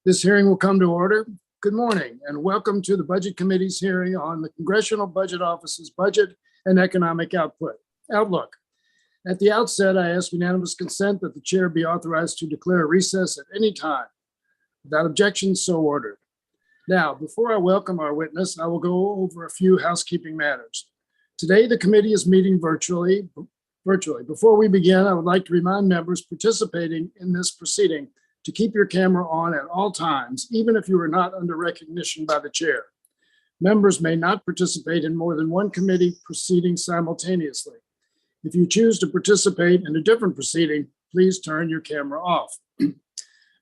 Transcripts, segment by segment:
This hearing will come to order. Good morning and welcome to the Budget Committee's hearing on the Congressional Budget Office's budget and economic outlook. At the outset, I ask unanimous consent that the chair be authorized to declare a recess at any time. Without objection, so ordered. Now, before I welcome our witness, I will go over a few housekeeping matters. Today, the committee is meeting virtually. Before we begin, I would like to remind members participating in this proceeding to keep your camera on at all times, even if you are not under recognition by the chair. Members may not participate in more than one committee proceeding simultaneously. If you choose to participate in a different proceeding, please turn your camera off.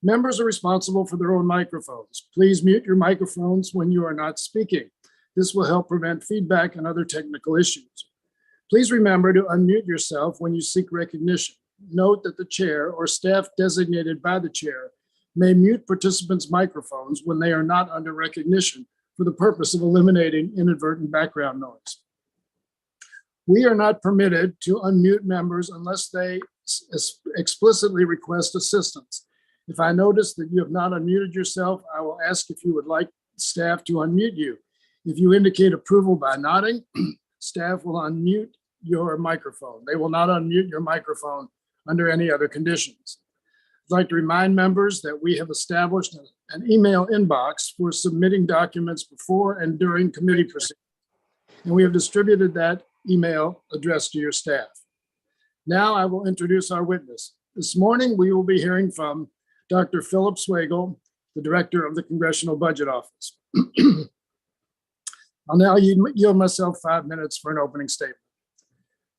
Members are responsible for their own microphones. Please mute your microphones when you are not speaking. This will help prevent feedback and other technical issues. Please remember to unmute yourself when you seek recognition. Note that the chair or staff designated by the chair may mute participants' microphones when they are not under recognition for the purpose of eliminating inadvertent background noise. We are not permitted to unmute members unless they explicitly request assistance. If I notice that you have not unmuted yourself, I will ask if you would like staff to unmute you. If you indicate approval by nodding, staff will unmute your microphone. They will not unmute your microphone under any other conditions. I'd like to remind members that we have established an email inbox for submitting documents before and during committee proceedings, and we have distributed that email address to your staff. Now I will introduce our witness. This morning, we will be hearing from Dr. Phillip Swagel, the Director of the Congressional Budget Office. I'll now yield myself 5 minutes for an opening statement.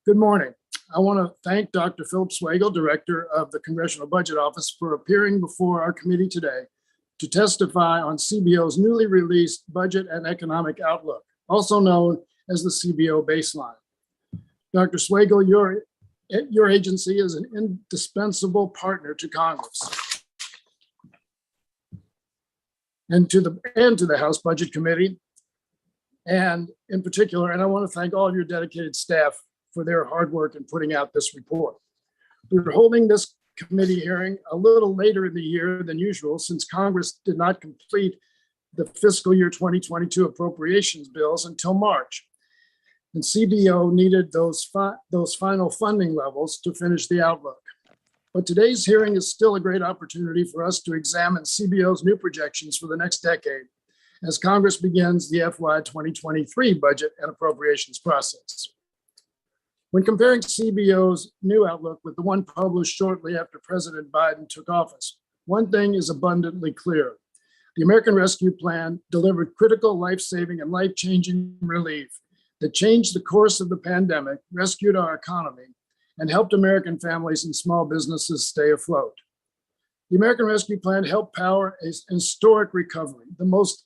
Good morning. I want to thank Dr. Phillip Swagel, Director of the Congressional Budget Office, for appearing before our committee today to testify on CBO's newly released Budget and Economic Outlook, also known as the CBO baseline. Dr. Swagel, your agency is an indispensable partner to Congress and to the House Budget Committee, and in particular, and I want to thank all of your dedicated staff for their hard work in putting out this report. We're holding this committee hearing a little later in the year than usual since Congress did not complete the fiscal year 2022 appropriations bills until March. And CBO needed those final funding levels to finish the outlook. But today's hearing is still a great opportunity for us to examine CBO's new projections for the next decade as Congress begins the FY 2023 budget and appropriations process. When comparing CBO's new outlook with the one published shortly after President Biden took office, one thing is abundantly clear. The American Rescue Plan delivered critical life-saving and life-changing relief that changed the course of the pandemic, rescued our economy, and helped American families and small businesses stay afloat. The American Rescue Plan helped power a historic recovery, the most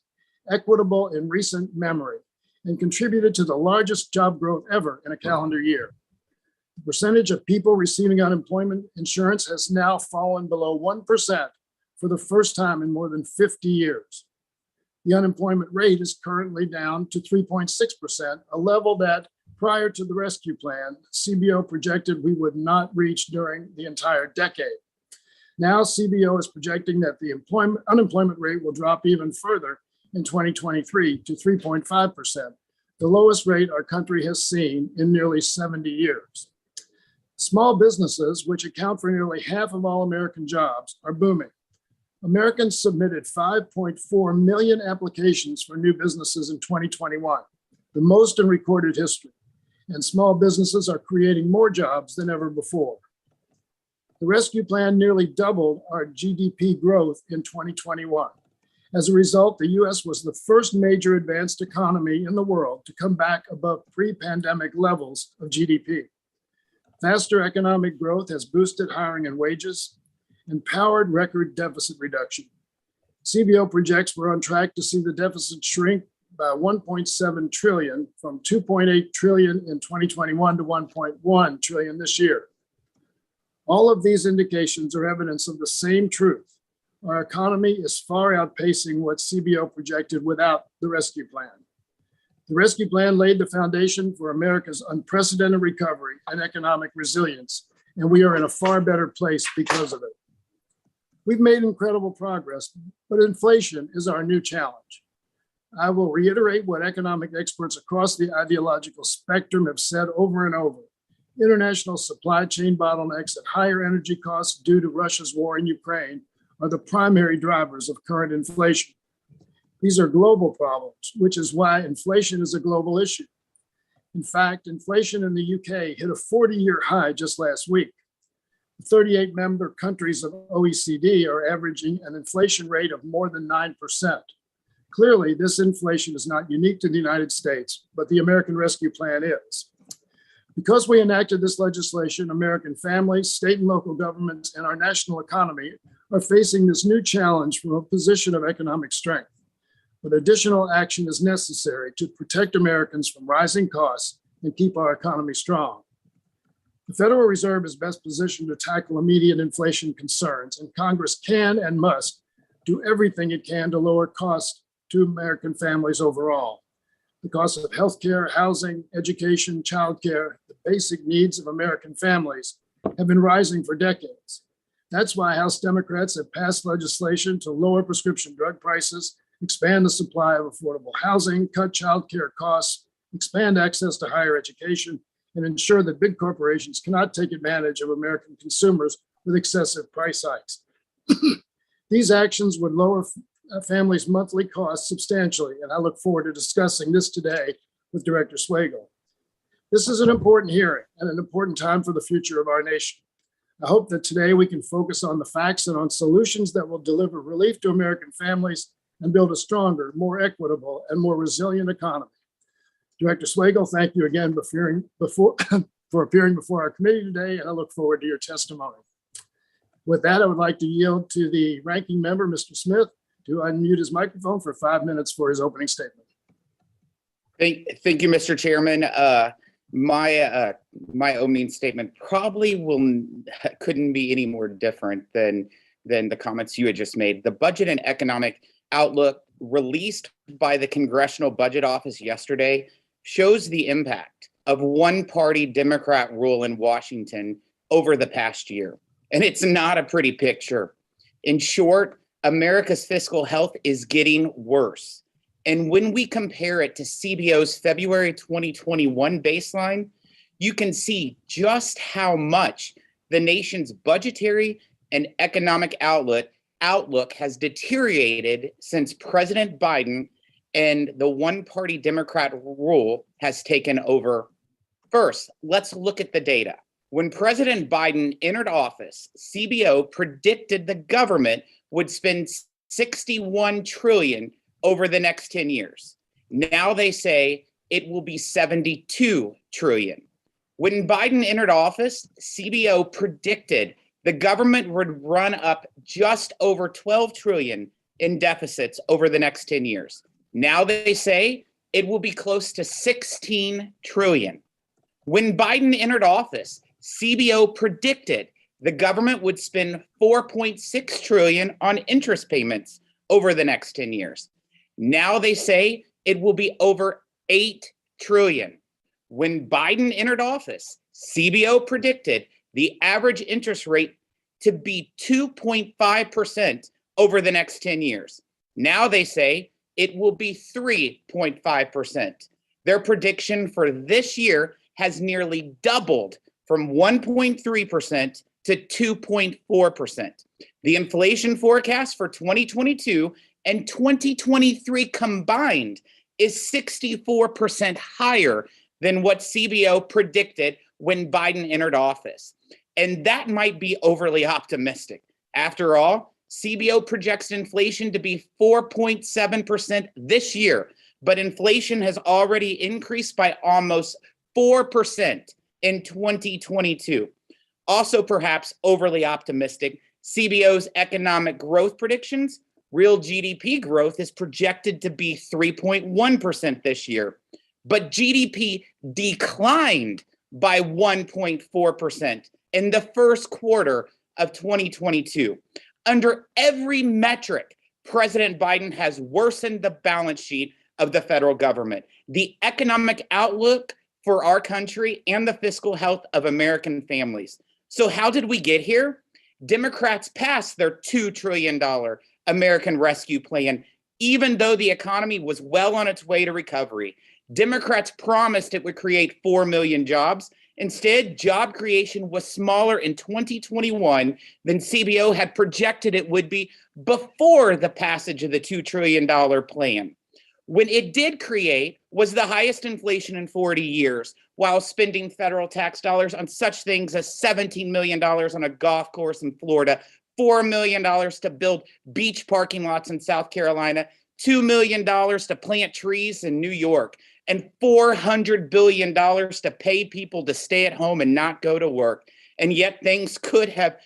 equitable in recent memory, and contributed to the largest job growth ever in a calendar year. The percentage of people receiving unemployment insurance has now fallen below 1% for the first time in more than 50 years. The unemployment rate is currently down to 3.6%, a level that prior to the rescue plan, CBO projected we would not reach during the entire decade. Now CBO is projecting that the unemployment rate will drop even further in 2023 to 3.5%, the lowest rate our country has seen in nearly 70 years. Small businesses, which account for nearly half of all American jobs, are booming. Americans submitted 5.4 million applications for new businesses in 2021, the most in recorded history, and small businesses are creating more jobs than ever before. The rescue plan nearly doubled our GDP growth in 2021. As a result, the US was the first major advanced economy in the world to come back above pre-pandemic levels of GDP. Faster economic growth has boosted hiring and wages and powered record deficit reduction. CBO projects we're on track to see the deficit shrink by 1.7 trillion from 2.8 trillion in 2021 to 1.1 trillion this year. All of these indications are evidence of the same truth. Our economy is far outpacing what CBO projected without the rescue plan. The rescue plan laid the foundation for America's unprecedented recovery and economic resilience, and we are in a far better place because of it. We've made incredible progress, but inflation is our new challenge. I will reiterate what economic experts across the ideological spectrum have said over and over. International supply chain bottlenecks and higher energy costs due to Russia's war in Ukraine are the primary drivers of current inflation. These are global problems, which is why inflation is a global issue. In fact, inflation in the UK hit a 40-year high just last week. The 38 member countries of OECD are averaging an inflation rate of more than 9%. Clearly, this inflation is not unique to the United States, but the American Rescue Plan is. Because we enacted this legislation, American families, state and local governments, and our national economy are facing this new challenge from a position of economic strength. But additional action is necessary to protect Americans from rising costs and keep our economy strong. The Federal Reserve is best positioned to tackle immediate inflation concerns, and Congress can and must do everything it can to lower costs to American families overall. The cost of healthcare, housing, education, childcare, the basic needs of American families have been rising for decades. That's why House Democrats have passed legislation to lower prescription drug prices, expand the supply of affordable housing, cut childcare costs, expand access to higher education, and ensure that big corporations cannot take advantage of American consumers with excessive price hikes. These actions would lower families' monthly costs substantially, and I look forward to discussing this today with Director Swagel. This is an important hearing and an important time for the future of our nation. I hope that today we can focus on the facts and on solutions that will deliver relief to American families and build a stronger, more equitable, and more resilient economy. Director Swagel, thank you again for appearing before our committee today, and I look forward to your testimony. With that, I would like to yield to the ranking member, Mr. Smith, to unmute his microphone for 5 minutes for his opening statement. Thank you, Mr. Chairman. My opening statement probably couldn't be any more different than the comments you had just made. The budget and economic outlook released by the Congressional Budget Office yesterday shows the impact of one-party Democrat rule in Washington over the past year. And it's not a pretty picture. In short, America's fiscal health is getting worse. And when we compare it to CBO's February 2021 baseline, you can see just how much the nation's budgetary and economic outlook has deteriorated since President Biden and the one-party Democrat rule has taken over. First, let's look at the data. When President Biden entered office, CBO predicted the government would spend $61 trillion over the next 10 years. Now they say it will be $72 trillion. When Biden entered office, CBO predicted the government would run up just over $12 trillion in deficits over the next 10 years. Now they say it will be close to $16 trillion. When Biden entered office, CBO predicted the government would spend $4.6 trillion on interest payments over the next 10 years. Now they say it will be over $8 trillion. When Biden entered office, CBO predicted the average interest rate to be 2.5% over the next 10 years. Now they say it will be 3.5%. Their prediction for this year has nearly doubled from 1.3% to 2.4%. The inflation forecast for 2022 and 2023 combined is 64% higher than what CBO predicted when Biden entered office. And that might be overly optimistic. After all, CBO projects inflation to be 4.7% this year, but inflation has already increased by almost 4% in 2022. Also, perhaps overly optimistic, CBO's economic growth predictions, real GDP growth is projected to be 3.1% this year, but GDP declined by 1.4% in the first quarter of 2022. Under every metric, President Biden has worsened the balance sheet of the federal government. The economic outlook for our country and the fiscal health of American families. So how did we get here? Democrats passed their $2 trillion American Rescue Plan, even though the economy was well on its way to recovery. Democrats promised it would create 4 million jobs. Instead, job creation was smaller in 2021 than CBO had projected it would be before the passage of the $2 trillion plan. When it did create was the highest inflation in 40 years, while spending federal tax dollars on such things as $17 million on a golf course in Florida, $4 million to build beach parking lots in South Carolina, $2 million to plant trees in New York, and $400 billion to pay people to stay at home and not go to work. And yet things could have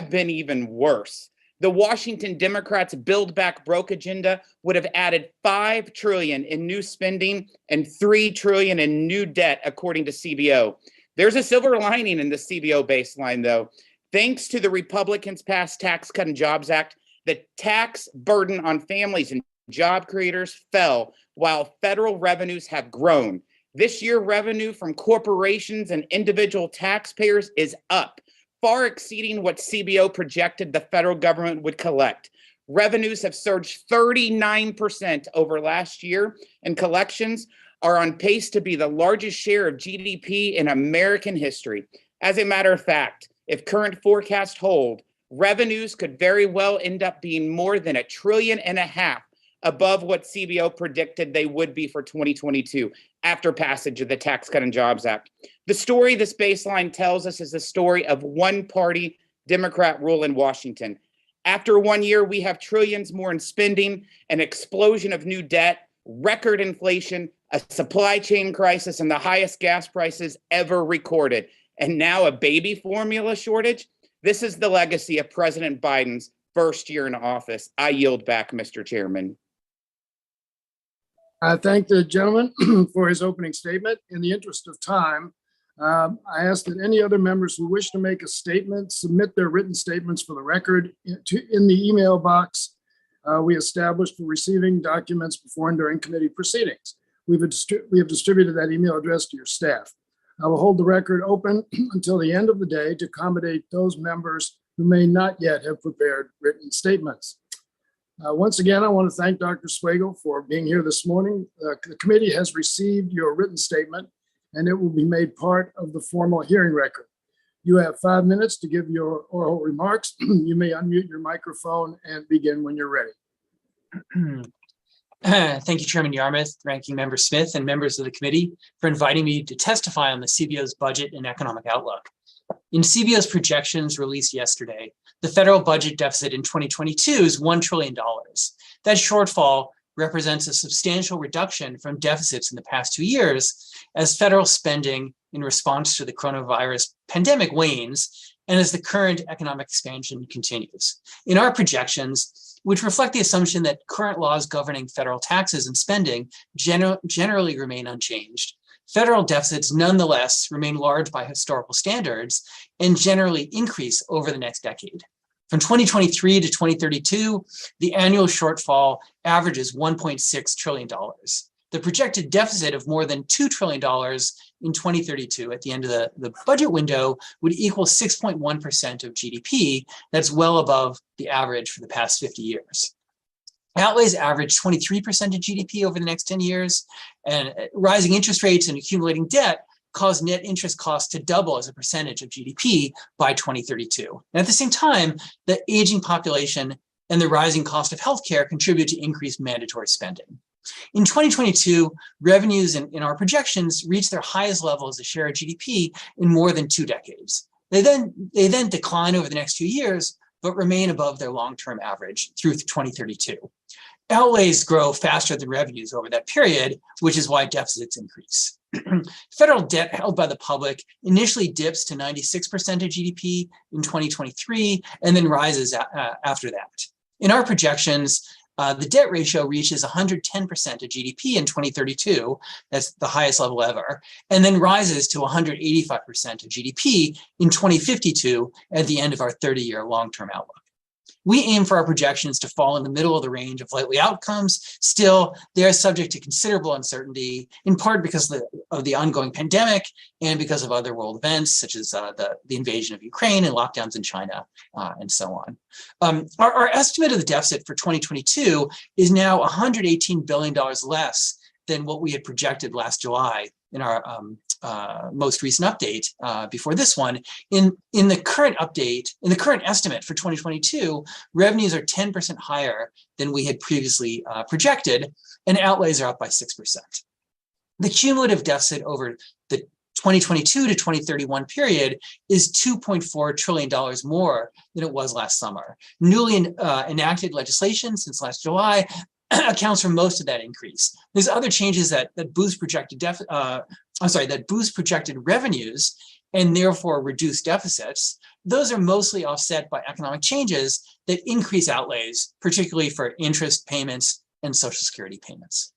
been even worse. The Washington Democrats' Build Back Broke agenda would have added $5 trillion in new spending and $3 trillion in new debt, according to CBO. There's a silver lining in the CBO baseline, though. Thanks to the Republicans' passed Tax Cut and Jobs Act, the tax burden on families and job creators fell while federal revenues have grown. This year, revenue from corporations and individual taxpayers is up, far exceeding what CBO projected the federal government would collect. Revenues have surged 39% over last year, and collections are on pace to be the largest share of GDP in American history. As a matter of fact, if current forecasts hold, revenues could very well end up being more than $1.5 trillion above what CBO predicted they would be for 2022 after passage of the Tax Cut and Jobs Act. The story this baseline tells us is the story of one-party Democrat rule in Washington. After 1 year, we have trillions more in spending, an explosion of new debt, record inflation, a supply chain crisis, and the highest gas prices ever recorded. And now a baby formula shortage? This is the legacy of President Biden's first year in office. I yield back, Mr. Chairman. I thank the gentleman for his opening statement. In the interest of time, I ask that any other members who wish to make a statement submit their written statements for the record in the email box we established for receiving documents before and during committee proceedings. We have distributed that email address to your staff. I will hold the record open until the end of the day to accommodate those members who may not yet have prepared written statements. Once again, I want to thank Dr. Swagel for being here this morning. The committee has received your written statement, and it will be made part of the formal hearing record. You have 5 minutes to give your oral remarks. You may unmute your microphone and begin when you're ready. Thank you, Chairman Yarmouth, Ranking Member Smith, and members of the committee for inviting me to testify on the CBO's budget and economic outlook. In CBO's projections released yesterday, the federal budget deficit in 2022 is $1 trillion. That shortfall represents a substantial reduction from deficits in the past 2 years as federal spending in response to the coronavirus pandemic wanes and as the current economic expansion continues. In our projections, which reflect the assumption that current laws governing federal taxes and spending generally remain unchanged, federal deficits nonetheless remain large by historical standards and generally increase over the next decade. From 2023 to 2032, the annual shortfall averages $1.6 trillion. The projected deficit of more than $2 trillion in 2032 at the end of the budget window would equal 6.1% of GDP. That's well above the average for the past 50 years. Outlays average 23% of GDP over the next 10 years, and rising interest rates and accumulating debt cause net interest costs to double as a percentage of GDP by 2032. And at the same time, the aging population and the rising cost of healthcare contribute to increased mandatory spending. In 2022, revenues in our projections reached their highest level as a share of GDP in more than 2 decades. They then decline over the next few years, but remain above their long-term average through 2032. Outlays grow faster than revenues over that period, which is why deficits increase. Federal debt held by the public initially dips to 96% of GDP in 2023 and then rises after that. In our projections, the debt ratio reaches 110% of GDP in 2032, that's the highest level ever, and then rises to 185% of GDP in 2052 at the end of our 30-year long-term outlook. We aim for our projections to fall in the middle of the range of likely outcomes. Still, they are subject to considerable uncertainty, in part because of the ongoing pandemic and because of other world events, such as the invasion of Ukraine and lockdowns in China, and so on. Our estimate of the deficit for 2022 is now $118 billion less than what we had projected last July in our most recent update before this one. In the current update, in the current estimate for 2022, revenues are 10% higher than we had previously projected, and outlays are up by 6%. The cumulative deficit over the 2022 to 2031 period is $2.4 trillion more than it was last summer. Newly enacted legislation since last July accounts for most of that increase. There's other changes that boost projected revenues and therefore reduce deficits. Those are mostly offset by economic changes that increase outlays, particularly for interest payments and Social Security payments.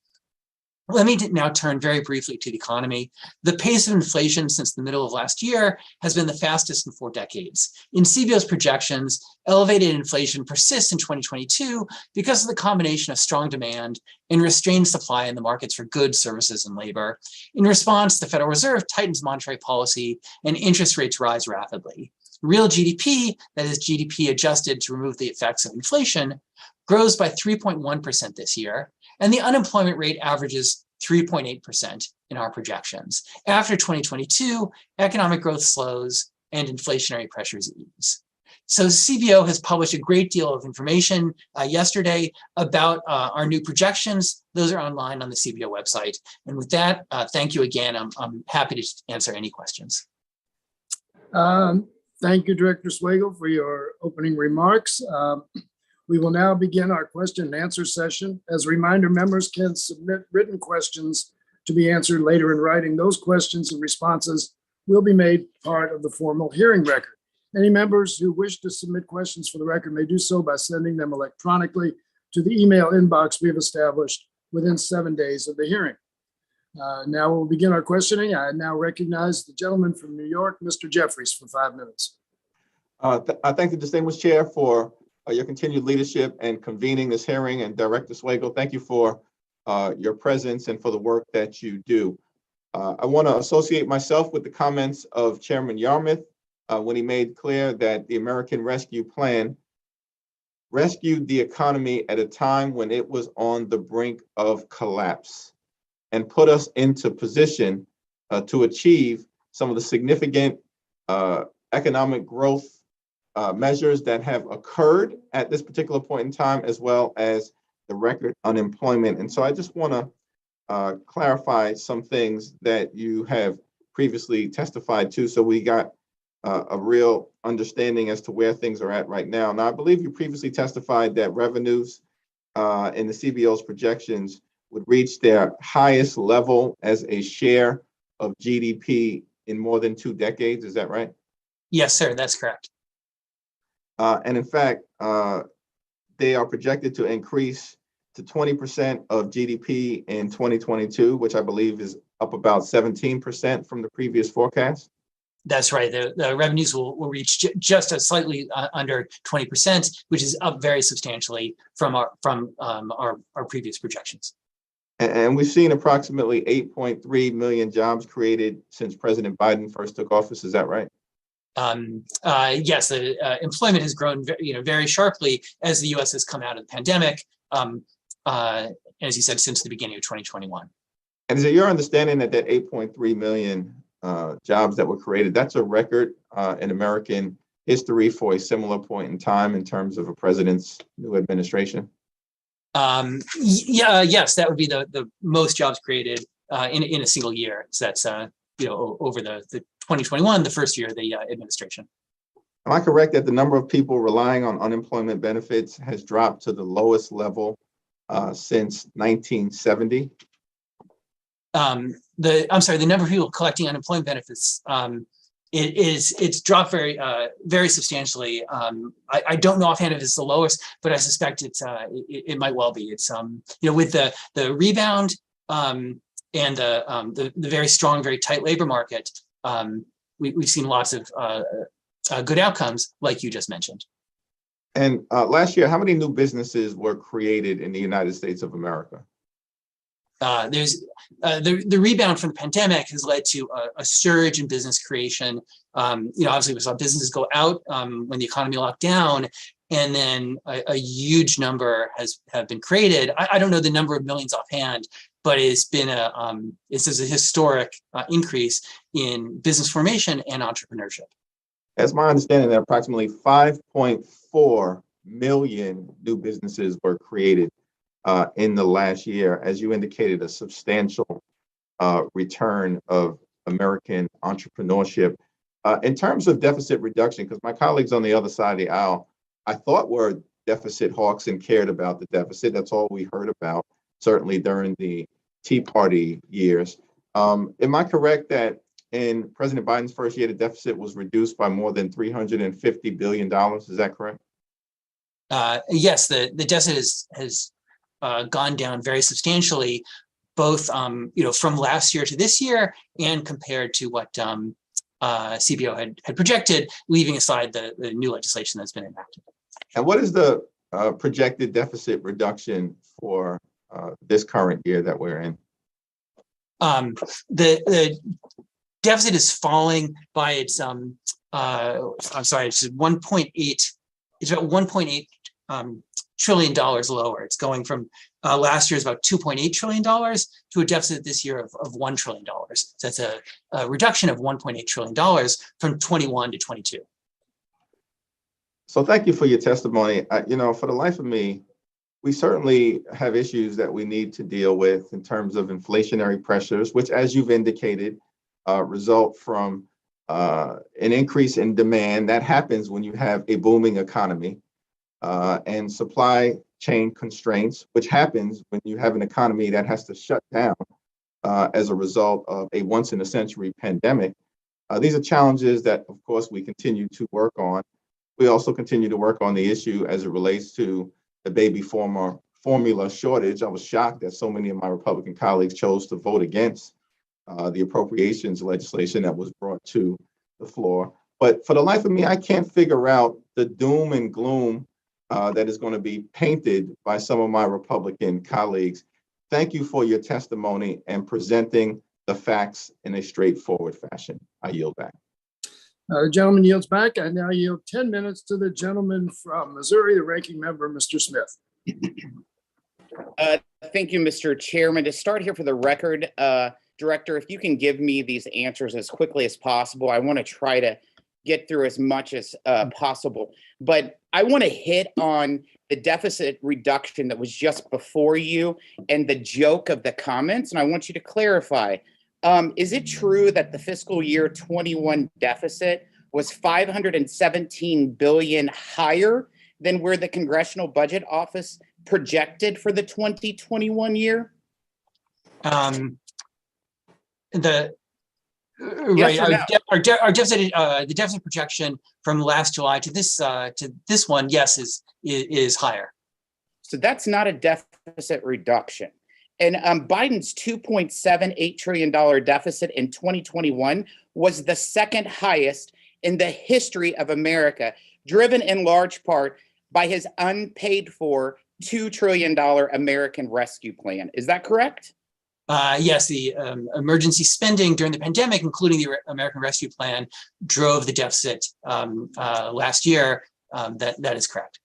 Let me now turn very briefly to the economy. The pace of inflation since the middle of last year has been the fastest in 4 decades. In CBO's projections, elevated inflation persists in 2022 because of the combination of strong demand and restrained supply in the markets for goods, services, and labor. In response, the Federal Reserve tightens monetary policy and interest rates rise rapidly. Real GDP, that is GDP adjusted to remove the effects of inflation, grows by 3.1% this year, and the unemployment rate averages 3.8% in our projections. After 2022, economic growth slows and inflationary pressures ease. So CBO has published a great deal of information yesterday about our new projections. Those are online on the CBO website. And with that, thank you again. I'm happy to answer any questions. Thank you, Director Swagel, for your opening remarks. We will now begin our question and answer session. As a reminder, members can submit written questions to be answered later in writing. Those questions and responses will be made part of the formal hearing record. Any members who wish to submit questions for the record may do so by sending them electronically to the email inbox we have established within 7 days of the hearing. Now we'll begin our questioning. I now recognize the gentleman from New York, Mr. Jeffries, for 5 minutes. I thank the distinguished chair for your continued leadership and convening this hearing, and Director Swagel, thank you for your presence and for the work that you do. I want to associate myself with the comments of Chairman Yarmouth when he made clear that the American Rescue Plan rescued the economy at a time when it was on the brink of collapse and put us into position to achieve some of the significant economic growth measures that have occurred at this particular point in time, as well as the record unemployment. And so I just want to clarify some things that you have previously testified to, so we got a real understanding as to where things are at right now. Now, I believe you previously testified that revenues in the CBO's projections would reach their highest level as a share of GDP in more than 2 decades. Is that right? Yes, sir, that's correct. And in fact, they are projected to increase to 20% of GDP in 2022, which I believe is up about 17% from the previous forecast. That's right. The revenues will reach just a slightly under 20%, which is up very substantially from our previous projections. And we've seen approximately 8.3 million jobs created since President Biden first took office. Is that right? Yes, the employment has grown very sharply as the U.S. has come out of the pandemic, as you said, since the beginning of 2021. And is it your understanding that 8.3 million jobs that were created, that's a record in American history for a similar point in time in terms of a president's new administration? Yes, that would be the most jobs created in a single year. So that's over the 2021, the first year of the administration. Am I correct that the number of people relying on unemployment benefits has dropped to the lowest level since 1970? The number of people collecting unemployment benefits, it's dropped very substantially. I don't know offhand if it's the lowest, but I suspect it might well be. It's with the rebound and the very strong, very tight labor market, we've seen lots of good outcomes, like you just mentioned. And last year, how many new businesses were created in the United States of America? There's the rebound from the pandemic has led to a surge in business creation. Obviously we saw businesses go out when the economy locked down, and then a huge number have been created. I don't know the number of millions offhand, but it's been a historic increase in business formation and entrepreneurship. It's my understanding that approximately 5.4 million new businesses were created in the last year, as you indicated, a substantial return of American entrepreneurship. In terms of deficit reduction, because my colleagues on the other side of the aisle, I thought were deficit hawks and cared about the deficit. That's all we heard about, certainly during the Tea Party years. Am I correct that in President Biden's first year, the deficit was reduced by more than $350 billion? Is that correct? Yes, the deficit has gone down very substantially, both from last year to this year, and compared to what CBO had projected, leaving aside the new legislation that's been enacted. And what is the projected deficit reduction for this current year that we're in? The deficit is falling by its it's 1.8. It's about $1.8 trillion lower. It's going from last year's about $2.8 trillion to a deficit this year of $1 trillion. So that's a reduction of $1.8 trillion from 21 to 22. So thank you for your testimony. For the life of me, we certainly have issues that we need to deal with in terms of inflationary pressures, which, as you've indicated, result from an increase in demand. That happens when you have a booming economy, and supply chain constraints, which happens when you have an economy that has to shut down as a result of a once-in-a-century pandemic. These are challenges that, of course, we continue to work on. We also continue to work on the issue as it relates to the baby formula shortage. I was shocked that so many of my Republican colleagues chose to vote against the appropriations legislation that was brought to the floor. But for the life of me, I can't figure out the doom and gloom that is going to be painted by some of my Republican colleagues. Thank you for your testimony and presenting the facts in a straightforward fashion. I yield back. The gentleman yields back. I now yield 10 minutes to the gentleman from Missouri, the ranking member, Mr. Smith. Thank you, Mr. Chairman. To start here for the record, Director, if you can give me these answers as quickly as possible. I want to try to get through as much as possible. But I want to hit on the deficit reduction that was just before you and the joke of the comments. And I want you to clarify. Is it true that the fiscal year 21 deficit was $517 billion higher than where the Congressional Budget Office projected for the 2021 year? Right. Our deficit, the deficit projection from last July to this one, yes, is higher. So that's not a deficit reduction. And Biden's $2.78 trillion deficit in 2021 was the second highest in the history of America, driven in large part by his unpaid for $2 trillion American Rescue Plan. Is that correct? Yes, the emergency spending during the pandemic, including the American Rescue Plan, drove the deficit last year. That is correct.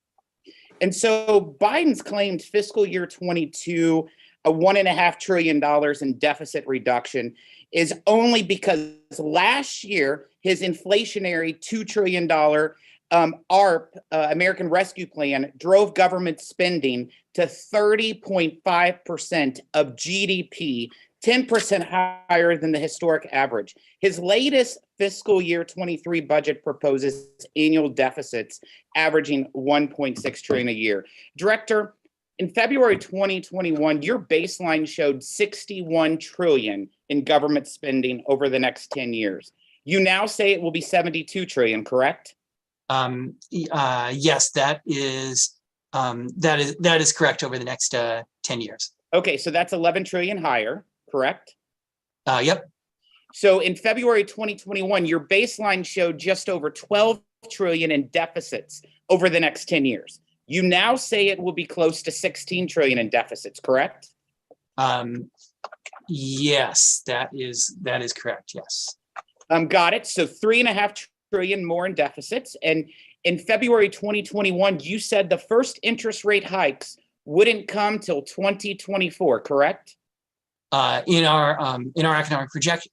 And so Biden's claimed fiscal year 22, a $1.5 trillion in deficit reduction is only because last year his inflationary $2 trillion ARP, American Rescue Plan, drove government spending to 30.5% of GDP, 10% higher than the historic average. His latest fiscal year 23 budget proposes annual deficits averaging 1.6 trillion a year. Director, in February 2021, your baseline showed 61 trillion in government spending over the next 10 years. You now say it will be 72 trillion, correct? Yes, that is correct over the next 10 years. Okay, so that's 11 trillion higher, correct? Yep. So in February 2021, your baseline showed just over 12 trillion in deficits over the next 10 years. You now say it will be close to 16 trillion in deficits, correct? Yes, that is correct. Yes. Got it. So 3.5 trillion more in deficits. And in February 2021, you said the first interest rate hikes wouldn't come till 2024, correct? In our economic projection,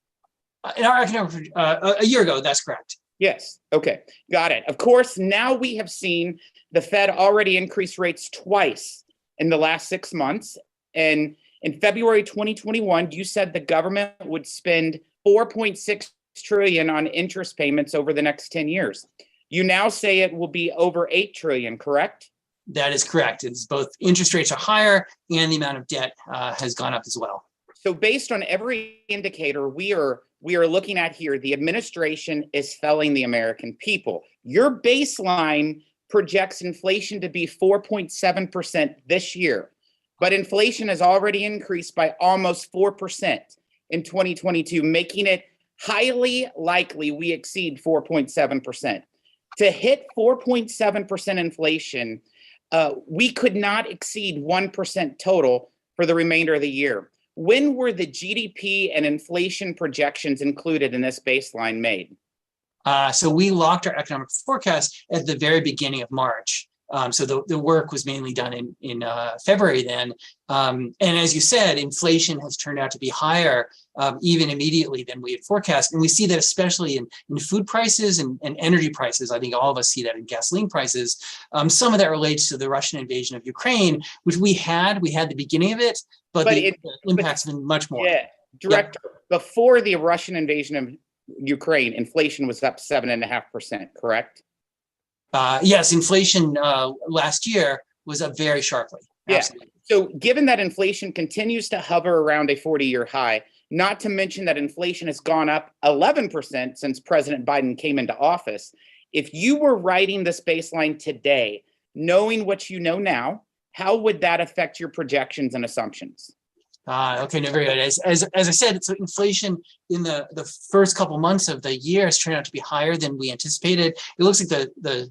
a year ago, that's correct. Yes. Okay. Got it. Of course, now we have seen the Fed already increase rates twice in the last 6 months. And in February 2021, you said the government would spend 4.6 trillion on interest payments over the next 10 years. You now say it will be over 8 trillion, correct? That is correct. It's both interest rates are higher and the amount of debt has gone up as well. So based on every indicator we are looking at here, the administration is failing the American people. Your baseline projects inflation to be 4.7% this year, but inflation has already increased by almost 4% in 2022, making it highly likely we exceed 4.7%. To hit 4.7% inflation, we could not exceed 1% total for the remainder of the year. When were the GDP and inflation projections included in this baseline made? So we locked our economic forecast at the very beginning of March. So the work was mainly done in February then. And as you said, inflation has turned out to be higher even immediately than we had forecast. And we see that especially in food prices and energy prices. I think all of us see that in gasoline prices. Some of that relates to the Russian invasion of Ukraine, which we had the beginning of it, but the impact's been much more. Yeah, Director, before the Russian invasion of Ukraine, inflation was up 7.5%, correct? Yes, inflation last year was up very sharply. Absolutely. Yeah. So given that inflation continues to hover around a 40-year high, not to mention that inflation has gone up 11% since President Biden came into office, if you were writing this baseline today, knowing what you know now, how would that affect your projections and assumptions? Okay, no, very good. As I said, so inflation in the first couple months of the year has turned out to be higher than we anticipated. It looks like the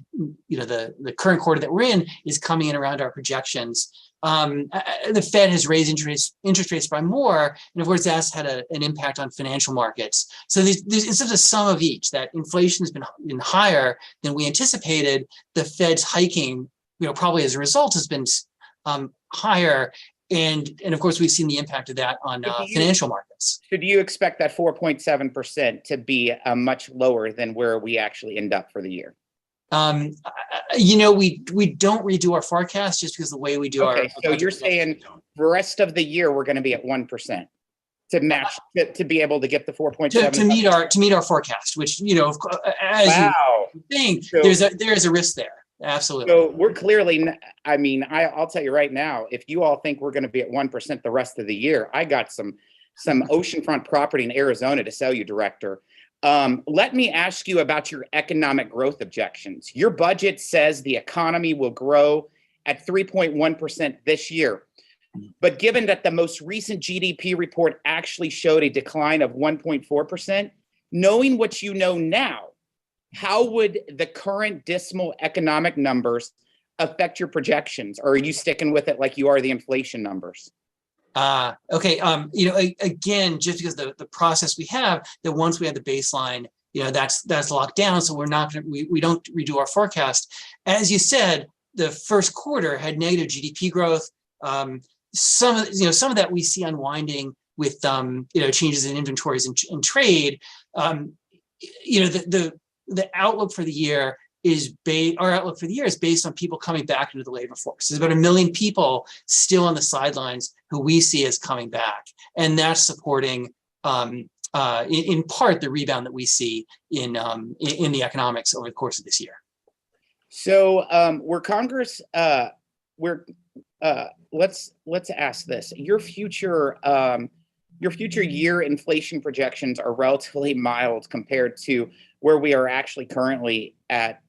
current quarter that we're in is coming in around our projections. The Fed has raised interest rates by more, and of course that's had an impact on financial markets. So it's sort of a sum of each, that inflation has been higher than we anticipated. The Fed's hiking, probably as a result, has been higher. And of course, we've seen the impact of that on financial markets. So do you expect that 4.7% to be much lower than where we actually end up for the year? We don't redo our forecast just because the way we do our. Okay, so you're saying the rest of the year we're going to be at 1% to match to be able to get the 4.7 to meet our forecast, which as you think, so, there is a risk there. Absolutely. So we're clearly, I'll tell you right now, if you all think we're going to be at 1% the rest of the year, I got some oceanfront property in Arizona to sell you, Director. Let me ask you about your economic growth objections. Your budget says the economy will grow at 3.1% this year. But given that the most recent GDP report actually showed a decline of 1.4%, knowing what you know now, how would the current dismal economic numbers affect your projections? Or are you sticking with it like you are the inflation numbers? Okay. Again, just because the process we have, that once we have the baseline, that's locked down. So we're not going to, we don't redo our forecast. As you said, the first quarter had negative GDP growth. Some of that we see unwinding with changes in inventories and trade. The outlook for the year is based on people coming back into the labor force. There's about 1 million people still on the sidelines who we see as coming back, and that's supporting, in part, the rebound that we see in the economics over the course of this year. So, let's ask this: your future year inflation projections are relatively mild compared to where we are actually currently at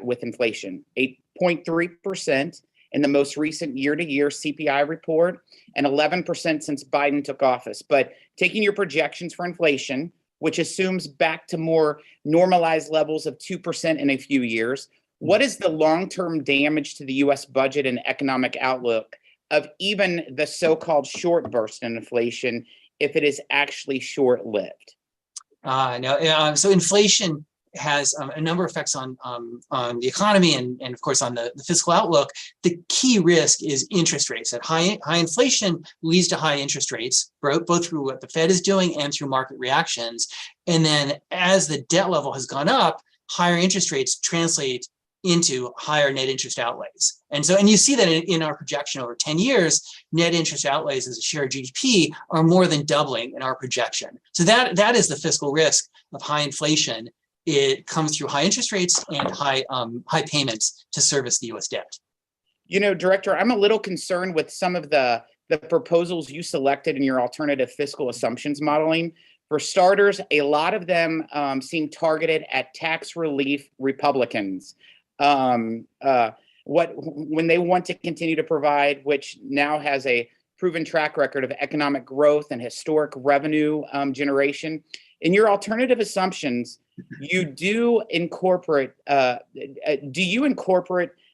with inflation, 8.3% in the most recent year-to-year CPI report, and 11% since Biden took office. But taking your projections for inflation, which assumes back to more normalized levels of 2% in a few years, What is the long-term damage to the U.S. budget and economic outlook of even the so-called short burst in inflation if it is actually short-lived? So inflation has a number of effects on the economy and of course on the fiscal outlook. The key risk is interest rates. That high inflation leads to high interest rates, both through what the Fed is doing and through market reactions. And then as the debt level has gone up, higher interest rates translate into higher net interest outlays. And you see that in our projection over 10 years, net interest outlays as a share of GDP are more than doubling in our projection. So that is the fiscal risk of high inflation. It comes through high interest rates and high payments to service the US debt. You know, Director, I'm a little concerned with some of the proposals you selected in your alternative fiscal assumptions modeling. For starters, a lot of them seem targeted at tax relief Republicans. When they want to continue to provide, which now has a proven track record of economic growth and historic revenue generation. In your alternative assumptions, you do incorporate,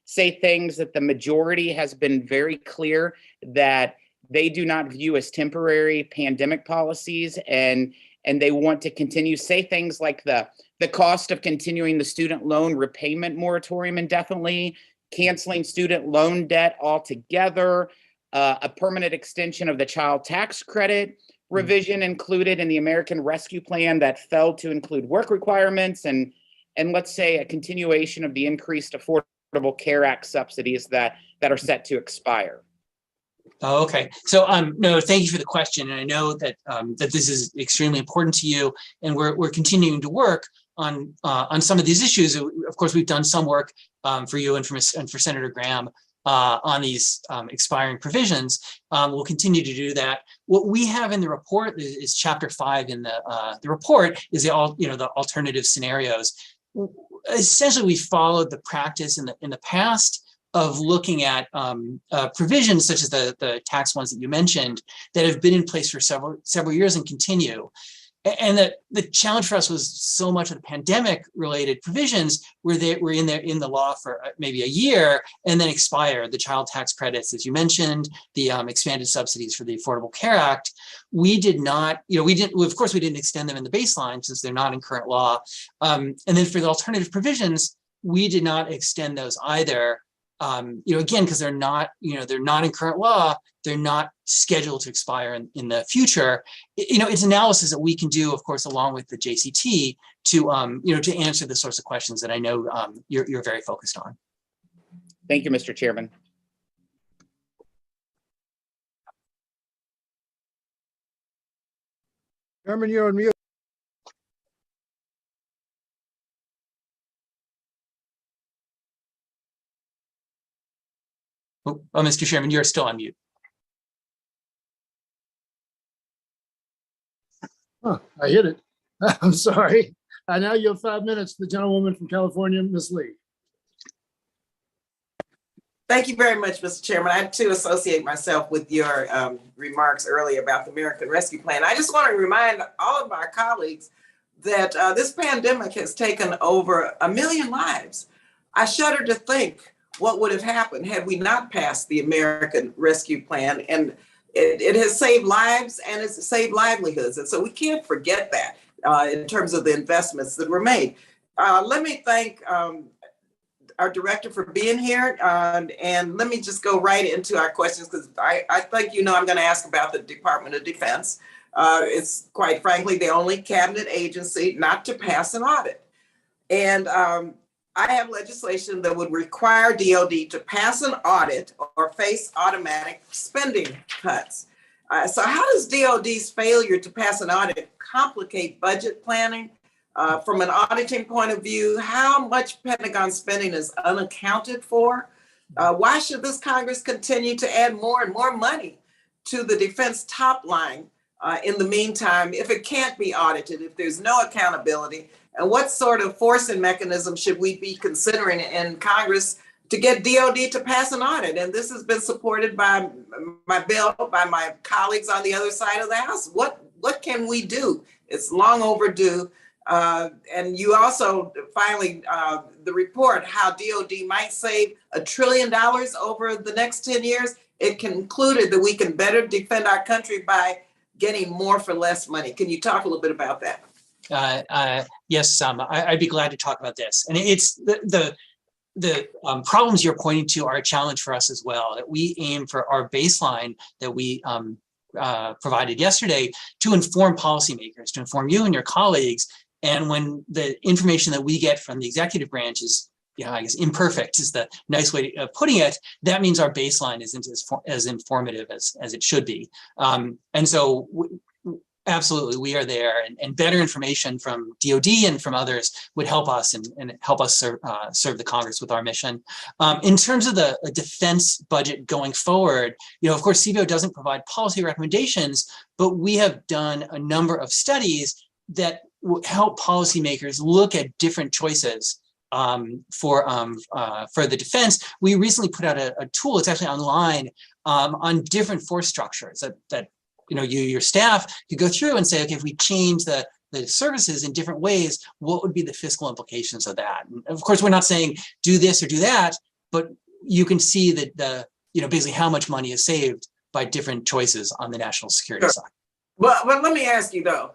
say things that the majority has been very clear that they do not view as temporary pandemic policies, and they want to continue, say things like the cost of continuing the student loan repayment moratorium indefinitely, canceling student loan debt altogether, a permanent extension of the child tax credit revision included in the American Rescue Plan that failed to include work requirements, and let's say a continuation of the increased Affordable Care Act subsidies that are set to expire. Oh, okay. So no, thank you for the question. And I know that that this is extremely important to you, and we're continuing to work on some of these issues. Of course, we've done some work for you and for Senator Graham on these expiring provisions. We'll continue to do that. What we have in the report is chapter 5 in the report is the alternative scenarios. Essentially, we followed the practice in the past of looking at provisions such as the tax ones that you mentioned that have been in place for several years and continue. And the challenge for us was so much of the pandemic-related provisions where they were in the law for maybe a year and then expire. The child tax credits, as you mentioned, the expanded subsidies for the Affordable Care Act. We did not, of course, we didn't extend them in the baseline since they're not in current law. And then for the alternative provisions, we did not extend those either. Again, because they're not in current law, they're not scheduled to expire in the future. It's analysis that we can do, of course, along with the JCT to answer the sorts of questions that I know you're very focused on. Thank you, Mr. Chairman. Chairman, you're on mute. Oh, Mr. Chairman, you're still on mute. Oh, I hit it. I'm sorry. Now you have 5 minutes. The gentlewoman from California, Ms. Lee. Thank you very much, Mr. Chairman. I too associate myself with your remarks earlier about the American Rescue Plan. I just want to remind all of our colleagues that this pandemic has taken over 1 million lives. I shudder to think what would have happened had we not passed the American Rescue Plan. And it has saved lives and it's saved livelihoods. And so we can't forget that in terms of the investments that were made. Let me thank our director for being here. And let me just go right into our questions because I think I'm going to ask about the Department of Defense. It's quite frankly the only cabinet agency not to pass an audit. And I have legislation that would require DOD to pass an audit or face automatic spending cuts. So how does DOD's failure to pass an audit complicate budget planning? From an auditing point of view, how much Pentagon spending is unaccounted for? Why should this Congress continue to add more and more money to the defense top line in the meantime if it can't be audited, if there's no accountability? And what sort of forcing mechanism should we be considering in Congress to get DOD to pass an audit? And this has been supported by my bill, by my colleagues on the other side of the House. What can we do? It's long overdue. And you also finally, the report, how DOD might save $1 trillion over the next 10 years. It concluded that we can better defend our country by getting more for less money. Can you talk a little bit about that? Yes, I'd be glad to talk about this. And it's the problems you're pointing to are a challenge for us as well, that we aim for our baseline that we provided yesterday to inform policymakers, to inform you and your colleagues. And when the information that we get from the executive branch is, I guess imperfect is the nice way of putting it, that means our baseline isn't as informative as it should be. And so absolutely, we are there, and better information from DOD and from others would help us and help us serve the Congress with our mission. In terms of the defense budget going forward, of course, CBO doesn't provide policy recommendations, but we have done a number of studies that help policymakers look at different choices for the defense. We recently put out a tool, it's actually online, on different force structures that your staff could go through and say, okay, if we change the services in different ways, what would be the fiscal implications of that? And of course, we're not saying do this or do that, but you can see that basically how much money is saved by different choices on the national security side. Well, let me ask you though,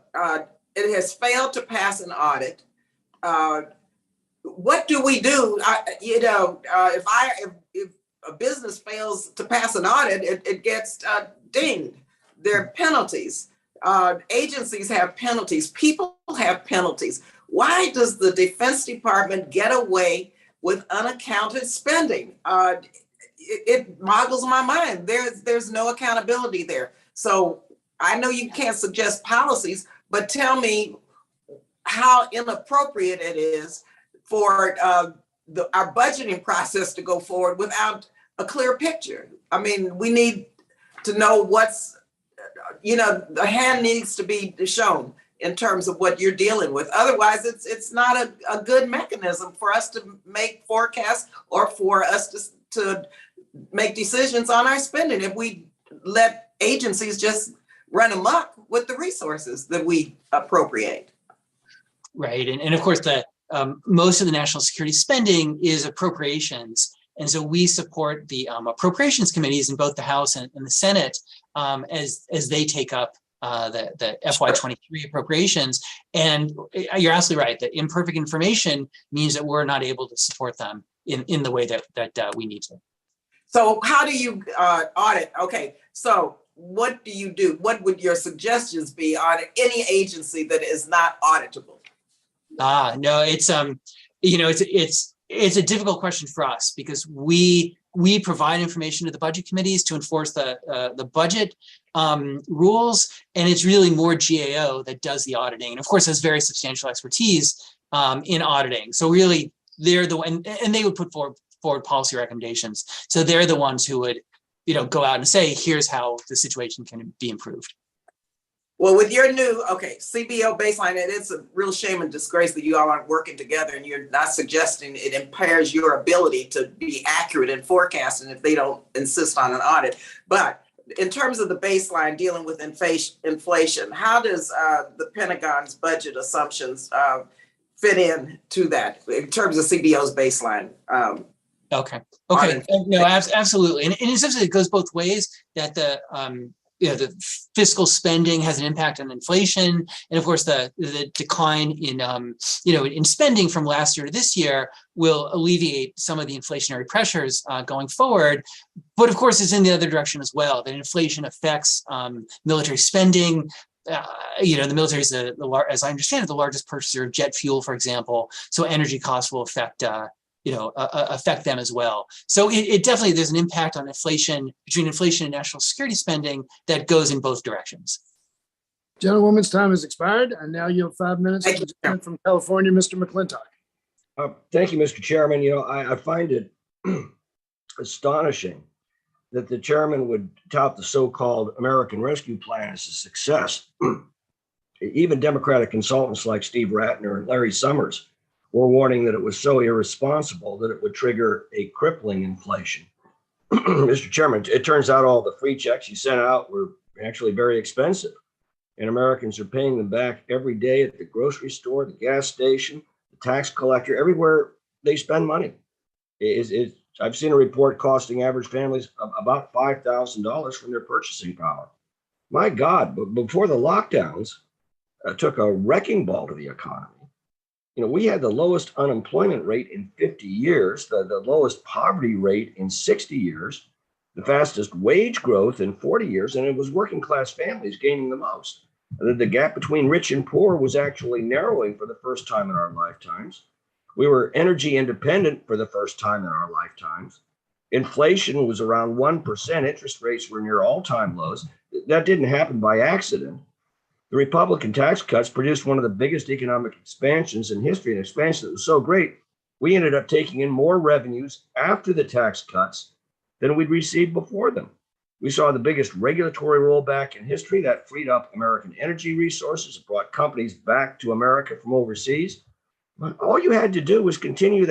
it has failed to pass an audit. What do we do? If a business fails to pass an audit, it gets dinged. There are penalties. Agencies have penalties. People have penalties. Why does the Defense Department get away with unaccounted spending? It boggles my mind. There's no accountability there. So I know you can't suggest policies, but tell me how inappropriate it is for our budgeting process to go forward without a clear picture. I mean, we need to know the hand needs to be shown in terms of what you're dealing with. Otherwise, it's not a good mechanism for us to make forecasts or for us to make decisions on our spending if we let agencies just run amok with the resources that we appropriate. Right, and of course, most of the national security spending is appropriations. And so we support the appropriations committees in both the House and the Senate as they take up the FY23 appropriations. And you're absolutely right that imperfect information means that we're not able to support them in the way that we need to. So how do you audit? Okay, so what do you do? What would your suggestions be on any agency that is not auditable? No, it's a difficult question for us because we provide information to the budget committees to enforce the budget rules, and it's really more GAO that does the auditing, and of course has very substantial expertise in auditing. So really, they're the one, and they would put forward policy recommendations. So they're the ones who would, go out and say, here's how the situation can be improved. Well, with your new, CBO baseline, it's a real shame and disgrace that you all aren't working together, and you're not suggesting it impairs your ability to be accurate in forecasting if they don't insist on an audit. But in terms of the baseline dealing with inflation, how does the Pentagon's budget assumptions fit in to that in terms of CBO's baseline? Okay. No, absolutely. And essentially it goes both ways, that the fiscal spending has an impact on inflation, and of course the decline in spending from last year to this year will alleviate some of the inflationary pressures going forward. But of course, it's in the other direction as well. That inflation affects military spending. The military is as I understand it, the largest purchaser of jet fuel, for example. So energy costs will affect them as well. So it definitely, there's an impact on inflation, between inflation and national security spending, that goes in both directions. Gentlewoman's time has expired, and now you have 5 minutes to the gentleman from California, Mr. McClintock. Thank you, Mr. Chairman. I find it astonishing that the chairman would tout the so-called American Rescue Plan as a success. Even Democratic consultants like Steve Ratner and Larry Summers were warning that it was so irresponsible that it would trigger a crippling inflation. Mr. Chairman, it turns out all the free checks you sent out were actually very expensive. and Americans are paying them back every day at the grocery store, the gas station, the tax collector, everywhere they spend money. I've seen a report costing average families about $5,000 from their purchasing power. My God, but before the lockdowns took a wrecking ball to the economy, we had the lowest unemployment rate in 50 years, the lowest poverty rate in 60 years, the fastest wage growth in 40 years, and it was working class families gaining the most. The gap between rich and poor was actually narrowing for the first time in our lifetimes. We were energy independent for the first time in our lifetimes. Inflation was around 1%. Interest rates were near all-time lows. That didn't happen by accident. The Republican tax cuts produced one of the biggest economic expansions in history, an expansion that was so great, we ended up taking in more revenues after the tax cuts than we'd received before them. We saw the biggest regulatory rollback in history that freed up American energy resources, brought companies back to America from overseas. All you had to do was continue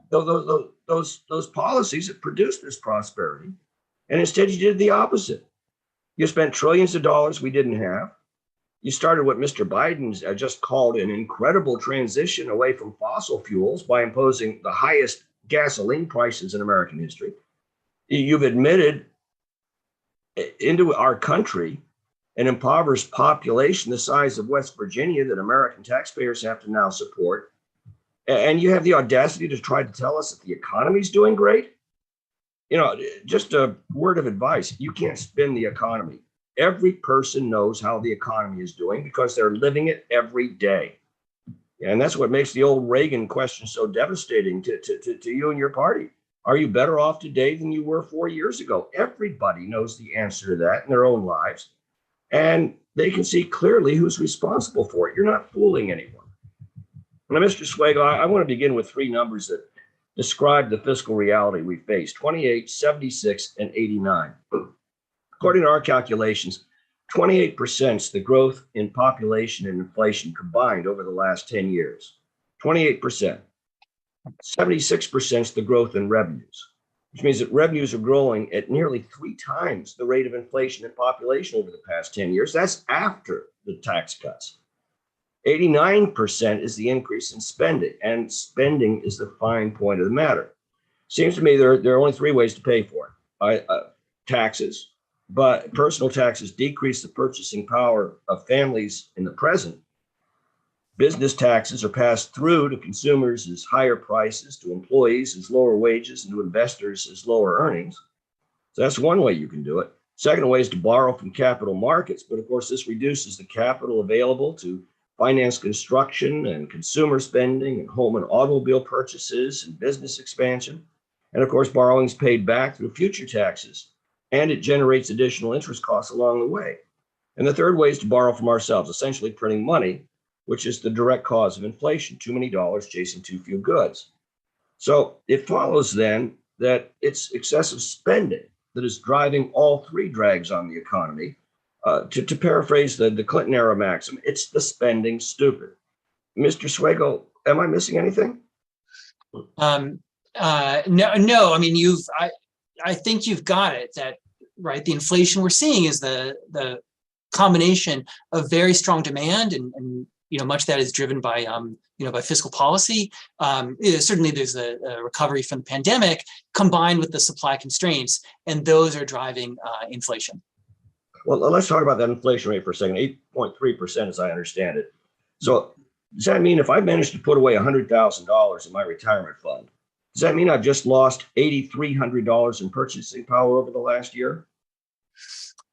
those policies that produced this prosperity. And instead you did the opposite. You spent trillions of dollars we didn't have. You started what Mr. Biden's just called an incredible transition away from fossil fuels by imposing the highest gasoline prices in American history. You've admitted into our country an impoverished population the size of West Virginia that American taxpayers have to now support. And you have the audacity to try to tell us that the economy's doing great. Just a word of advice, you can't spin the economy. Every person knows how the economy is doing because they're living it every day. And that's what makes the old Reagan question so devastating to you and your party. Are you better off today than you were 4 years ago? Everybody knows the answer to that in their own lives. And they can see clearly who's responsible for it. You're not fooling anyone. Now, Mr. Swagel, I want to begin with three numbers that describe the fiscal reality we face: 28, 76, and 89. According to our calculations, 28% is the growth in population and inflation combined over the last 10 years. 28%. 76% is the growth in revenues, which means that revenues are growing at nearly 3 times the rate of inflation and population over the past 10 years. That's after the tax cuts. 89% is the increase in spending, and spending is the fine point of the matter. Seems to me there are only 3 ways to pay for it. Taxes, but personal taxes decrease the purchasing power of families in the present. Business taxes are passed through to consumers as higher prices, to employees as lower wages, and to investors as lower earnings. So that's one way you can do it. Second way is to borrow from capital markets, but of course this reduces the capital available to finance construction and consumer spending and home and automobile purchases and business expansion. And of course, borrowing is paid back through future taxes, and it generates additional interest costs along the way. And the third way is to borrow from ourselves, essentially printing money, which is the direct cause of inflation: too many dollars chasing too few goods. So it follows then that it's excessive spending that is driving all 3 drags on the economy. To paraphrase the Clinton era maxim, it's the spending stupid. Mr. Swagel, am I missing anything? No. I mean, I think you've got it. That right. The inflation we're seeing is the combination of very strong demand and much of that is driven by by fiscal policy. Certainly, there's a recovery from the pandemic combined with the supply constraints, and those are driving inflation. Well, let's talk about that inflation rate for a second. 8.3%, as I understand it. So does that mean if I managed to put away $100,000 in my retirement fund, does that mean I've just lost $8,300 in purchasing power over the last year?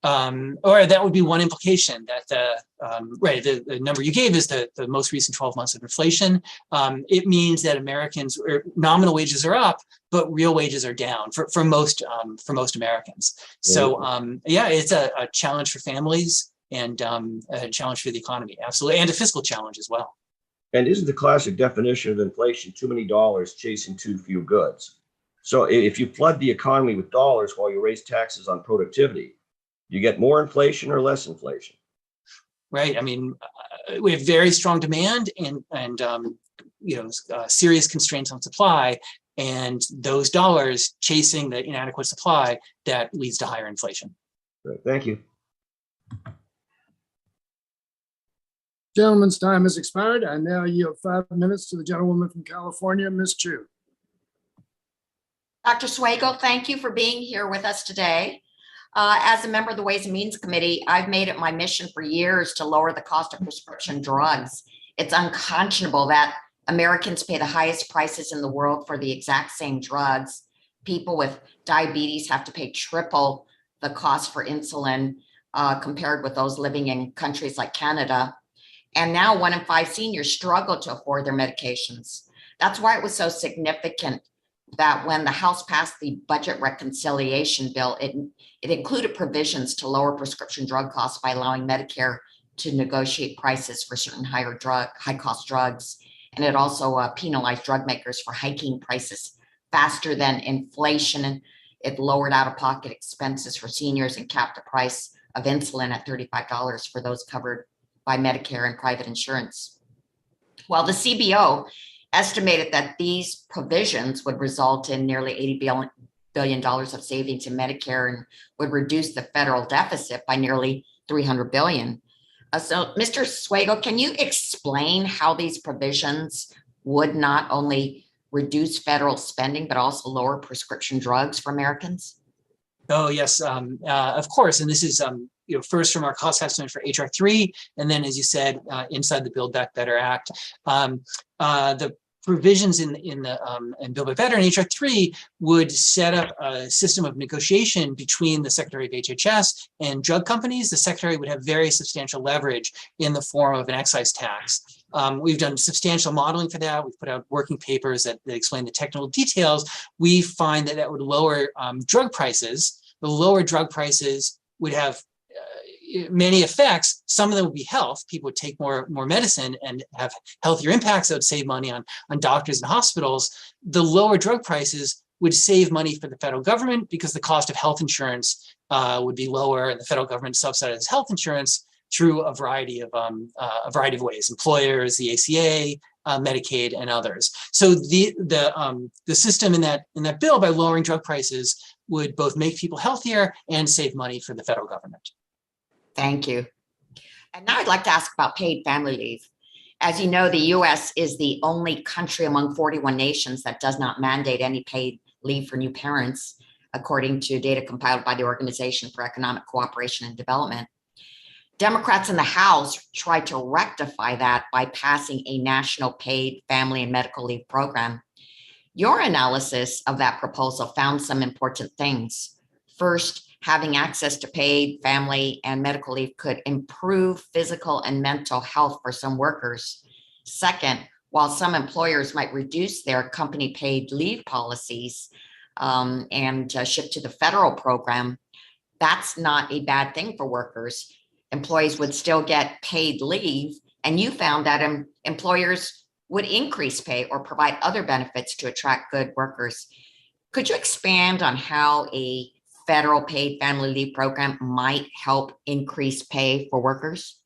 Or that would be one implication that the number you gave is the most recent 12 months of inflation. It means that Americans nominal wages are up, but real wages are down for most Americans. So it's a challenge for families and a challenge for the economy, absolutely, and a fiscal challenge as well. And isn't the classic definition of inflation too many dollars chasing too few goods? So if you flood the economy with dollars while you raise taxes on productivity, you get more inflation or less inflation? Right. I mean, we have very strong demand and serious constraints on supply, and those dollars chasing the inadequate supply that leads to higher inflation. Great. Thank you. Gentleman's time has expired. I now yield 5 minutes to the gentlewoman from California, Ms. Chu. Dr. Swagel, thank you for being here with us today. As a member of the Ways and Means Committee, I've made it my mission for years to lower the cost of prescription drugs. It's unconscionable that Americans pay the highest prices in the world for the exact same drugs. People with diabetes have to pay triple the cost for insulin compared with those living in countries like Canada. And now 1 in 5 seniors struggle to afford their medications. That's why it was so significant that when the House passed the budget reconciliation bill, it included provisions to lower prescription drug costs by allowing Medicare to negotiate prices for certain high cost drugs. And it also penalized drug makers for hiking prices faster than inflation. It lowered out-of-pocket expenses for seniors and capped the price of insulin at $35 for those covered by Medicare and private insurance. Well, the CBO estimated that these provisions would result in nearly $80 billion of savings in Medicare and would reduce the federal deficit by nearly $300 billion. So, Mr. Swagel, can you explain how these provisions would not only reduce federal spending, but also lower prescription drugs for Americans? Oh, yes, of course. And this is first from our cost estimate for HR 3, and then, as you said, inside the Build Back Better Act. The provisions in Build Back Better and HR 3 would set up a system of negotiation between the Secretary of HHS and drug companies. The Secretary would have very substantial leverage in the form of an excise tax. We've done substantial modeling for that. We've put out working papers that explain the technical details. We find that would lower drug prices. The lower drug prices would have many effects. Some of them would be health. People would take more medicine and have healthier impacts that would save money on doctors and hospitals. The lower drug prices would save money for the federal government because the cost of health insurance would be lower, and the federal government subsidizes health insurance through a variety of ways: employers, the ACA, Medicaid, and others. So the system in that bill, by lowering drug prices, would both make people healthier and save money for the federal government. Thank you. And now I'd like to ask about paid family leave. As you know, the US is the only country among 41 nations that does not mandate any paid leave for new parents, according to data compiled by the Organization for Economic Cooperation and Development. Democrats in the House tried to rectify that by passing a national paid family and medical leave program. Your analysis of that proposal found some important things. First, having access to paid family and medical leave could improve physical and mental health for some workers. Second, while some employers might reduce their company paid leave policies and shift to the federal program, that's not a bad thing for workers. Employees would still get paid leave, and you found that employers would increase pay or provide other benefits to attract good workers. Could you expand on how a federal paid family leave program might help increase pay for workers?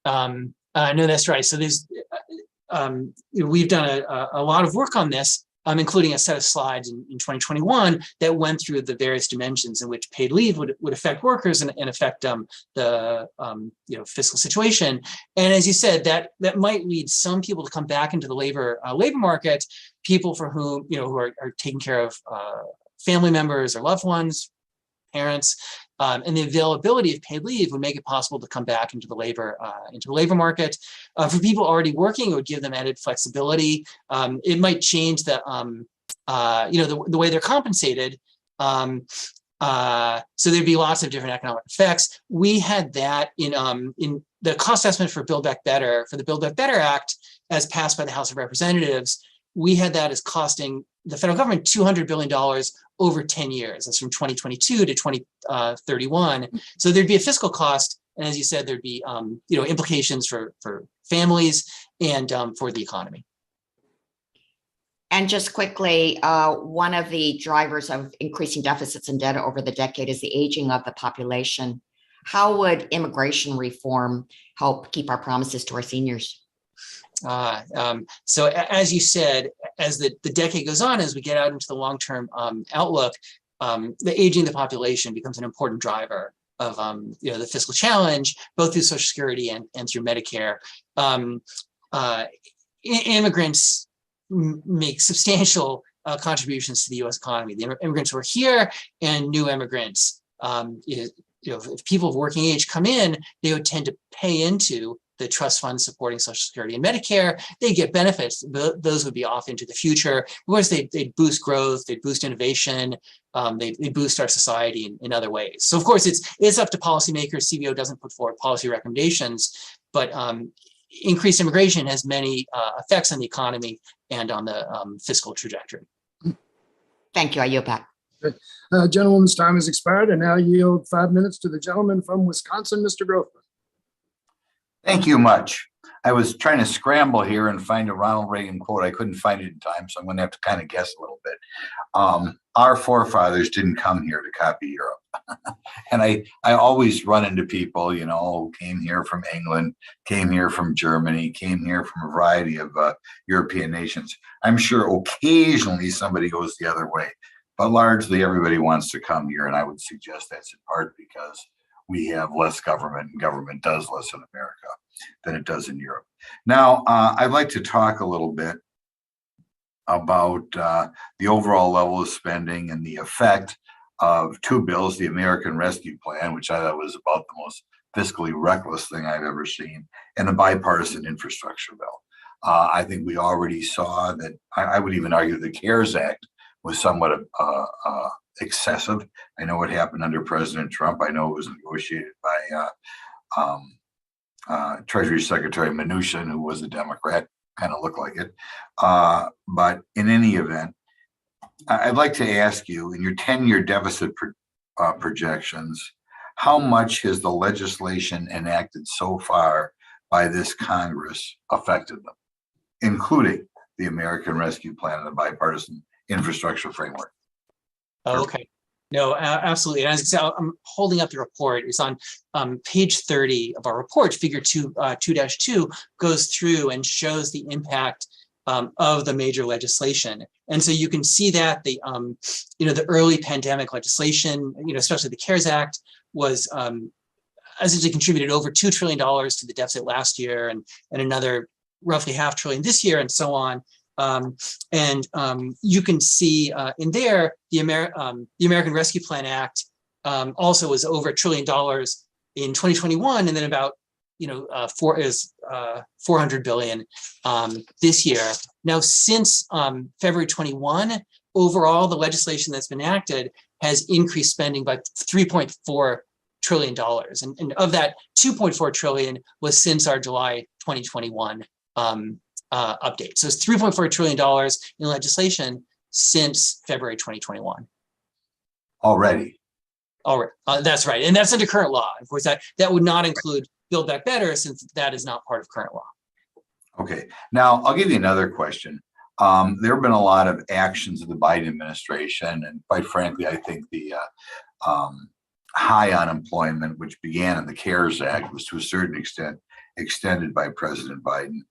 No, that's right. So we've done a lot of work on this, including a set of slides in 2021 that went through the various dimensions in which paid leave would affect workers and affect the fiscal situation. And as you said, that might lead some people to come back into the labor market, people for whom who are taking care of family members or loved ones, parents, and the availability of paid leave would make it possible to come back into the labor market. For people already working, it would give them added flexibility. It might change the way they're compensated. So there'd be lots of different economic effects. We had that in the cost estimate for Build Back Better, for the Build Back Better Act, as passed by the House of Representatives. We had that as costing the federal government $200 billion over 10 years. That's from 2022 to 2031. So there'd be a fiscal cost. And as you said, there'd be implications for families and for the economy. And just quickly, one of the drivers of increasing deficits and debt over the decade is the aging of the population. How would immigration reform help keep our promises to our seniors? So as you said, as the decade goes on, as we get out into the long-term outlook, the aging of the population becomes an important driver the fiscal challenge, both through Social Security and through Medicare. Immigrants make substantial contributions to the U.S. economy. The immigrants who are here and new immigrants, if people of working age come in, they would tend to pay into the trust funds supporting Social Security and Medicare. They get benefits. Those would be off into the future. Of course, they boost growth, they boost innovation, they boost our society in other ways. So of course, it's up to policymakers. CBO doesn't put forward policy recommendations, but increased immigration has many effects on the economy and on the fiscal trajectory. Thank you. I yield back. Gentleman's time has expired, and now yield 5 minutes to the gentleman from Wisconsin, Mr. Grothman. Thank you much. I was trying to scramble here and find a Ronald Reagan quote. I couldn't find it in time, so I'm going to have to kind of guess a little bit. Our forefathers didn't come here to copy Europe. And I always run into people, who came here from England, came here from Germany, came here from a variety of European nations. I'm sure occasionally somebody goes the other way, but largely everybody wants to come here. And I would suggest that's in part because we have less government, and government does less in America than it does in Europe. Now, I'd like to talk a little bit about the overall level of spending and the effect of two bills, the American Rescue Plan, which I thought was about the most fiscally reckless thing I've ever seen, and the bipartisan infrastructure bill. I think we already saw that. I would even argue the CARES Act was somewhat excessive. I know what happened under President Trump. I know it was negotiated by Treasury Secretary Mnuchin, who was a Democrat, kind of looked like it. But in any event, I'd like to ask you, in your 10-year deficit projections, how much has the legislation enacted so far by this Congress affected them, including the American Rescue Plan and the bipartisan infrastructure framework? Oh, okay. No, absolutely. And as I said, I'm holding up the report. It's on page 30 of our report. Figure 2-2 goes through and shows the impact of the major legislation. And so you can see that the early pandemic legislation, especially the CARES Act, was essentially contributed over $2 trillion to the deficit last year, and another roughly $500 billion this year, and so on. You can see in there the American Rescue Plan Act also was over $1 trillion in 2021, and then about $400 billion this year. Now, since February 21, overall, the legislation that's been enacted has increased spending by $3.4 trillion, and of that, $2.4 trillion was since our July 2021 update. So it's $3.4 trillion in legislation since February 2021. Already. That's right. And that's under current law. Of course, that would not include Build Back Better, since that is not part of current law. Okay. Now, I'll give you another question. There have been a lot of actions of the Biden administration, and quite frankly, I think the high unemployment, which began in the CARES Act, was to a certain extent extended by President Biden.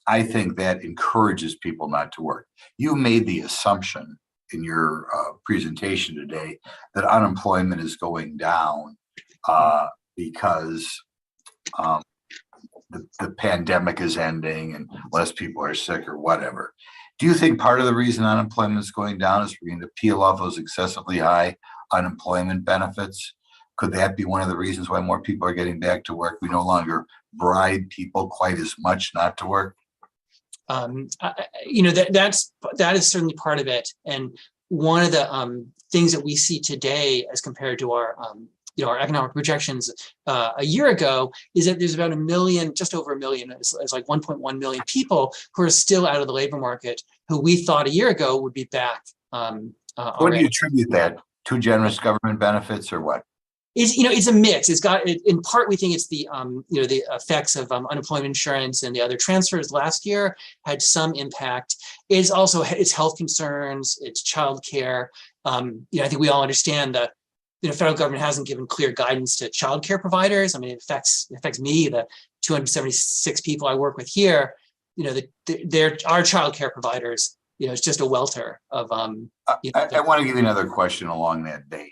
I think that encourages people not to work. You made the assumption in your presentation today that unemployment is going down because the pandemic is ending and less people are sick or whatever. Do you think part of the reason unemployment is going down is we're going to peel off those excessively high unemployment benefits? Could that be one of the reasons why more people are getting back to work? We no longer bribe people quite as much not to work. That is certainly part of it. And one of the things that we see today, as compared to our economic projections a year ago, is that there's about just over a million, it's like 1.1 million people who are still out of the labor market, who we thought a year ago would be back. What do you attribute that to? Generous government benefits, or what? It's a mix. In part, we think it's the effects of unemployment insurance and the other transfers last year had some impact. It's also health concerns, it's childcare. I think we all understand that federal government hasn't given clear guidance to childcare providers. I mean, it affects me, the 276 people I work with here. Our childcare providers. It's just a welter of. I want to give you another question along that vein.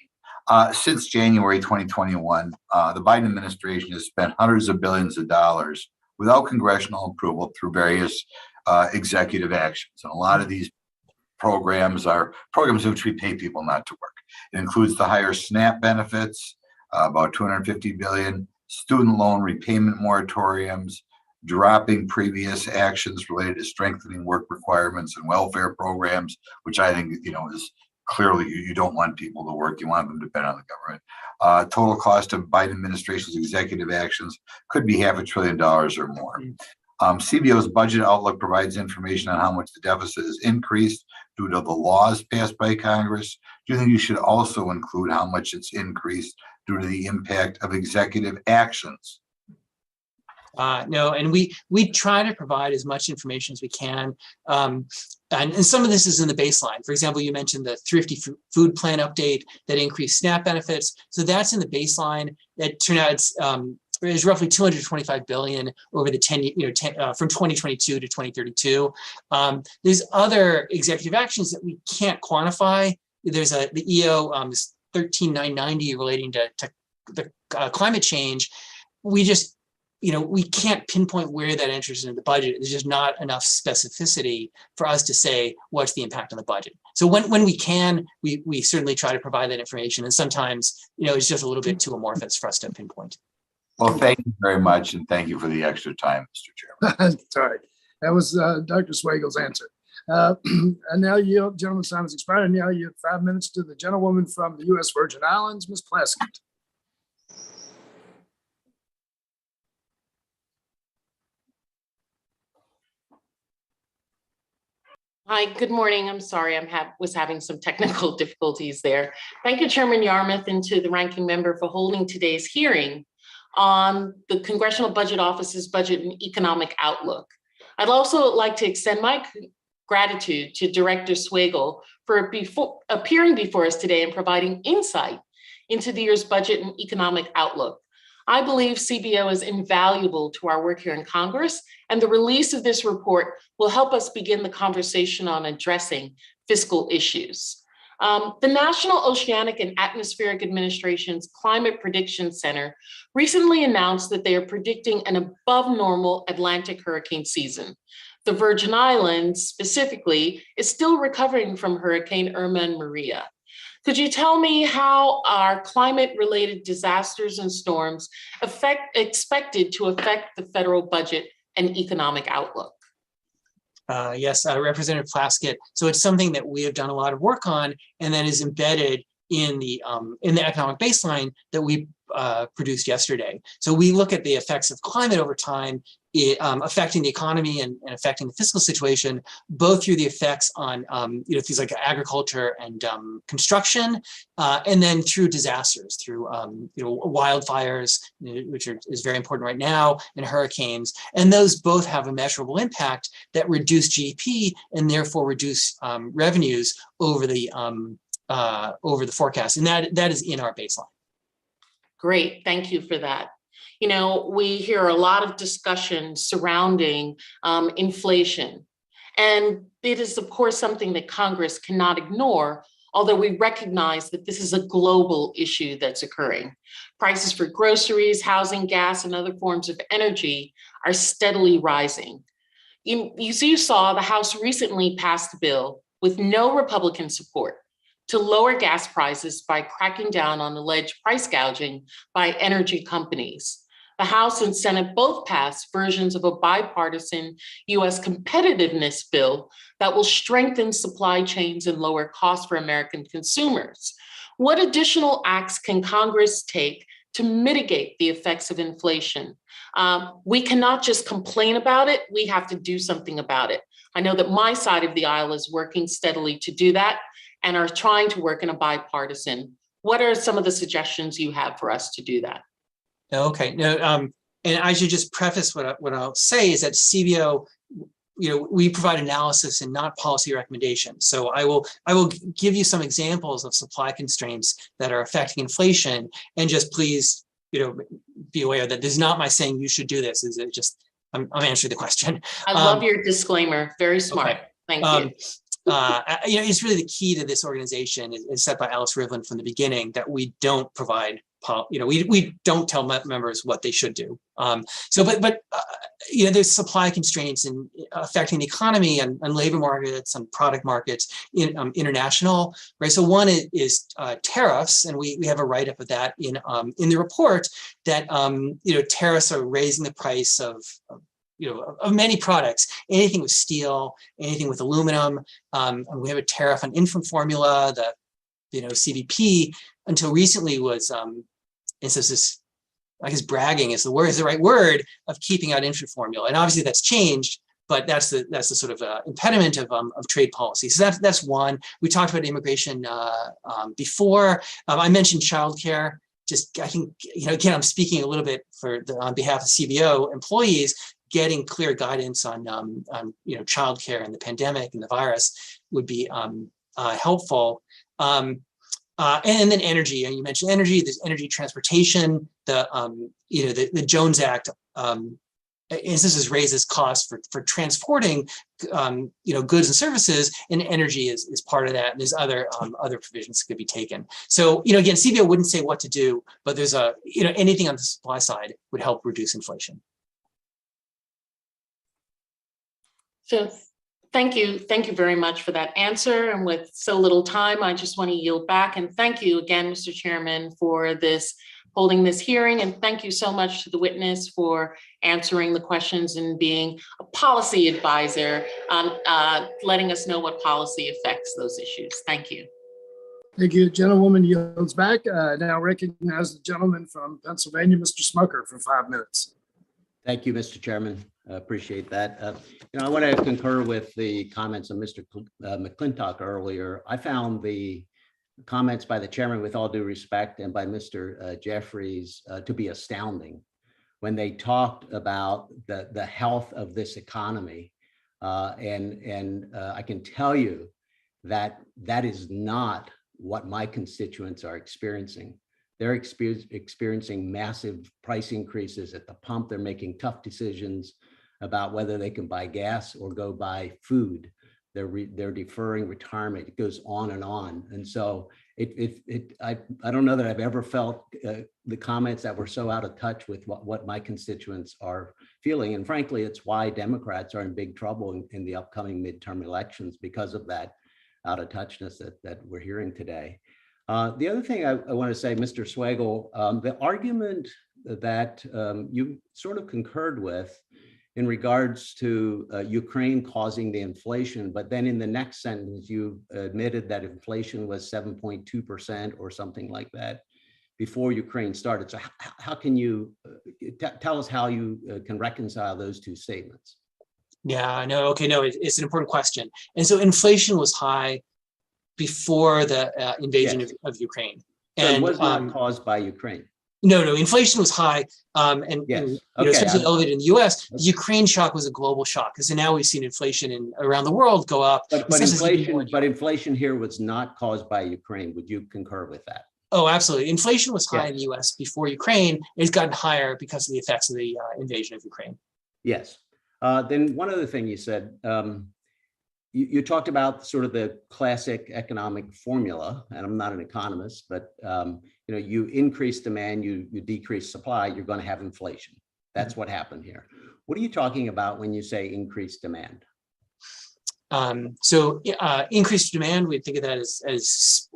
Since January 2021, the Biden administration has spent hundreds of billions of dollars without congressional approval through various executive actions. And a lot of these programs are programs in which we pay people not to work. It includes the higher SNAP benefits, about $250 billion, student loan repayment moratoriums, dropping previous actions related to strengthening work requirements and welfare programs, which I think, is clearly you don't want people to work. You want them to depend on the government. Total cost of Biden administration's executive actions could be $500 billion or more. CBO's budget outlook provides information on how much the deficit has increased due to the laws passed by Congress. Do you think you should also include how much it's increased due to the impact of executive actions? No, and we try to provide as much information as we can. And some of this is in the baseline. For example, you mentioned the thrifty food plan update that increased SNAP benefits. So that's in the baseline. That turned out it's roughly $225 billion over the 10 from 2022 to 2032. There's other executive actions that we can't quantify. There's the EO 13990 relating to the climate change. We just we can't pinpoint where that enters into the budget. There's just not enough specificity for us to say what's the impact on the budget. So when we can, we certainly try to provide that information. And sometimes, it's just a little bit too amorphous for us to pinpoint. Well, thank you very much. And thank you for the extra time, Mr. Chairman. Sorry, that was Dr. Swagel's answer. And now you, gentleman's time has expired. And now you have 5 minutes to the gentlewoman from the U.S. Virgin Islands, Ms. Plaskett. Hi, good morning. I'm sorry, was having some technical difficulties there. Thank you, Chairman Yarmouth, and to the ranking member for holding today's hearing on the Congressional Budget Office's budget and economic outlook. I'd also like to extend my gratitude to Director Swagel for appearing before us today and providing insight into the year's budget and economic outlook. I believe CBO is invaluable to our work here in Congress, and the release of this report will help us begin the conversation on addressing fiscal issues. The National Oceanic and Atmospheric Administration's Climate Prediction Center recently announced that they are predicting an above normal Atlantic hurricane season. The Virgin Islands specifically is still recovering from Hurricane Irma and Maria. Could you tell me how our climate-related disasters and storms expected to affect the federal budget and economic outlook? Yes, Representative Plaskett. So it's something that we have done a lot of work on, and that is embedded in the economic baseline that we produced yesterday. So we look at the effects of climate over time, affecting the economy and affecting the fiscal situation, both through the effects on things like agriculture and construction, and then through disasters, through wildfires, which is very important right now, and hurricanes. And those both have a measurable impact that reduce GDP and therefore reduce revenues over the forecast, and that is in our baseline. Great, thank you for that. We hear a lot of discussion surrounding inflation, and it is, of course, something that Congress cannot ignore, although we recognize that this is a global issue that's occurring. Prices for groceries, housing, gas, and other forms of energy are steadily rising. You saw the House recently passed a bill with no Republican support to lower gas prices by cracking down on alleged price gouging by energy companies. The House and Senate both passed versions of a bipartisan U.S. competitiveness bill that will strengthen supply chains and lower costs for American consumers. What additional acts can Congress take to mitigate the effects of inflation? We cannot just complain about it, we have to do something about it. I know that my side of the aisle is working steadily to do that and are trying to work in a bipartisan. What are some of the suggestions you have for us to do that? Okay, no, and I should just preface what I'll say is that CBO, we provide analysis and not policy recommendations. So I will give you some examples of supply constraints that are affecting inflation, and just please, be aware that this is not my saying you should do this. Is it just I'm answering the question. I love your disclaimer. Very smart. Okay. Thank you. it's really the key to this organization is set by Alice Rivlin from the beginning, that we don't provide, we don't tell members what they should do. There's supply constraints and affecting the economy and labor markets and product markets in international, right? So one is tariffs, and we have a write-up of that in the report that tariffs are raising the price of many products, anything with steel, anything with aluminum. And we have a tariff on infant formula. The CBP until recently was, I guess bragging is the right word, of keeping out infant formula, and obviously that's changed. But that's the sort of impediment of trade policy. So that's one. We talked about immigration before. I mentioned childcare. I think again, I'm speaking a little bit on behalf of CBO employees. Getting clear guidance on childcare and the pandemic and the virus would be helpful. And then energy. You mentioned energy. There's energy transportation. The Jones Act instances raises costs for transporting goods and services, and energy is part of that. And there's other provisions that could be taken. So again, CBO wouldn't say what to do, but there's anything on the supply side would help reduce inflation. So thank you very much for that answer. And with so little time, I just want to yield back and thank you again, Mr. Chairman, for holding this hearing. And thank you so much to the witness for answering the questions and being a policy advisor on letting us know what policy affects those issues. Thank you. Thank you. Gentlewoman yields back. Now recognize the gentleman from Pennsylvania, Mr. Smucker, for 5 minutes. Thank you, Mr. Chairman. I appreciate that. I want to concur with the comments of Mr. McClintock earlier. I found the comments by the chairman, with all due respect, and by Mr. Jeffries to be astounding when they talked about the health of this economy. And I can tell you that is not what my constituents are experiencing. They're experiencing massive price increases at the pump. They're making tough decisions about whether they can buy gas or go buy food. They're deferring retirement. It goes on and on. And so I don't know that I've ever felt the comments that were so out of touch with what my constituents are feeling. And frankly, it's why Democrats are in big trouble in the upcoming midterm elections, because of that out of touchness that we're hearing today. The other thing I want to say, Mr. Swagel, the argument that you sort of concurred with in regards to Ukraine causing the inflation, but then in the next sentence, you admitted that inflation was 7.2% or something like that before Ukraine started. So how can you tell us how you can reconcile those two statements? Yeah, no, okay, no, it's an important question. And so inflation was high before the invasion of Ukraine. So and it was not caused by Ukraine. No, inflation was high, and especially elevated in the U.S. The Ukraine shock was a global shock, because now we've seen inflation around the world go up. But inflation here was not caused by Ukraine. Would you concur with that? Oh, absolutely. Inflation was high in the U.S. before Ukraine. It's gotten higher because of the effects of the invasion of Ukraine. Yes. Then one other thing you said, you talked about sort of the classic economic formula, and I'm not an economist, but you increase demand, you decrease supply, you're going to have inflation. That's what happened here. What are you talking about when you say increased demand? Increased demand, we think of that as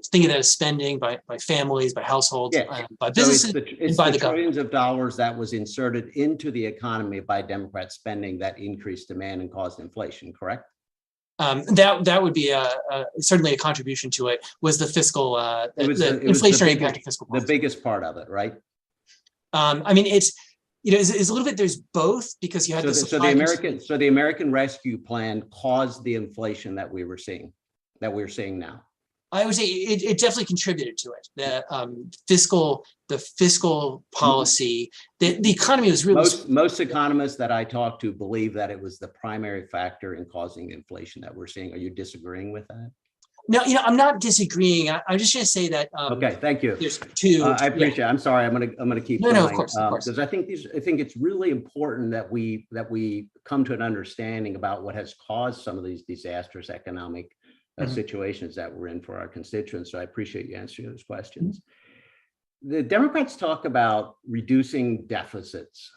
spending by families, by households, by businesses, it's by the the government. trillions of dollars that was inserted into the economy by Democrat spending that increased demand and caused inflation, correct? That would be certainly a contribution to it. Was the fiscal the inflationary impact of fiscal policy. The biggest part of it, right? I mean, it's a little bit. There's both, because you had the American Rescue Plan caused the inflation that we're seeing now. I would say it definitely contributed to it. The fiscal policy, the economy was really. Most economists that I talk to believe that it was the primary factor in causing inflation that we're seeing. Are you disagreeing with that? No, I'm not disagreeing. I'm just going to say that. Okay, thank you. There's two. I appreciate it. I'm sorry. I'm going to keep going. No, of course. Because I think it's really important that we come to an understanding about what has caused some of these disastrous economic situations that we're in for our constituents. So I appreciate you answering those questions. The Democrats talk about reducing deficits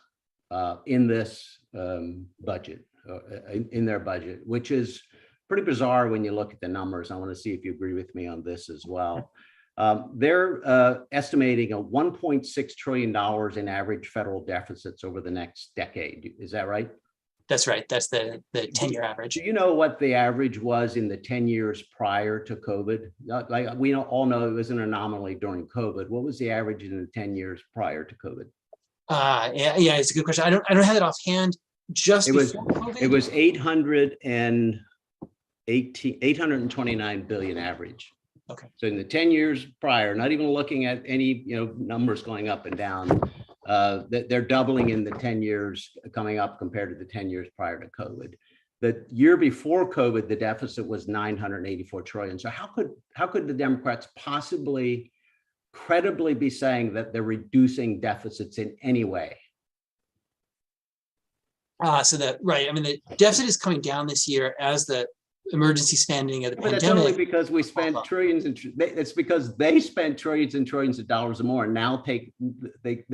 in this budget, in their budget, which is pretty bizarre when you look at the numbers. I want to see if you agree with me on this as well. They're estimating a $1.6 trillion in average federal deficits over the next decade. Is that right? That's right. That's the 10-year average. Do you know what the average was in the 10 years prior to COVID? Like we all know it was an anomaly during COVID. What was the average in the 10 years priar to COVID? Yeah, it's a good question. I don't have it offhand. Just It was before COVID? it was 829 billion average. Okay. So in the 10 years prior, not even looking at any numbers going up and down, they're doubling in the 10 years coming up compared to the 10 years prior to COVID. The year before COVID, the deficit was 984 trillion. So how could the Democrats possibly credibly be saying that they're reducing deficits in any way? Right. I mean, the deficit is coming down this year as the emergency spending of the But it's only pandemic. because we spent trillions and it's because they spent trillions and trillions of dollars or more. And now they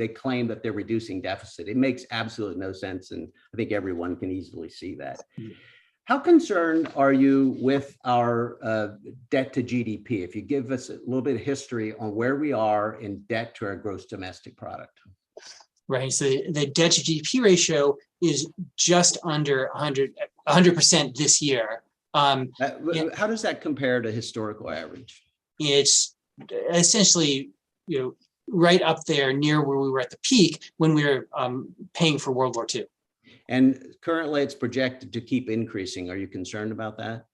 claim that they're reducing deficit. It makes absolutely no sense. And I think everyone can easily see that. How concerned are you with our debt to GDP? If you give us a little bit of history on where we are in debt to our gross domestic product. Right. So the debt to GDP ratio is just under 100% this year. How does that compare to historical average? It's essentially, right up there near where we were at the peak when we were paying for World War II. And currently it's projected to keep increasing. Are you concerned about that?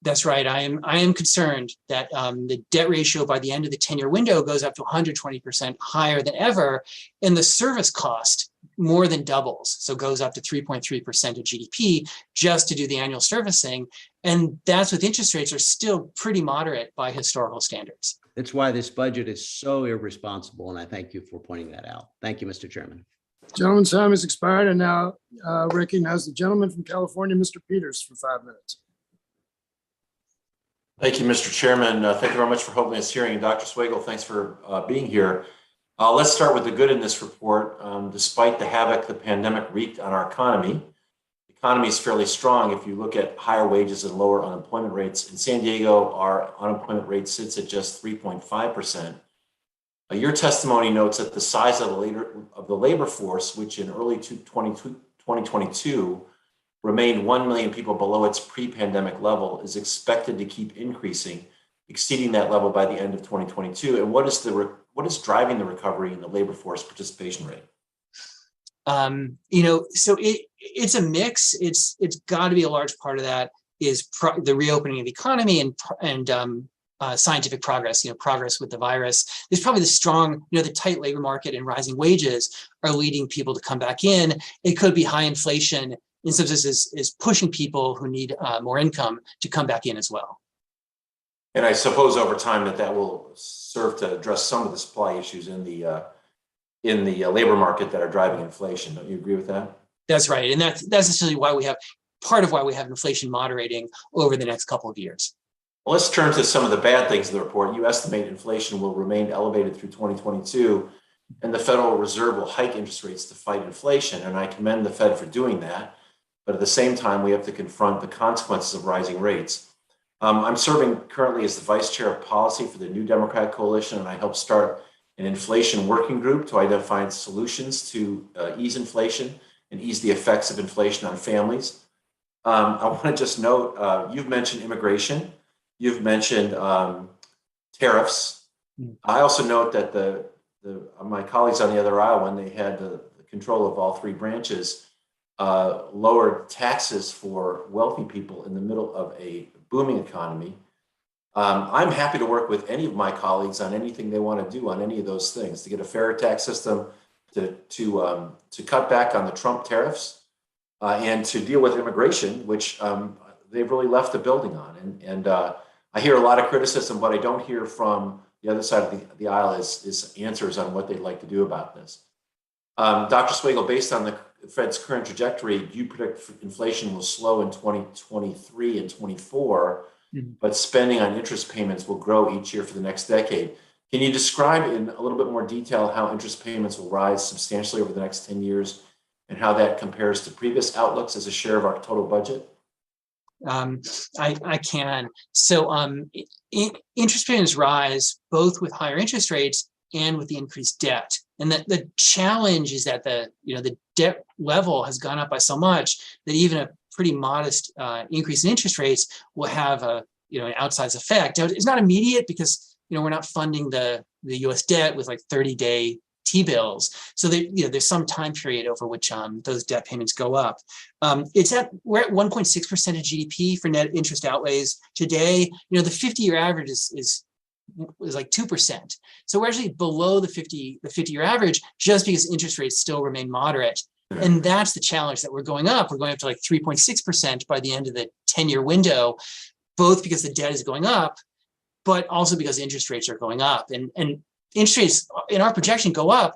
That's right. I am concerned that the debt ratio by the end of the 10-year window goes up to 120% higher than ever, and the service cost more than doubles. So goes up to 3.3% of GDP just to do the annual servicing. And that's with interest rates are still pretty moderate by historical standards. That's why this budget is so irresponsible. And I thank you for pointing that out. Thank you, Mr. Chairman. Gentleman's time has expired, and now recognize the gentleman from California, Mr. Peters, for 5 minutes. Thank you, Mr. Chairman. Thank you very much for holding this hearing. And Dr. Swagel, thanks for being here. Let's start with the good in this report. Despite the havoc the pandemic wreaked on our economy, the economy is fairly strong if you look at higher wages and lower unemployment rates. In San Diego, our unemployment rate sits at just 3.5%. Your testimony notes that the size of the labor force, which in early 2022 remained 1 million people below its pre-pandemic level, is expected to keep increasing, exceeding that level by the end of 2022. And what is driving the recovery in the labor force participation rate? So it's a mix. It's got to be a large part of that is the reopening of the economy and scientific progress, progress with the virus. There's probably the strong, the tight labor market and rising wages are leading people to come back in. It could be high inflation in some senses is pushing people who need more income to come back in as well. And I suppose over time that will serve to address some of the supply issues in the labor market that are driving inflation. Don't you agree with that? That's right. And that's essentially part of why we have inflation moderating over the next couple of years. Well, let's turn to some of the bad things in the report. You estimate inflation will remain elevated through 2022, and the Federal Reserve will hike interest rates to fight inflation. And I commend the Fed for doing that. But at the same time, we have to confront the consequences of rising rates. I'm serving currently as the Vice Chair of Policy for the New Democratic Coalition, and I helped start an inflation working group to identify solutions to ease inflation and ease the effects of inflation on families. I want to just note, you've mentioned immigration. You've mentioned tariffs. I also note that my colleagues on the other aisle, when they had the control of all three branches, lowered taxes for wealthy people in the middle of a booming economy. I'm happy to work with any of my colleagues on anything they want to do on any of those things, to get a fairer tax system, to cut back on the Trump tariffs, and to deal with immigration, which they've really left the building on. And I hear a lot of criticism, but I don't hear from the other side of the aisle is answers on what they'd like to do about this. Dr. Swagel, based on the Fed's current trajectory, do you predict inflation will slow in 2023 and 24 but spending on interest payments will grow each year for the next decade. Can you describe in a little bit more detail how interest payments will rise substantially over the next 10 years and how that compares to previous outlooks as a share of our total budget? I can. So interest payments rise both with higher interest rates and with the increased debt. And the challenge is that the debt level has gone up by so much that even a pretty modest increase in interest rates will have an outsized effect. Now, it's not immediate because we're not funding the U.S. debt with like 30-day T-bills. So there's some time period over which those debt payments go up. We're at 1.6% of GDP for net interest outlays today. The 50-year average is like 2%. So we're actually below the 50-year average just because interest rates still remain moderate. And that's the challenge, that we're going up. We're going up to like 3.6% by the end of the 10-year window, both because the debt is going up, but also because interest rates are going up. And interest rates in our projection go up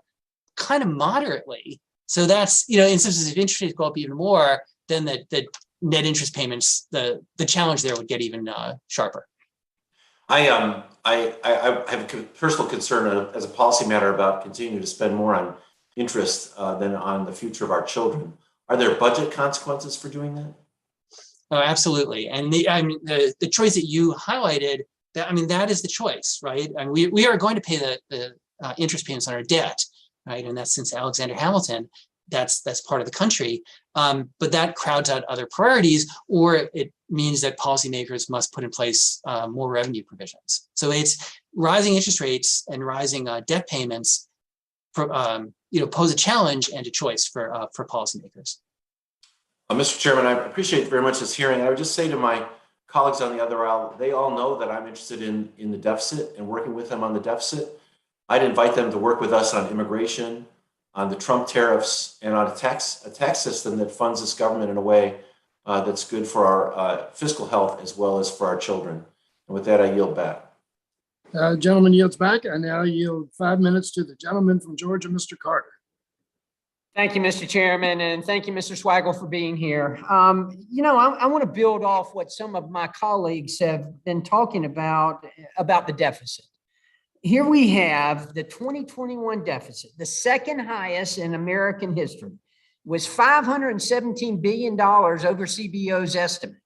kind of moderately. So that's, in some senses, if interest rates go up even more, then the net interest payments, the challenge there would get even sharper. I have a personal concern as a policy matter about continuing to spend more on interest than on the future of our children. Are there budget consequences for doing that? Oh, absolutely. And the choice that you highlighted, that is the choice, right? And we are going to pay the interest payments on our debt, right? And that's since Alexander Hamilton. That's part of the country. But that crowds out other priorities, or it means that policymakers must put in place more revenue provisions. So it's rising interest rates and rising debt payments pose a challenge and a choice for policymakers. Mr. Chairman, I appreciate very much this hearing. I would just say to my colleagues on the other aisle, they all know that I'm interested in the deficit and working with them on the deficit. I'd invite them to work with us on immigration, on the Trump tariffs, and on a tax system that funds this government in a way that's good for our fiscal health as well as for our children. And with that, I yield back. Gentleman yields back. I now yield 5 minutes to the gentleman from Georgia, Mr. Carter. Thank you, Mr. Chairman, and thank you, Mr. Swagel, for being here. I want to build off what some of my colleagues have been talking about the deficit. Here we have the 2021 deficit, the second highest in American history, was $517 billion over CBO's estimate.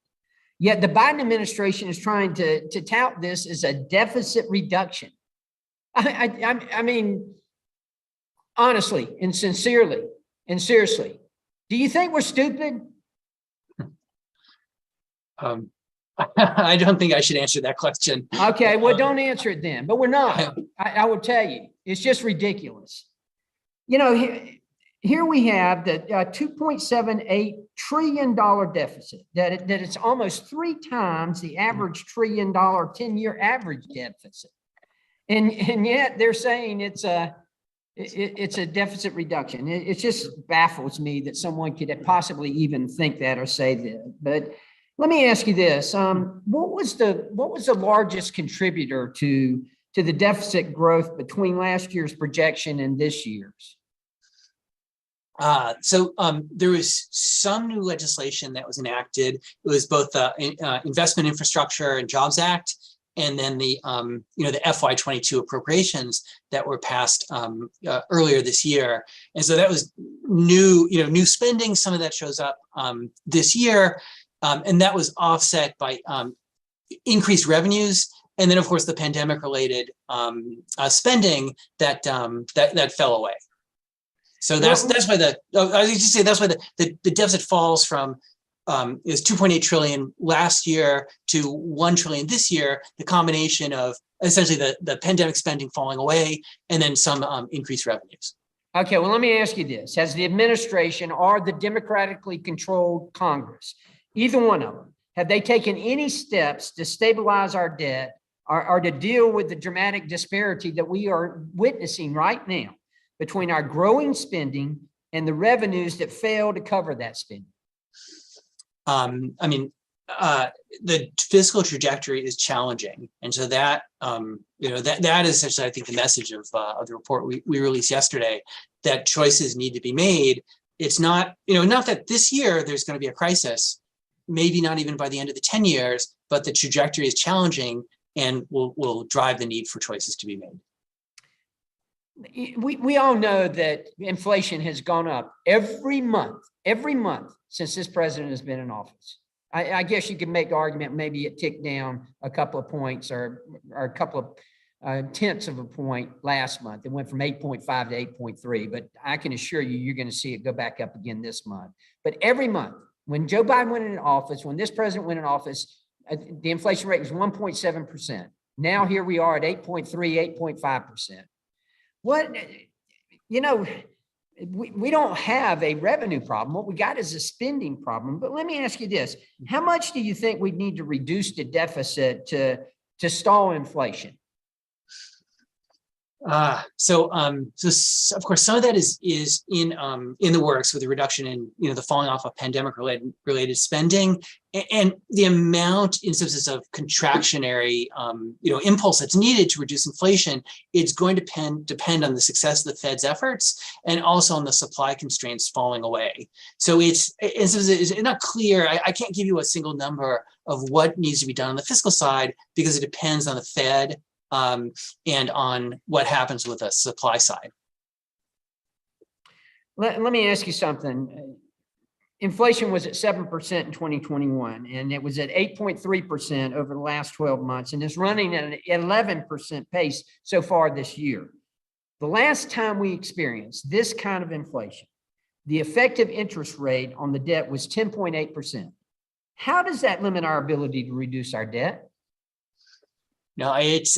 Yet the Biden administration is trying to tout this as a deficit reduction. I mean, honestly and sincerely and seriously, do you think we're stupid? I don't think I should answer that question. Okay, well, don't answer it then, but we're not. I will tell you, it's just ridiculous. Here we have the $2.78 trillion deficit, that it's almost 3 times the average $1 trillion 10-year average deficit. And yet they're saying it's a deficit reduction. It just baffles me that someone could possibly even think that or say that. But let me ask you this: what was the largest contributor to the deficit growth between last year's projection and this year's? So there was some new legislation that was enacted. It was both the Investment Infrastructure and Jobs Act, and then the FY22 appropriations that were passed earlier this year. And so that was new spending. Some of that shows up this year, and that was offset by increased revenues. And then, of course, the pandemic-related spending that fell away. So that's why the deficit falls from is 2.8 trillion last year to 1 trillion this year. The combination of essentially the pandemic spending falling away and then some increased revenues. Okay, well, let me ask you this: has the administration or the democratically controlled Congress, either one of them, have they taken any steps to stabilize our debt or to deal with the dramatic disparity that we are witnessing right now between our growing spending and the revenues that fail to cover that spending? The fiscal trajectory is challenging, and so that that is essentially, I think, the message of the report we released yesterday. That choices need to be made. It's not not that this year there's going to be a crisis, maybe not even by the end of the 10 years, but the trajectory is challenging and will drive the need for choices to be made. We all know that inflation has gone up every month since this president has been in office. I guess you could make the argument maybe it ticked down a couple of points or a couple of tenths of a point last month. It went from 8.5 to 8.3, but I can assure you, you're going to see it go back up again this month. But every month, when Joe Biden went in office, when this president went in office, the inflation rate was 1.7%. Now here we are at 8.3, 8.5%. What, you know, we don't have a revenue problem. What we got is a spending problem. But let me ask you this. How much do you think we need to reduce the deficit to stall inflation? So of course, some of that is in the works with the reduction in, the falling off of pandemic related spending, and the amount instances of contractionary, impulse that's needed to reduce inflation. It's going to depend on the success of the Fed's efforts and also on the supply constraints falling away. So it's not clear. I can't give you a single number of what needs to be done on the fiscal side because it depends on the Fed and on what happens with the supply side. Let me ask you something. Inflation was at 7% in 2021, and it was at 8.3% over the last 12 months, and it's running at an 11% pace so far this year. The last time we experienced this kind of inflation, the effective interest rate on the debt was 10.8%. How does that limit our ability to reduce our debt? No, it's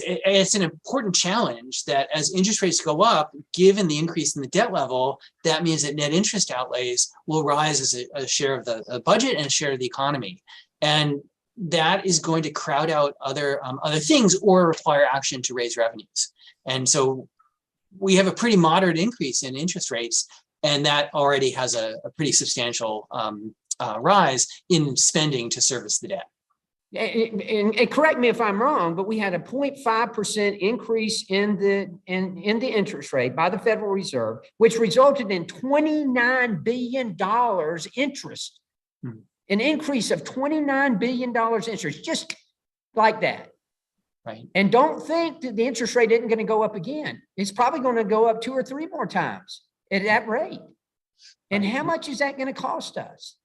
an important challenge that as interest rates go up, given the increase in the debt level, that means that net interest outlays will rise as a share of the budget and a share of the economy. And that is going to crowd out other things or require action to raise revenues. And so we have a pretty moderate increase in interest rates, and that already has a pretty substantial rise in spending to service the debt. And correct me if I'm wrong, but we had a 0.5% increase in the interest rate by the Federal Reserve, which resulted in $29 billion interest, an increase of $29 billion interest, just like that. Right. And don't think that the interest rate isn't going to go up again. It's probably going to go up 2 or 3 more times at that rate. And how much is that going to cost us?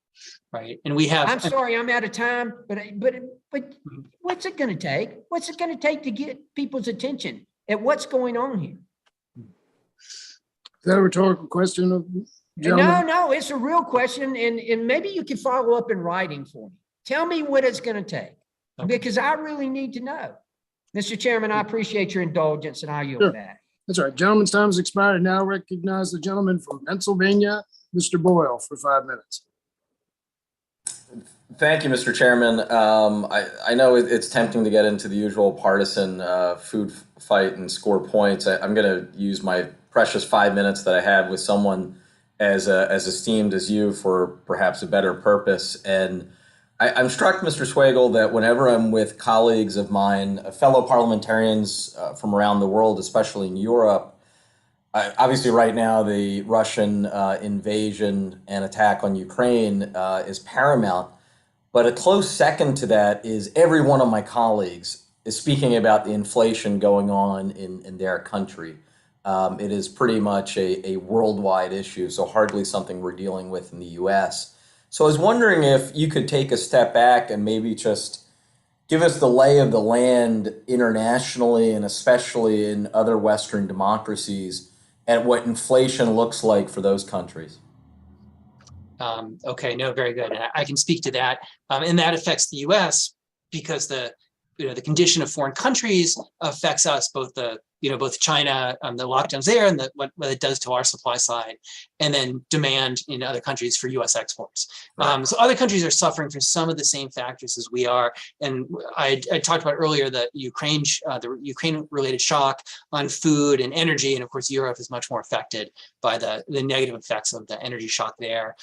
Right. And we have, I'm sorry, I'm out of time, but what's it going to take? What's it going to take to get people's attention at what's going on here? Is that a rhetorical question? No, it's a real question. And maybe you can follow up in writing for me. Tell me what it's going to take, because I really need to know. Mr. Chairman, I appreciate your indulgence, and I yield back. That's right. Gentleman's time has expired. I now recognize the gentleman from Pennsylvania, Mr. Boyle, for 5 minutes. Thank you, Mr. Chairman. I know it's tempting to get into the usual partisan food fight and score points. I'm going to use my precious 5 minutes that I have with someone as esteemed as you for perhaps a better purpose. And I'm struck, Mr. Swagel, that whenever I'm with colleagues of mine, fellow parliamentarians from around the world, especially in Europe, obviously right now the Russian invasion and attack on Ukraine is paramount. But a close second to that is every one of my colleagues is speaking about the inflation going on in their country. It is pretty much a worldwide issue, so hardly something we're dealing with in the US. So I was wondering if you could take a step back and maybe just give us the lay of the land internationally and especially in other Western democracies and what inflation looks like for those countries. Okay, no, very good. I can speak to that. And that affects the US because the condition of foreign countries affects us, both both China, the lockdowns there, and what it does to our supply side, and then demand in other countries for US exports. Right. So other countries are suffering from some of the same factors as we are. And I talked about earlier the Ukraine-related shock on food and energy, and of course Europe is much more affected by the negative effects of the energy shock there.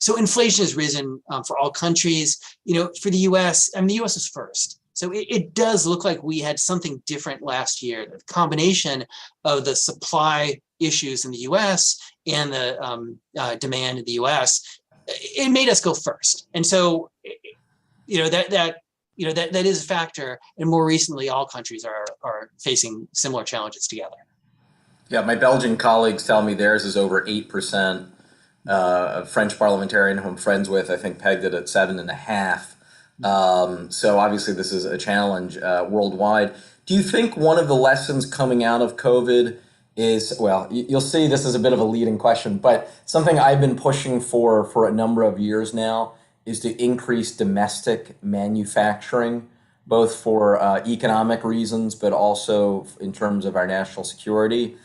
So inflation has risen for all countries. For the US, the US is first. So it does look like we had something different last year. The combination of the supply issues in the US and the demand in the US, it made us go first. And so that is a factor. And more recently, all countries are facing similar challenges together. Yeah, my Belgian colleagues tell me theirs is over 8%. A French parliamentarian who I'm friends with, I think, pegged it at 7.5%. So obviously this is a challenge worldwide. Do you think one of the lessons coming out of COVID is, well, you'll see this is a bit of a leading question, but something I've been pushing for a number of years now is to increase domestic manufacturing, both for economic reasons, but also in terms of our national security.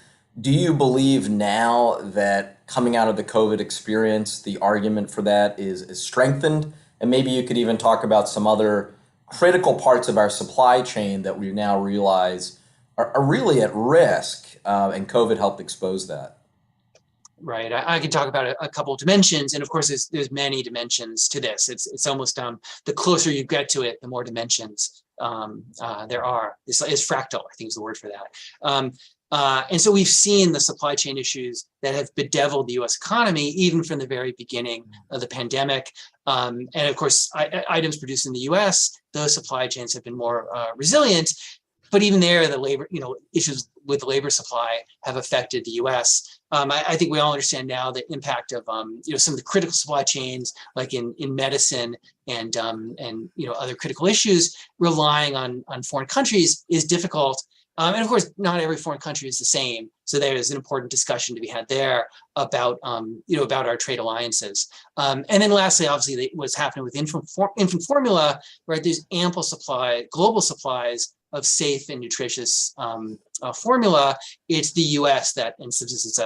Do you believe now that coming out of the COVID experience, the argument for that is strengthened? And maybe you could even talk about some other critical parts of our supply chain that we now realize are really at risk, and COVID helped expose that. Right. I can talk about a couple of dimensions, and of course, there's many dimensions to this. It's almost the closer you get to it, the more dimensions there are. It's fractal, I think is the word for that. And so we've seen the supply chain issues that have bedeviled the U.S. economy even from the very beginning of the pandemic. And of course, items produced in the U.S., those supply chains have been more resilient. But even there, the labor, issues with the labor supply have affected the U.S. I think we all understand now the impact of some of the critical supply chains, like in medicine and other critical issues, relying on foreign countries is difficult. And of course, not every foreign country is the same. So there is an important discussion to be had there about our trade alliances. And then lastly, obviously, what's happening with infant formula, right? There's ample supply, global supplies of safe and nutritious formula. It's the U.S. that, in some sense,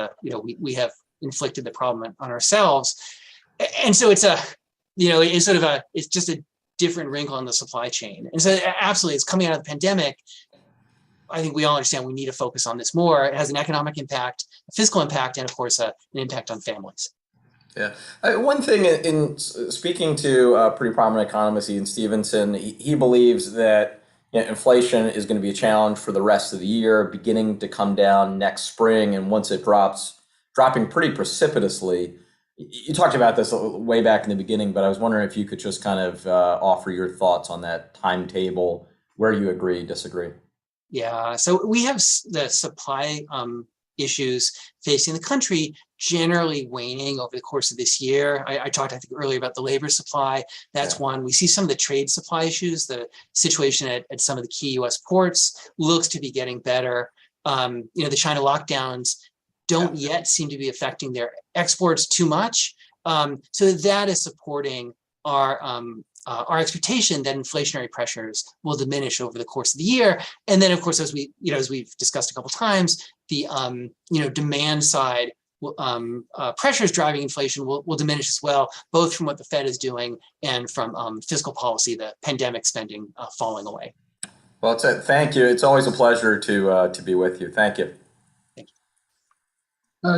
we have inflicted the problem on ourselves, and so it's just a different wrinkle on the supply chain. And so, absolutely, it's coming out of the pandemic. I think we all understand we need to focus on this more. It has an economic impact, a fiscal impact, and of course, an impact on families. Yeah. One thing in speaking to a pretty prominent economist, Ian Stevenson, he believes that inflation is going to be a challenge for the rest of the year, beginning to come down next spring. And once it dropping pretty precipitously. You talked about this way back in the beginning, but I was wondering if you could just kind of offer your thoughts on that timetable, where you agree, disagree. Yeah, so we have the supply issues facing the country generally waning over the course of this year. I talked, I think, earlier about the labor supply. That's one. We see some of the trade supply issues. The situation at some of the key U.S. ports looks to be getting better. The China lockdowns don't yet seem to be affecting their exports too much. So that is supporting our expectation that inflationary pressures will diminish over the course of the year. And then, of course, as we've discussed a couple of times, the demand side pressures driving inflation will diminish as well, both from what the Fed is doing and from fiscal policy, the pandemic spending falling away. Well, thank you. It's always a pleasure to be with you. Thank you.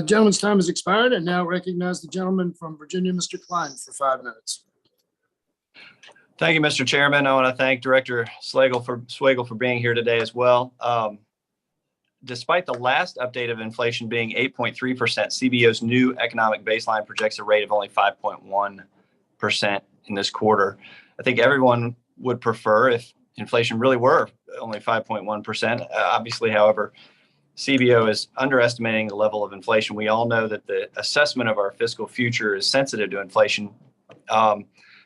Gentleman's time has expired, and now recognize the gentleman from Virginia, Mr. Klein, for 5 minutes. Thank you, Mr. Chairman. I want to thank Director Swagel for being here today as well. Despite the last update of inflation being 8.3%, CBO's new economic baseline projects a rate of only 5.1% in this quarter. I think everyone would prefer if inflation really were only 5.1%. Obviously, however, CBO is underestimating the level of inflation. We all know that the assessment of our fiscal future is sensitive to inflation.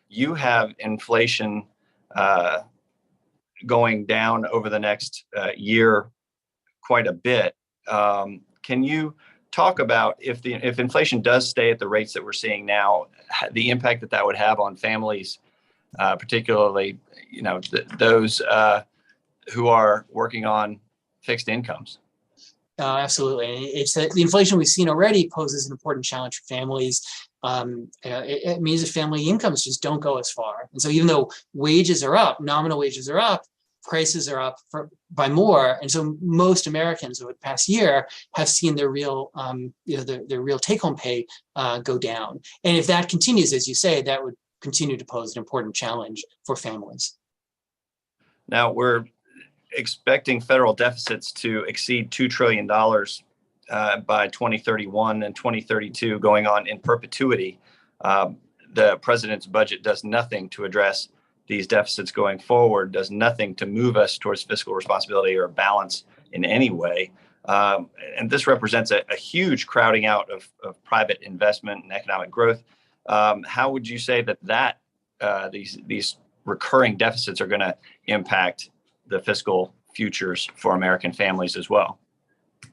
You have inflation going down over the next year quite a bit. Can you talk about if inflation does stay at the rates that we're seeing now, the impact that would have on families, particularly those who are working on fixed incomes? Absolutely. It's the inflation we've seen already poses an important challenge for families. It means that family incomes just don't go as far. And so even though wages are up, nominal wages are up, prices are up by more. And so most Americans over the past year have seen their real, their real take-home pay go down. And if that continues, as you say, that would continue to pose an important challenge for families. Now, we're expecting federal deficits to exceed $2 trillion by 2031 and 2032, going on in perpetuity. The president's budget does nothing to address these deficits going forward does nothing to move us towards fiscal responsibility or balance in any way. And this represents a huge crowding out of private investment and economic growth. How would you say that these recurring deficits are going to impact the fiscal futures for American families as well?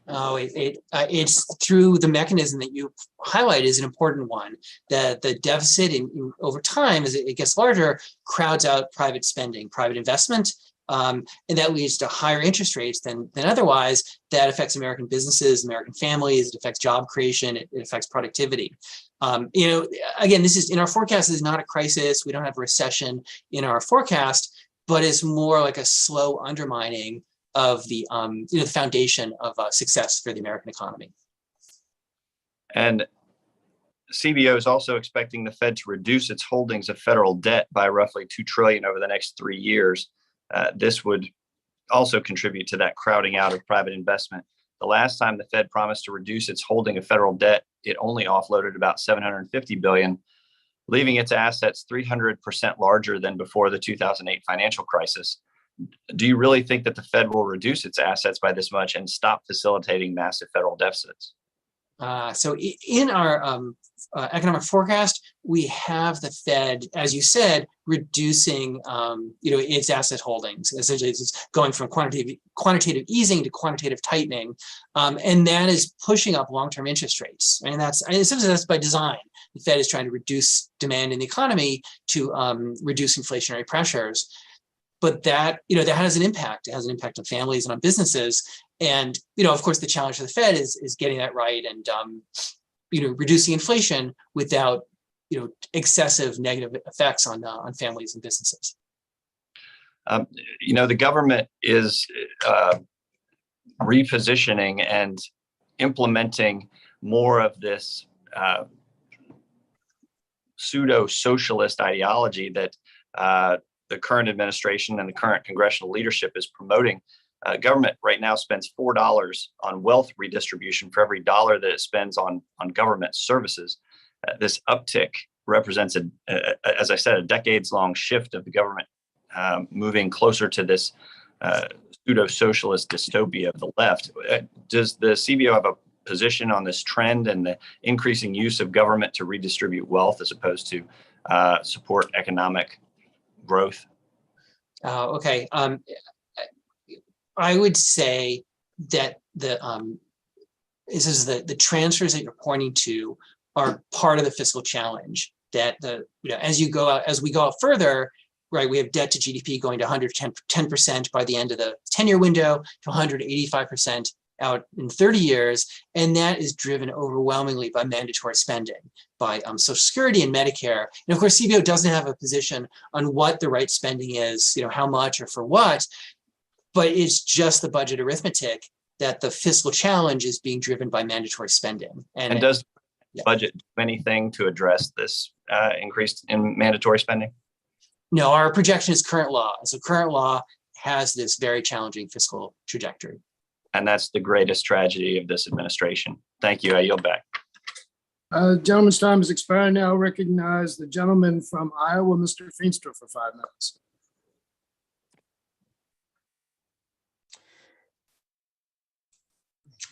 Oh, it's through the mechanism that you highlight is an important one. The deficit over time, as it gets larger, crowds out private spending, private investment, and that leads to higher interest rates than otherwise. That affects American businesses, American families. It affects job creation. It affects productivity. Again, this is in our forecast. This is not a crisis. We don't have a recession in our forecast, but it's more like a slow undermining of the the foundation of success for the American economy. And CBO is also expecting the Fed to reduce its holdings of federal debt by roughly $2 trillion over the next 3 years. This would also contribute to that crowding out of private investment. The last time the Fed promised to reduce its holding of federal debt, it only offloaded about $750 billion, leaving its assets 300% larger than before the 2008 financial crisis. Do you really think that the Fed will reduce its assets by this much and stop facilitating massive federal deficits? So in our economic forecast, we have the Fed, as you said, reducing its asset holdings. Essentially, it's going from quantitative easing to quantitative tightening, and that is pushing up long-term interest rates. And that's by design. The Fed is trying to reduce demand in the economy to reduce inflationary pressures. But that has an impact. It has an impact on families and on businesses. And, of course, the challenge for the Fed is getting that right and, reducing inflation without, excessive negative effects on families and businesses. The government is repositioning and implementing more of this pseudo-socialist ideology that the current administration and the current congressional leadership is promoting. Government right now spends $4 on wealth redistribution for every dollar that it spends on government services. This uptick represents, as I said, a decades-long shift of the government moving closer to this pseudo-socialist dystopia of the left. Does the CBO have a position on this trend and the increasing use of government to redistribute wealth as opposed to support economic growth? Okay. I would say that the transfers that you're pointing to are part of the fiscal challenge. That as we go out further, right, we have debt to GDP going to 110% by the end of the 10-year window to 185% out in 30 years, and that is driven overwhelmingly by mandatory spending, by Social Security and Medicare. And of course, CBO doesn't have a position on what the right spending is, how much or for what, but it's just the budget arithmetic that the fiscal challenge is being driven by mandatory spending. And does the budget do anything to address this increase in mandatory spending? No, our projection is current law. So current law has this very challenging fiscal trajectory. And that's the greatest tragedy of this administration. Thank you. I yield back. Gentleman's time is expiring now. Recognize the gentleman from Iowa, Mr. Feenstra, for 5 minutes.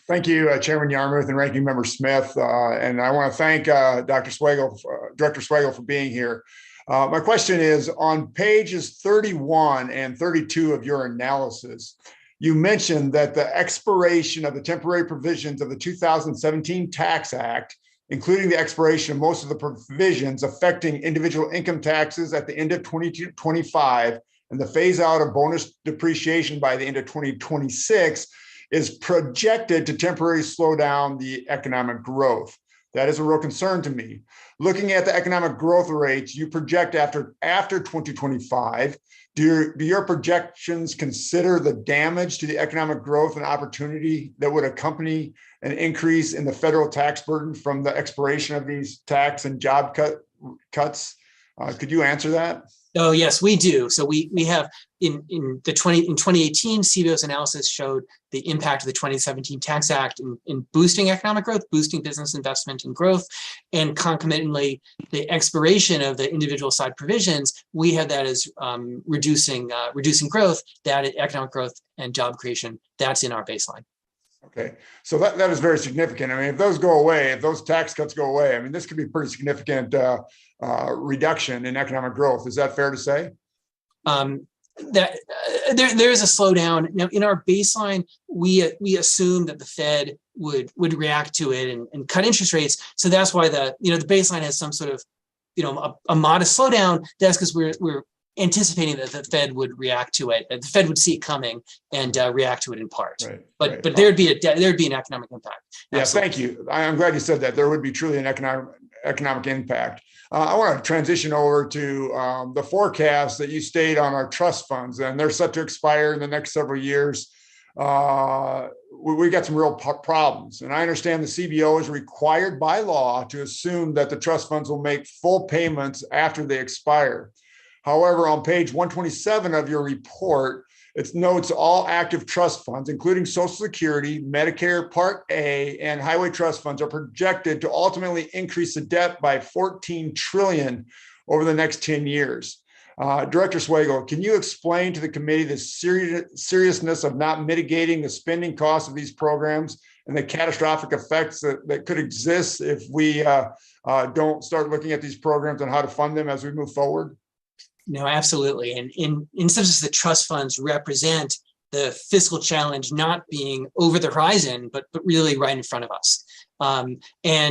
Thank you, Chairman Yarmouth and Ranking Member Smith. And I want to thank Director Swagel for being here. My question is, on pages 31 and 32 of your analysis, you mentioned that the expiration of the temporary provisions of the 2017 Tax Act, including the expiration of most of the provisions affecting individual income taxes at the end of 2025 and the phase out of bonus depreciation by the end of 2026, is projected to temporarily slow down the economic growth. That is a real concern to me. Looking at the economic growth rates you project after 2025, do your projections consider the damage to the economic growth and opportunity that would accompany an increase in the federal tax burden from the expiration of these tax and job cuts Could you answer that? Oh, yes, we do. So we have in 2018, CBO's analysis showed the impact of the 2017 Tax Act in boosting economic growth, boosting business investment and growth, and concomitantly the expiration of the individual side provisions. We have that as reducing growth, that economic growth and job creation. That's in our baseline. Okay, so that is very significant. I mean, if those go away, if those tax cuts go away, I mean, this could be pretty significant reduction in economic growth. Is that fair to say? That there is a slowdown. Now, in our baseline, we assume that the Fed would react to it and cut interest rates. So that's why the baseline has some sort of a modest slowdown. That's because we're anticipating that the Fed would react to it. That the Fed would see it coming and react to it in part. Right, but there'd be an economic impact. Yeah, Absolutely. thank you. I'm glad you said that. There would be truly an economic impact. I want to transition over to the forecast that you state on our trust funds, and they're set to expire in the next several years. We got some real problems, and I understand the CBO is required by law to assume that the trust funds will make full payments after they expire. However, on page 127 of your report, it notes all active trust funds, including Social Security, Medicare Part A, and highway trust funds, are projected to ultimately increase the debt by $14 trillion over the next 10 years. Director Swagel, can you explain to the committee the seriousness of not mitigating the spending costs of these programs and the catastrophic effects that could exist if we don't start looking at these programs and how to fund them as we move forward? No, absolutely. And in some sense, the trust funds represent the fiscal challenge not being over the horizon, but really right in front of us. And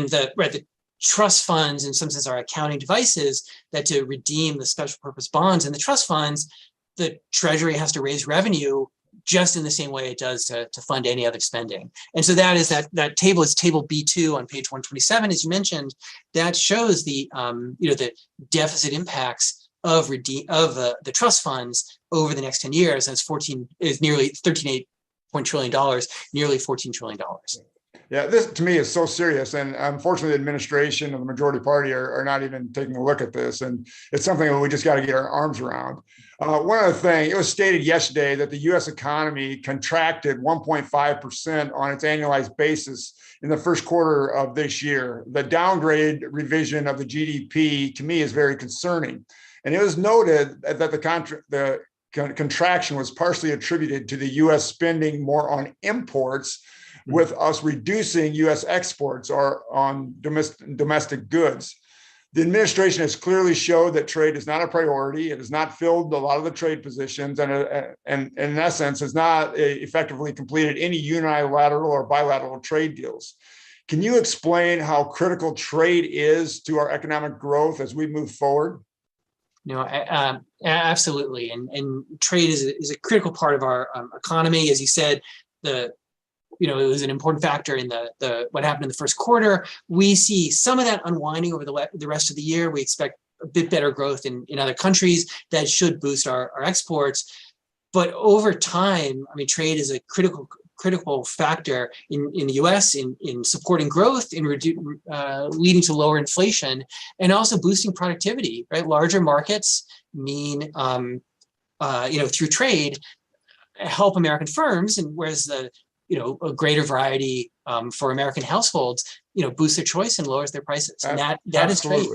the trust funds, in some sense, are accounting devices that to redeem the special purpose bonds and the trust funds, the Treasury has to raise revenue just in the same way it does to fund any other spending. And so that is that table is table B2 on page 127, as you mentioned, that shows the the deficit impacts of the trust funds over the next 10 years. That's nearly $13.8 trillion, nearly $14 trillion. Yeah, this to me is so serious. And unfortunately, the administration and the majority party are not even taking a look at this. And it's something that we just got to get our arms around. One other thing, it was stated yesterday that the US economy contracted 1.5% on its annualized basis in the first quarter of this year. The downgrade revision of the GDP to me is very concerning. And it was noted that the contraction was partially attributed to the US spending more on imports, with us reducing US exports or on domestic goods. The administration has clearly showed that trade is not a priority. It has not filled a lot of the trade positions and in essence has not effectively completed any unilateral or bilateral trade deals. Can you explain how critical trade is to our economic growth as we move forward? No, absolutely. And trade is a critical part of our economy. As you said, it was an important factor in the what happened in the first quarter. We see some of that unwinding over the rest of the year. We expect a bit better growth in other countries that should boost our exports. But over time, I mean, trade is a critical factor in the U.S. in supporting growth, in leading to lower inflation, and also boosting productivity. Right, larger markets mean through trade help American firms, and whereas a greater variety for American households, boosts their choice and lowers their prices. And that is trade.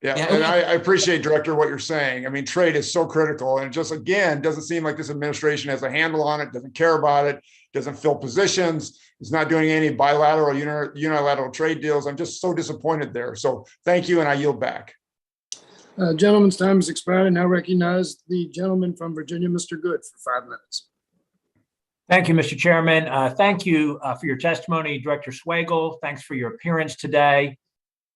Yeah, and I appreciate, Director, what you're saying. I mean, trade is so critical, and it just, again, doesn't seem like this administration has a handle on it, doesn't care about it, doesn't fill positions, is not doing any bilateral, unilateral trade deals. I'm just so disappointed there. So thank you, and I yield back. Gentleman's time has expired. I now recognize the gentleman from Virginia, Mr. Good, for 5 minutes. Thank you, Mr. Chairman. Thank you for your testimony, Director Swagel. Thanks for your appearance today.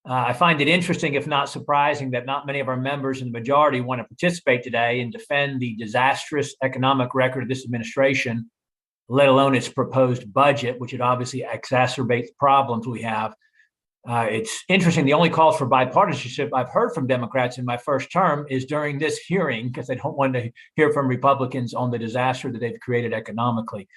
I find it interesting, if not surprising, that not many of our members in the majority want to participate today and defend the disastrous economic record of this administration, let alone its proposed budget, which would obviously exacerbate the problems we have. It's interesting. The only calls for bipartisanship I've heard from Democrats in my first term is during this hearing, because they don't want to hear from Republicans on the disaster that they've created economically.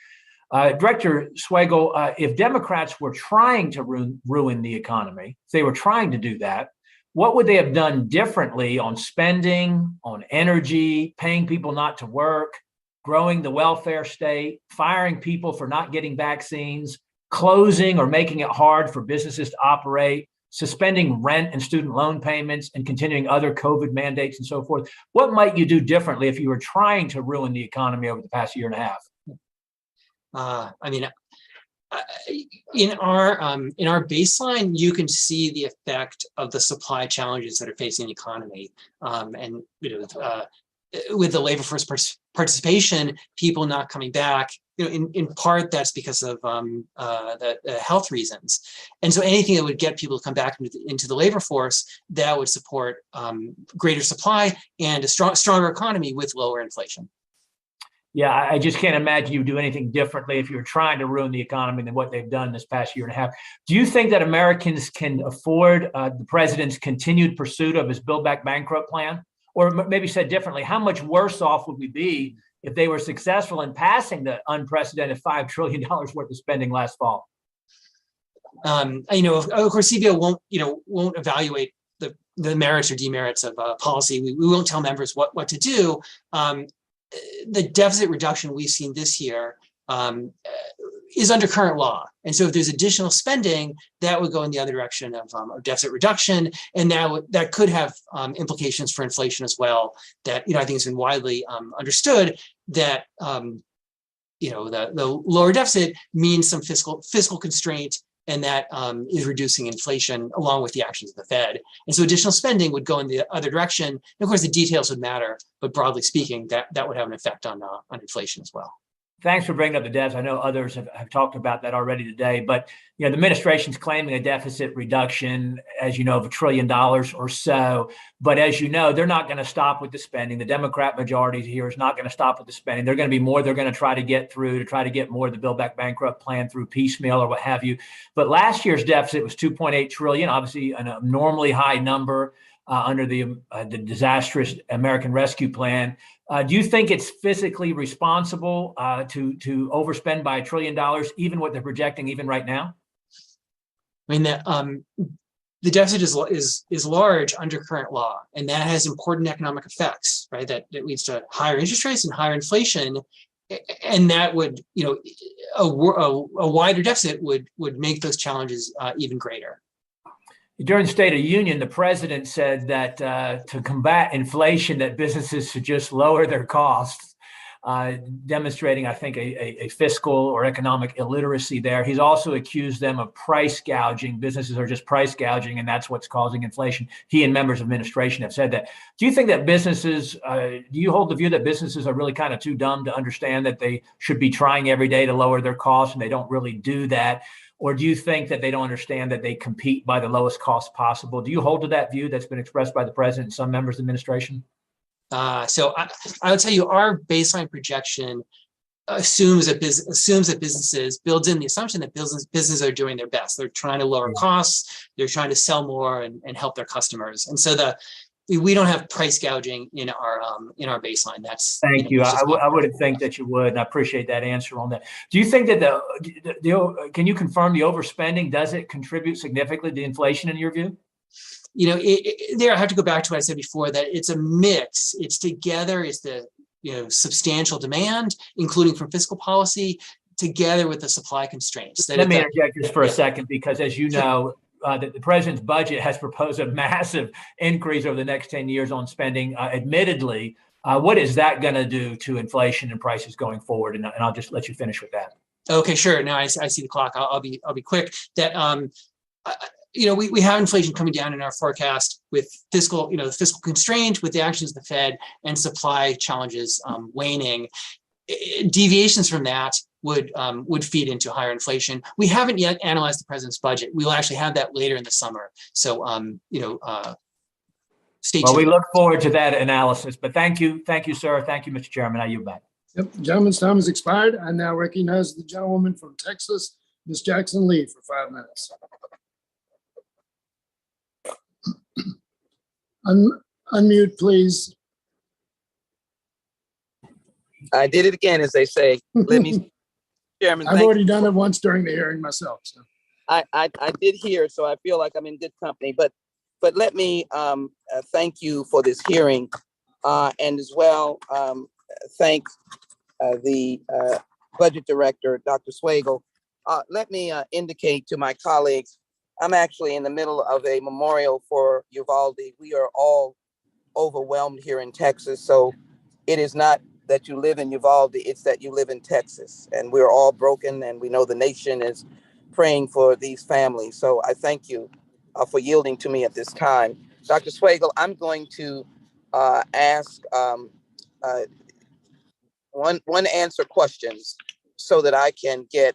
Director Swagel, if Democrats were trying to ruin the economy, if they were trying to do that, what would they have done differently on spending, on energy, paying people not to work, growing the welfare state, firing people for not getting vaccines, closing or making it hard for businesses to operate, suspending rent and student loan payments, and continuing other COVID mandates and so forth? What might you do differently if you were trying to ruin the economy over the past year and a half? In our baseline, you can see the effect of the supply challenges that are facing the economy, and with the labor force participation, people not coming back. In part that's because of the health reasons, and so anything that would get people to come back into the labor force, that would support greater supply and a stronger economy with lower inflation. Yeah, I just can't imagine you would do anything differently if you were trying to ruin the economy than what they've done this past year and a half. Do you think that Americans can afford the president's continued pursuit of his Build Back Bankrupt plan? Or maybe said differently, how much worse off would we be if they were successful in passing the unprecedented $5 trillion worth of spending last fall? Of course, CBO won't evaluate the merits or demerits of policy. We won't tell members what to do. The deficit reduction we've seen this year is under current law. And so if there's additional spending, that would go in the other direction of deficit reduction. And that could have implications for inflation as well. That, I think it's been widely understood that, the lower deficit means some fiscal constraint, and that is reducing inflation along with the actions of the Fed. And so additional spending would go in the other direction. And of course, the details would matter, but broadly speaking, that would have an effect on inflation as well. Thanks for bringing up the devs. I know others have talked about that already today, but the administration's claiming a deficit reduction, as you know, of $1 trillion or so. But as you know, they're not going to stop with the spending. The Democrat majority here is not going to stop with the spending. They're going to be more they're going to try to get more of the Build Back Bankrupt plan through piecemeal or what have you. But last year's deficit was $2.8 trillion, obviously an abnormally high number under the disastrous American Rescue Plan. Do you think it's physically responsible to overspend by $1 trillion, even what they're projecting, even right now? I mean, the deficit is large under current law, and that has important economic effects, right? That leads to higher interest rates and higher inflation, and that would, a wider deficit would make those challenges even greater. During the State of the Union, the president said that to combat inflation, that businesses should just lower their costs, demonstrating, I think, a fiscal or economic illiteracy there. He's also accused them of price gouging. Businesses are just price gouging, and that's what's causing inflation. He and members of administration have said that. Do you think that do you hold the view that businesses are really kind of too dumb to understand that they should be trying every day to lower their costs, and they don't really do that? Or do you think that they don't understand that they compete by the lowest cost possible? Do you hold to that view that's been expressed by the president and some members of the administration? So I would tell you our baseline projection assumes that businesses builds in the assumption that businesses are doing their best. They're trying to lower costs. They're trying to sell more and help their customers. And so we don't have price gouging in our baseline. That's thank you. I would think that you would, and I appreciate that answer on that. Do you think that can you confirm the overspending, does it contribute significantly to inflation in your view? There I have to go back to what I said before, that it's a mix. It's together. It's the substantial demand, including from fiscal policy, together with the supply constraints. Let me interject just for a second, because as you know, the president's budget has proposed a massive increase over the next 10 years on spending. Admittedly, what is that going to do to inflation and prices going forward? And I'll just let you finish with that. Okay, sure. Now I see the clock. I'll be quick. That we have inflation coming down in our forecast with fiscal constraint, with the actions of the Fed, and supply challenges waning. Deviations from that would feed into higher inflation. We haven't yet analyzed the president's budget. We will actually have that later in the summer. So, stay tuned. Well, we look forward to that analysis. But thank you, sir. Thank you, Mr. Chairman. I yield back. Yep, the gentleman's time has expired. I now recognize the gentlewoman from Texas, Ms. Jackson Lee, for 5 minutes. Unmute, please. I did it again, as they say. Let me, Chairman. I've already done it once during the hearing myself. So. I did hear, so I feel like I'm in good company. But But let me thank you for this hearing, and as well thank the Budget Director, Dr. Swagel. Let me indicate to my colleagues, I'm actually in the middle of a memorial for Uvalde. We are all overwhelmed here in Texas. So it is not that you live in Uvalde, it's that you live in Texas. And we're all broken, and we know the nation is praying for these families. So I thank you for yielding to me at this time. Dr. Swagel, I'm going to ask one answer questions so that I can get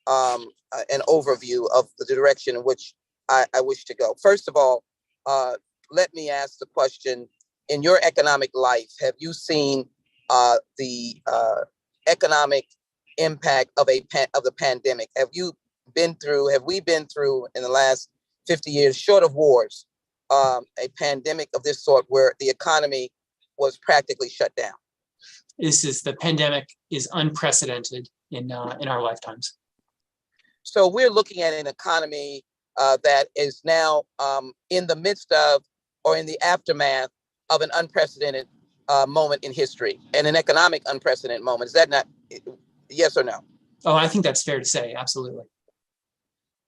an overview of the direction in which I wish to go. First of all, let me ask the question, in your economic life, have you seen the economic impact of the pandemic? Have we been through in the last 50 years, short of wars, a pandemic of this sort where the economy was practically shut down? The pandemic is unprecedented in our lifetimes. So we're looking at an economy that is now in the midst of, or in the aftermath of, an unprecedented moment in history, and an economic unprecedented moment. Is that not, yes or no? Oh, I think that's fair to say, absolutely.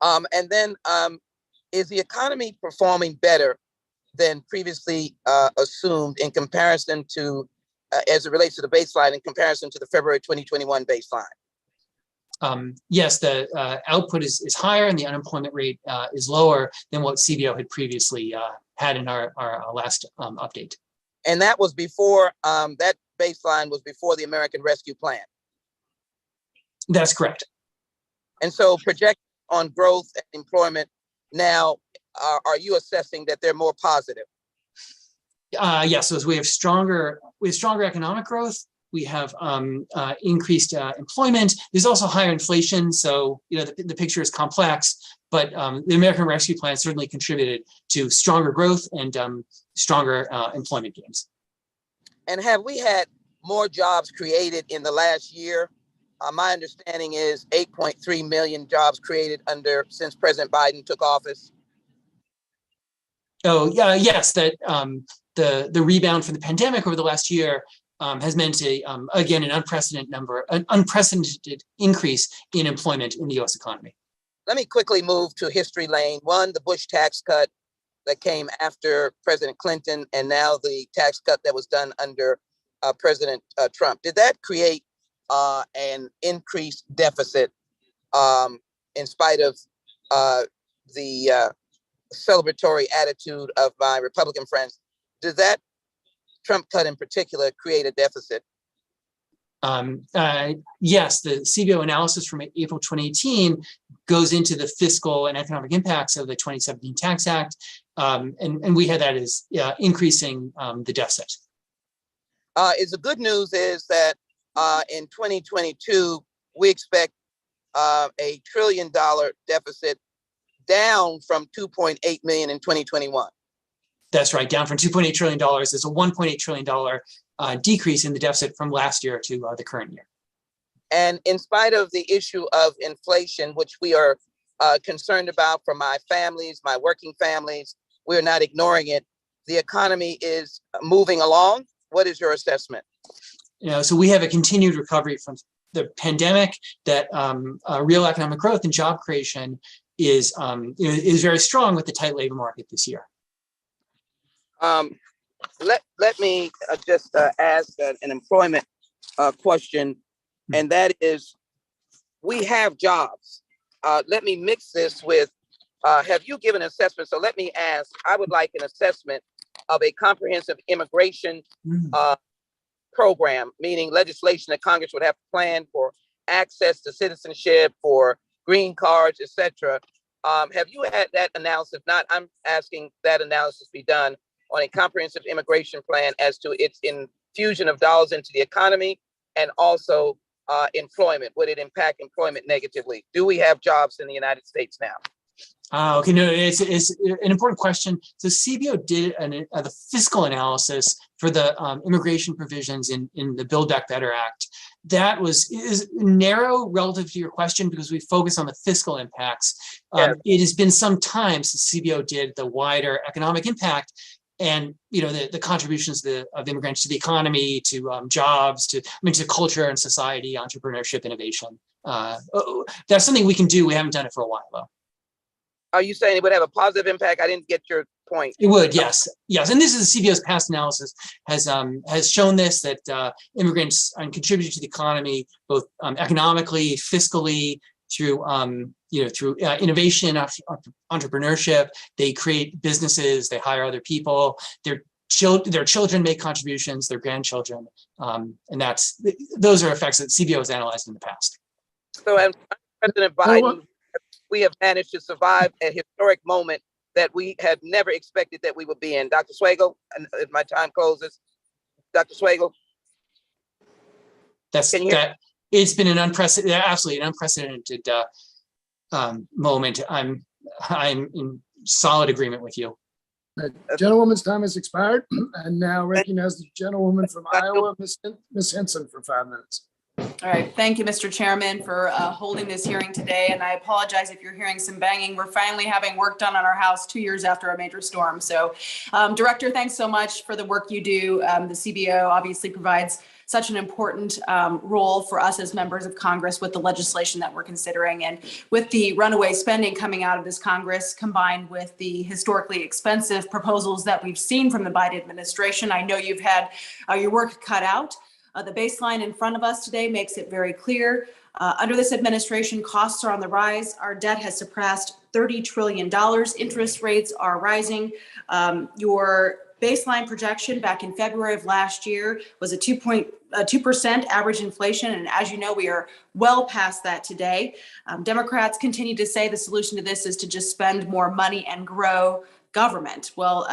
And then is the economy performing better than previously assumed in comparison to, as it relates to the baseline, in comparison to the February 2021 baseline? Yes, the output is higher and the unemployment rate is lower than what CBO had previously had in our last update. And that was before, that baseline was before the American Rescue Plan. That's correct. And so project on growth and employment now, are you assessing that they're more positive? Yes, so as we have stronger economic growth, we have increased employment. There's also higher inflation, so the picture is complex. But the American Rescue Plan certainly contributed to stronger growth and stronger employment gains. And have we had more jobs created in the last year? My understanding is 8.3 million jobs created since President Biden took office. Oh, yeah, yes, that the rebound from the pandemic over the last year has meant again an unprecedented increase in employment in the U.S. economy. Let me quickly move to history lane. One, the Bush tax cut that came after President Clinton, and now the tax cut that was done under President Trump. Did that create an increased deficit in spite of the celebratory attitude of my Republican friends? Did that Trump cut in particular create a deficit? Yes, the CBO analysis from April 2018 goes into the fiscal and economic impacts of the 2017 Tax Act, and we had that as increasing the deficit. The good news is that in 2022, we expect a $1 trillion deficit, down from 2.8 million in 2021. That's right, down from $2.8 trillion. There's a $1.8 trillion decrease in the deficit from last year to the current year. And in spite of the issue of inflation, which we are concerned about for my families, my working families, we're not ignoring it. The economy is moving along. What is your assessment? So we have a continued recovery from the pandemic, that real economic growth and job creation is very strong with the tight labor market this year. Let me just ask an employment question, and that is, we have jobs. Let me mix this with, have you given an assessment? So let me ask, I would like an assessment of a comprehensive immigration program, meaning legislation that Congress would have to plan for access to citizenship, for green cards, etc. Have you had that analysis? If not, I'm asking that analysis be done on a comprehensive immigration plan as to its infusion of dollars into the economy, and also employment. Would it impact employment negatively? Do we have jobs in the United States now? Okay, no, it's an important question. So CBO did the fiscal analysis for the immigration provisions in the Build Back Better Act, that is narrow relative to your question because we focus on the fiscal impacts. It has been some time since CBO did the wider economic impact and the contributions of immigrants to the economy, to jobs, to culture and society, entrepreneurship, innovation. That's something we can do. We haven't done it for a while though. Are you saying it would have a positive impact? I didn't get your point. It would, yes. And this is the CBO's past analysis has shown this, that immigrants contribute to the economy, both economically, fiscally, through innovation, entrepreneurship. They create businesses, they hire other people, their children make contributions, their grandchildren. And those are effects that CBO has analyzed in the past. So as President Biden, we have managed to survive a historic moment that we had never expected that we would be in. Dr. Swagel, and as my time closes, Dr. Swagel. It's been an unprecedented moment. I'm in solid agreement with you. The gentlewoman's time has expired, and now recognize the gentlewoman from Iowa, Ms. Henson, for 5 minutes. All right. Thank you, Mr. Chairman, for holding this hearing today. And I apologize if you're hearing some banging. We're finally having work done on our house 2 years after a major storm. So, Director, thanks so much for the work you do. The CBO obviously provides such an important role for us as members of Congress with the legislation that we're considering. And with the runaway spending coming out of this Congress, combined with the historically expensive proposals that we've seen from the Biden administration, I know you've had your work cut out. The baseline in front of us today makes it very clear. Under this administration, costs are on the rise. Our debt has surpassed $30 trillion. Interest rates are rising. Your baseline projection back in February of last year was a 2% average inflation. And as you know, we are well past that today. Democrats continue to say the solution to this is to just spend more money and grow government. Well,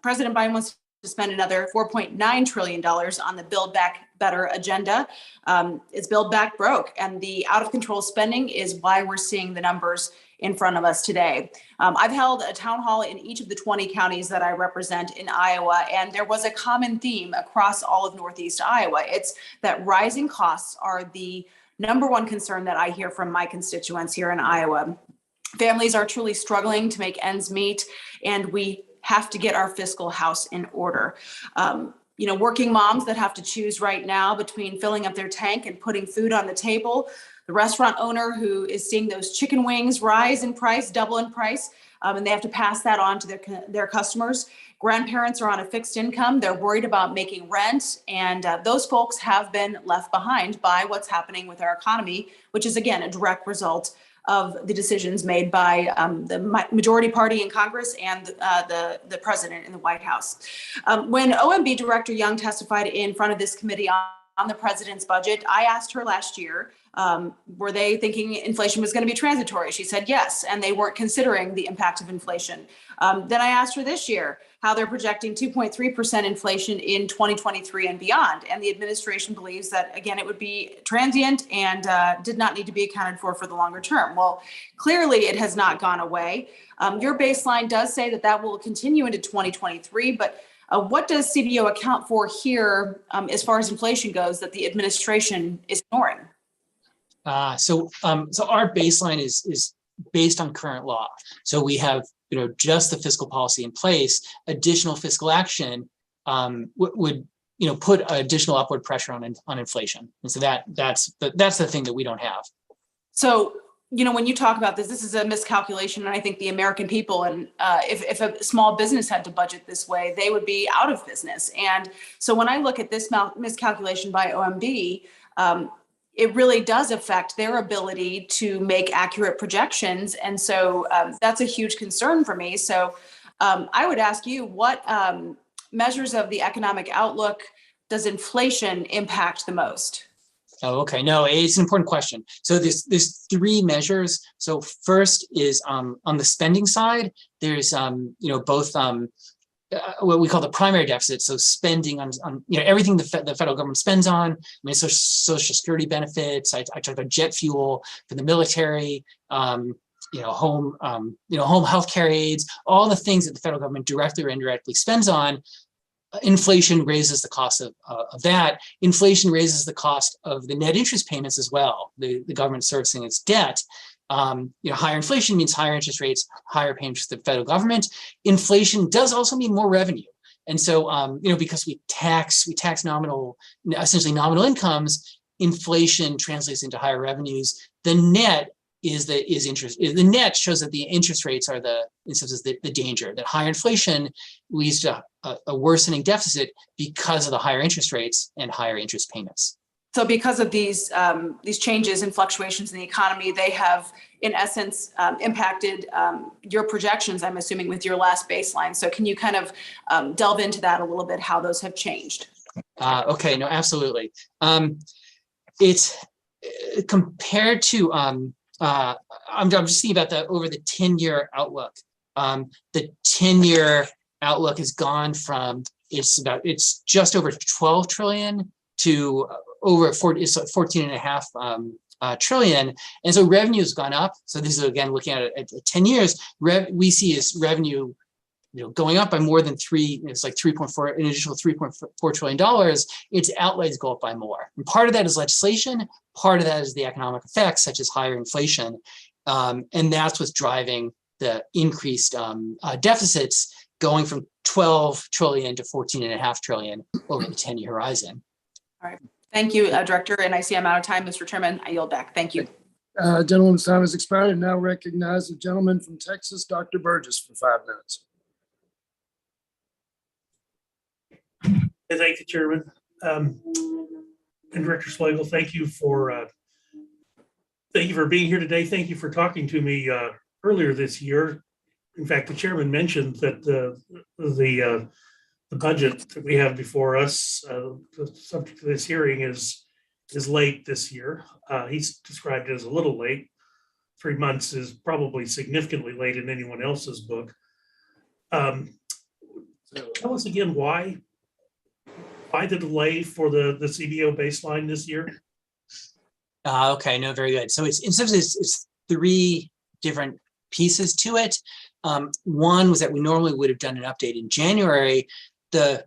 President Biden wants to spend another $4.9 trillion on the Build Back Better agenda. It's Build Back broke, and the out of control spending is why we're seeing the numbers in front of us today. I've held a town hall in each of the 20 counties that I represent in Iowa, and there was a common theme across all of Northeast Iowa. It's that rising costs are the number one concern that I hear from my constituents here in Iowa. Families are truly struggling to make ends meet, and we have to get our fiscal house in order. Working moms that have to choose right now between filling up their tank and putting food on the table, the restaurant owner who is seeing those chicken wings rise in price, double in price, and they have to pass that on to their customers. Grandparents are on a fixed income. They're worried about making rent, and those folks have been left behind by what's happening with our economy, which is, again, a direct result of the decisions made by the majority party in Congress and the president in the White House. When OMB Director Young testified in front of this committee on the president's budget, I asked her last year, were they thinking inflation was going to be transitory? She said yes, and they weren't considering the impact of inflation. Then I asked her this year how they're projecting 2.3% inflation in 2023 and beyond. And the administration believes that, again, it would be transient and did not need to be accounted for the longer term. Well, clearly it has not gone away. Your baseline does say that will continue into 2023, but what does CBO account for here as far as inflation goes that the administration is ignoring? So our baseline is based on current law. So we have just the fiscal policy in place. Additional fiscal action would put additional upward pressure on inflation. And so that's the thing that we don't have. So when you talk about this is a miscalculation, and I think the American people, and if a small business had to budget this way, they would be out of business. And so when I look at this miscalculation by OMB, it really does affect their ability to make accurate projections. And so that's a huge concern for me. So I would ask you, what measures of the economic outlook does inflation impact the most? Oh, okay. No, it's an important question. So there's three measures. So first is on the spending side, there's both what we call the primary deficit. So spending on everything the federal government spends on. Social security benefits. I talked about jet fuel for the military. Home health care aids. All the things that the federal government directly or indirectly spends on. inflation raises the cost of that. Inflation raises the cost of the net interest payments as well. The government servicing its debt. Higher inflation means higher interest rates, higher payments to the federal government. Inflation does also mean more revenue. And so, because we tax essentially nominal incomes, inflation translates into higher revenues. The net the net shows that the interest rates are the danger, that higher inflation leads to a worsening deficit because of the higher interest rates and higher interest payments. So because of these changes and fluctuations in the economy, they have, in essence, impacted your projections, I'm assuming, with your last baseline. So can you kind of delve into that a little bit, how those have changed? Okay, no, absolutely. It's compared to, I'm just thinking about over the 10-year outlook. The 10-year outlook has gone from, it's just over 12 trillion to over 14.5 trillion. And so revenue has gone up. So this is, again, looking at it at 10 years, we see is revenue going up by more than it's like 3.4, an additional $3.4 trillion. Its outlays go up by more. And part of that is legislation. Part of that is the economic effects, such as higher inflation. And that's what's driving the increased deficits, going from 12 trillion to 14.5 trillion over the 10-year horizon. All right. Thank you, Director. And I see I'm out of time, Mr. Chairman. I yield back. Thank you. Gentleman's time has expired. Now recognize the gentleman from Texas, Dr. Burgess, for 5 minutes. Thank you, Chairman. And Director Swagel, thank you for being here today. Thank you for talking to me earlier this year. In fact, the chairman mentioned that the budget that we have before us, the subject of this hearing, is late this year. He's described it as a little late. 3 months is probably significantly late in anyone else's book. Tell us again why the delay for the CBO baseline this year? Okay, no, very good. So it's 3 different pieces to it. One was that we normally would have done an update in January. The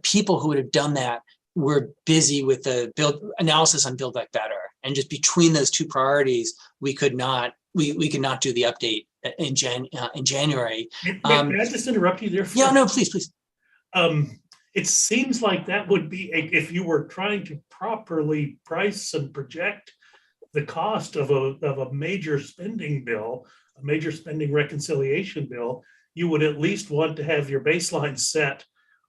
people who would have done that were busy with the analysis on Build Back Better, and just between those 2 priorities, we could not do the update in January. May I just interrupt you there? Yeah, no, please. It seems like that would be, if you were trying to properly price and project the cost of a major spending bill, a major spending reconciliation bill, you would at least want to have your baseline set,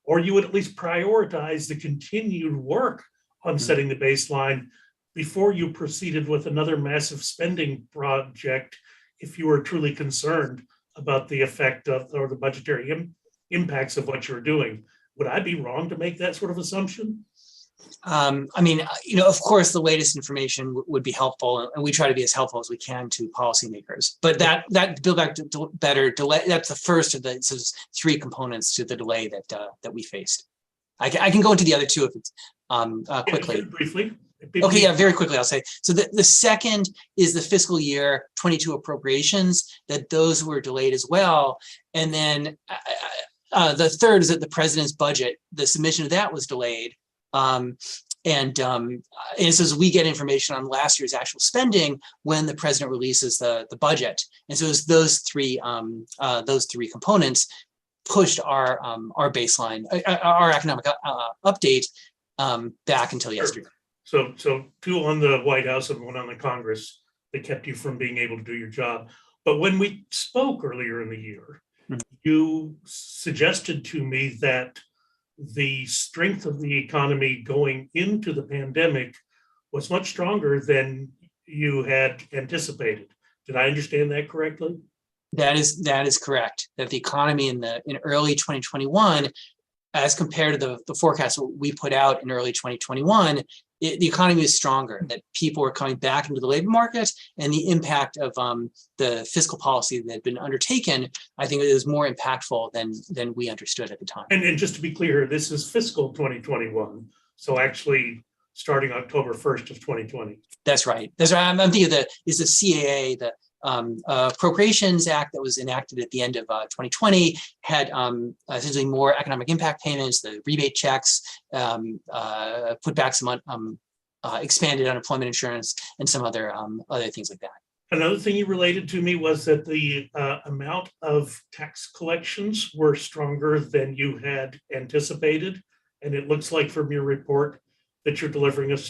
or you would at least prioritize the continued work on setting the baseline before you proceeded with another massive spending project, if you were truly concerned about the effect of, or the budgetary impacts of what you're doing. Would I be wrong to make that sort of assumption? Of course, the latest information would be helpful, and we try to be as helpful as we can to policymakers. But that Build Back Better delay, that's the first of the 3 components to the delay that we faced. I can go into the other 2 if it's quickly. Briefly. Okay, yeah, very quickly I'll say. So the second is the fiscal year 22 appropriations, that those were delayed as well. And then the third is that the president's budget, the submission of that was delayed. And so as we get information on last year's actual spending when the president releases the budget. And so it's those three components pushed our baseline, our economic update back until yesterday. So 2 on the White House and 1 on the Congress that kept you from being able to do your job. But when we spoke earlier in the year, you suggested to me that the strength of the economy going into the pandemic was much stronger than you had anticipated. Did I understand that correctly? That is correct. That the economy in early 2021, as compared to the forecast we put out in early 2021, the economy is stronger, that people are coming back into the labor market, and the impact of the fiscal policy that had been undertaken, I think it was more impactful than we understood at the time. And just to be clear, this is fiscal 2021. So actually starting October 1st of 2020. That's right. I'm thinking is the CAA, Appropriations Act that was enacted at the end of 2020 had essentially more economic impact payments, the rebate checks, put back some expanded unemployment insurance, and some other things like that. Another thing you related to me was that the amount of tax collections were stronger than you had anticipated. And it looks like from your report that you're delivering us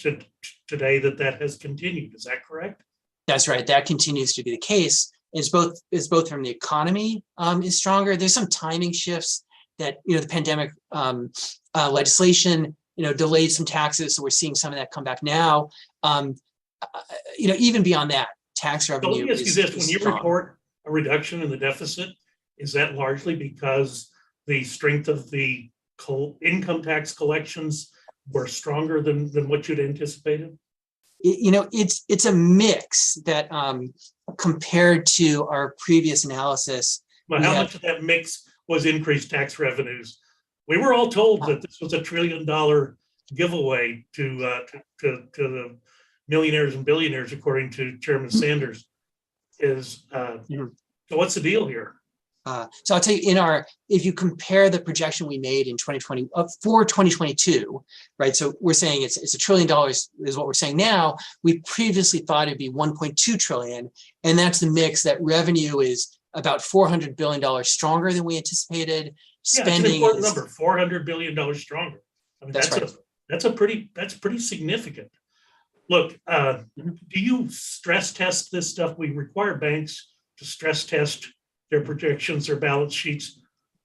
today that has continued. Is that correct? That's right. That continues to be the case. It's both from the economy is stronger. There's some timing shifts that, the pandemic legislation, delayed some taxes. So we're seeing some of that come back now. Even beyond that, tax revenue. So let me ask you this: when you report a reduction in the deficit, is that largely because the strength of the income tax collections were stronger than what you'd anticipated? It's a mix that compared to our previous analysis. But how much of that mix was increased tax revenues? We were all told that this was $1 trillion giveaway to the millionaires and billionaires, according to Chairman Sanders. So what's the deal here? So I'll tell you, if you compare the projection we made in 2020 for 2022, right? So we're saying it's $1 trillion is what we're saying now. We previously thought it'd be 1.2 trillion, and that's the mix. That revenue is about $400 billion stronger than we anticipated. Spending it's an important number, $400 billion stronger. I mean, that's pretty significant. Look, do you stress test this stuff? We require banks to stress test their projections, their balance sheets.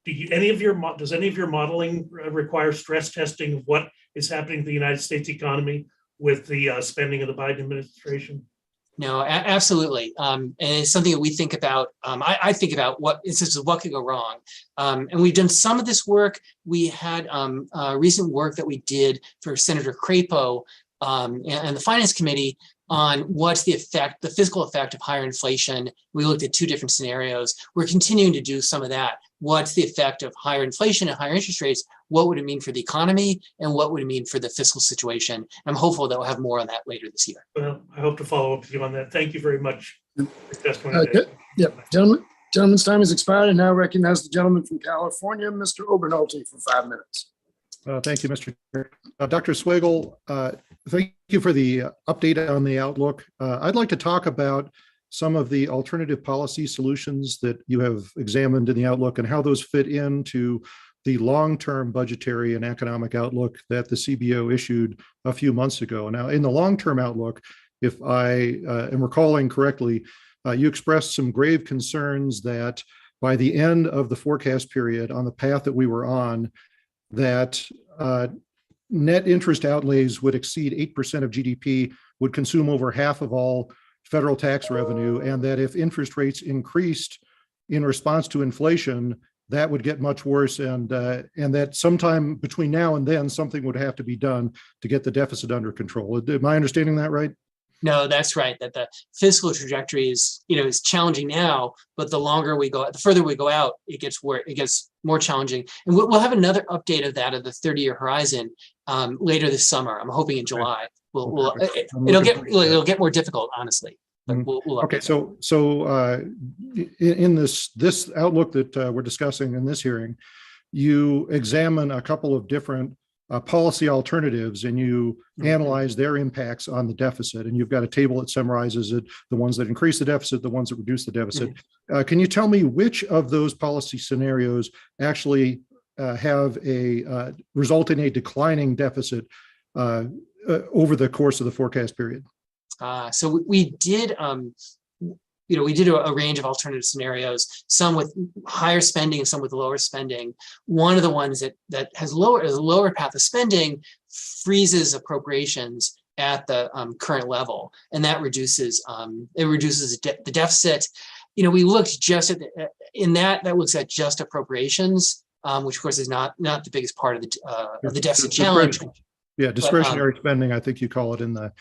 Does any of your modeling require stress testing of what is happening to the United States economy with the spending of the Biden administration? No, absolutely. And it's something that we think about. I think about what could go wrong. And we've done some of this work. We had recent work that we did for Senator Crapo and the Finance Committee on what's the fiscal effect of higher inflation. We looked at 2 different scenarios. We're continuing to do some of that. What's the effect of higher inflation and higher interest rates? What would it mean for the economy? And what would it mean for the fiscal situation? I'm hopeful that we'll have more on that later this year. Well, I hope to follow up with you on that. Thank you very much for your testimony today. Yep, gentleman's time has expired, and now recognize the gentleman from California, Mr. Obernolte, for 5 minutes. Thank you, Mr. Chair. Dr. Swagel, thank you for the update on the outlook. I'd like to talk about some of the alternative policy solutions that you have examined in the outlook and how those fit into the long-term budgetary and economic outlook that the CBO issued a few months ago. Now, in the long-term outlook, if I am recalling correctly, you expressed some grave concerns that by the end of the forecast period on the path that we were on, that net interest outlays would exceed 8% of GDP, would consume over half of all federal tax revenue, and that if interest rates increased in response to inflation, that would get much worse, and that sometime between now and then, something would have to be done to get the deficit under control. Am I understanding that right? No, that's right. That the fiscal trajectory is challenging now, but the further we go out, it gets more challenging. And we'll have another update of that of the 30-year horizon later this summer. I'm hoping in July. It'll get more difficult, honestly. But we'll okay, so in this outlook that we're discussing in this hearing, you examine a couple of different policy alternatives, and you analyze their impacts on the deficit. And you've got a table that summarizes it, the ones that increase the deficit, the ones that reduce the deficit. Can you tell me which of those policy scenarios actually have a result in a declining deficit over the course of the forecast period? So we did we did a range of alternative scenarios, some with higher spending and some with lower spending. One of the ones that has a lower path of spending freezes appropriations at the current level, and that reduces the deficit. We looked just at that looks at just appropriations, which of course is not the biggest part of the deficit challenge. Yeah, discretionary spending, I think you call it in the.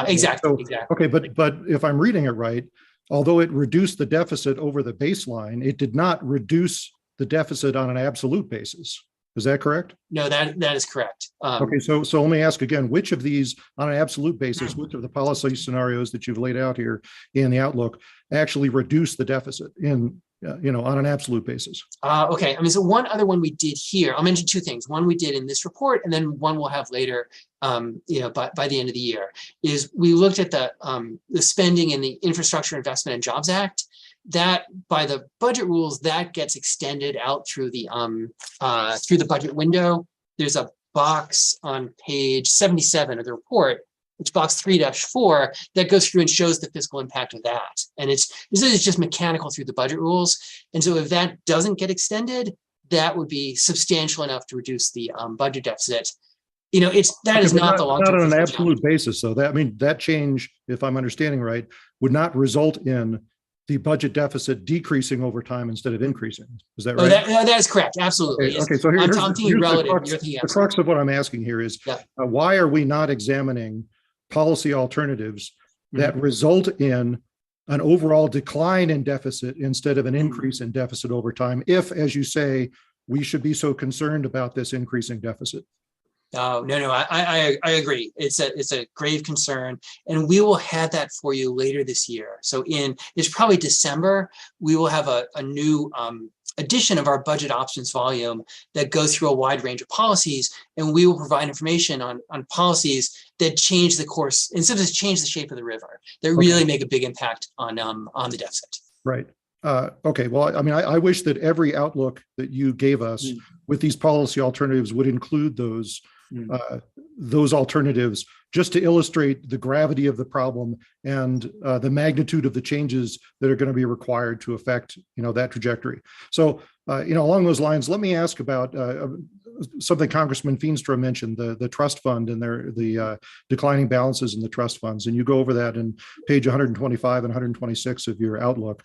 Exactly. Okay, but if I'm reading it right, although it reduced the deficit over the baseline, it did not reduce the deficit on an absolute basis. Is that correct? No, that is correct. Okay, so let me ask again, which of these, on an absolute basis, which of the policy scenarios that you've laid out here in the outlook actually reduce the deficit in, on an absolute basis? Okay, I mean, so one other one we did here, I'll mention two things. One we did in this report, and then one we'll have later, by the end of the year, is we looked at the spending in the Infrastructure Investment and Jobs Act. That by the budget rules, that gets extended out through the budget window. There's a box on page 77 of the report, which box 3-4, that goes through and shows the fiscal impact of that. And this is just mechanical through the budget rules. And so if that doesn't get extended, that would be substantial enough to reduce the budget deficit. That is not the long-term. Not on an absolute basis, though. That change, if I'm understanding right, would not result in the budget deficit decreasing over time instead of increasing. Is that right? That is correct. Absolutely. Okay, so I'm thinking relative. The crux of what I'm asking here is, why are we not examining policy alternatives that result in an overall decline in deficit instead of an increase in deficit over time, if, as you say, we should be so concerned about this increasing deficit? No, I agree. It's a grave concern, and we will have that for you later this year. So it's probably December, we will have a new edition of our budget options volume that goes through a wide range of policies, and we will provide information on policies that change the course, instead of just change the shape of the river, that really make a big impact on the deficit. Right. Okay. Well, I mean, I wish that every outlook that you gave us with these policy alternatives would include those alternatives, just to illustrate the gravity of the problem and the magnitude of the changes that are going to be required to affect, that trajectory. So, along those lines, let me ask about something Congressman Feenstra mentioned, the trust fund and the declining balances in the trust funds. And you go over that in page 125 and 126 of your outlook.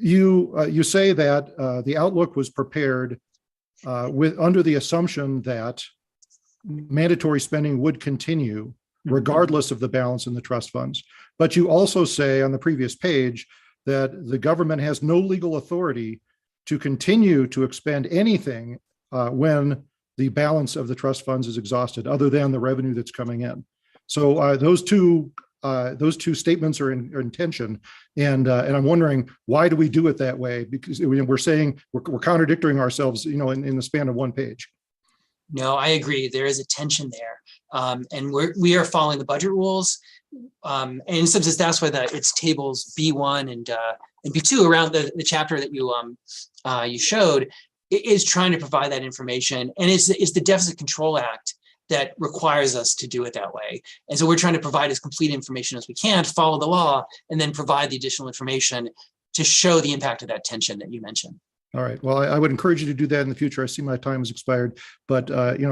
You say that the outlook was prepared under the assumption that mandatory spending would continue regardless of the balance in the trust funds. But you also say on the previous page that the government has no legal authority to continue to expend anything when the balance of the trust funds is exhausted, other than the revenue that's coming in. So those two statements are in tension, and I'm wondering, why do we do it that way? Because we're saying we're contradicting ourselves, in the span of one page. No, I agree. There is a tension there, and we are following the budget rules, and in some sense that's why it's tables B1 and B2 around the chapter that you showed. It is trying to provide that information, and it's the Deficit Control Act that requires us to do it that way. And so we're trying to provide as complete information as we can to follow the law, and then provide the additional information to show the impact of that tension that you mentioned. All right. Well, I would encourage you to do that in the future. I see my time has expired, but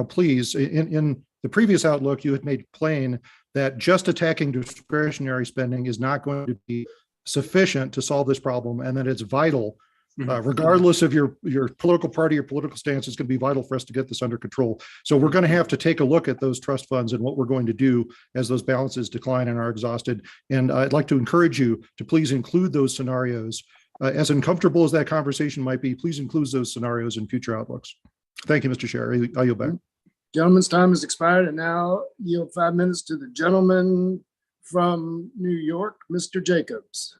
please, in the previous outlook, you had made plain that just attacking discretionary spending is not going to be sufficient to solve this problem, and that it's vital. Regardless of your political party or political stance, it's going to be vital for us to get this under control. So we're going to have to take a look at those trust funds and what we're going to do as those balances decline and are exhausted. And I'd like to encourage you to please include those scenarios. As uncomfortable as that conversation might be, please include those scenarios in future outlooks. Thank you, Mr. Chair. I yield back. Gentleman's time has expired, and now yield 5 minutes to the gentleman from New York, Mr. Jacobs.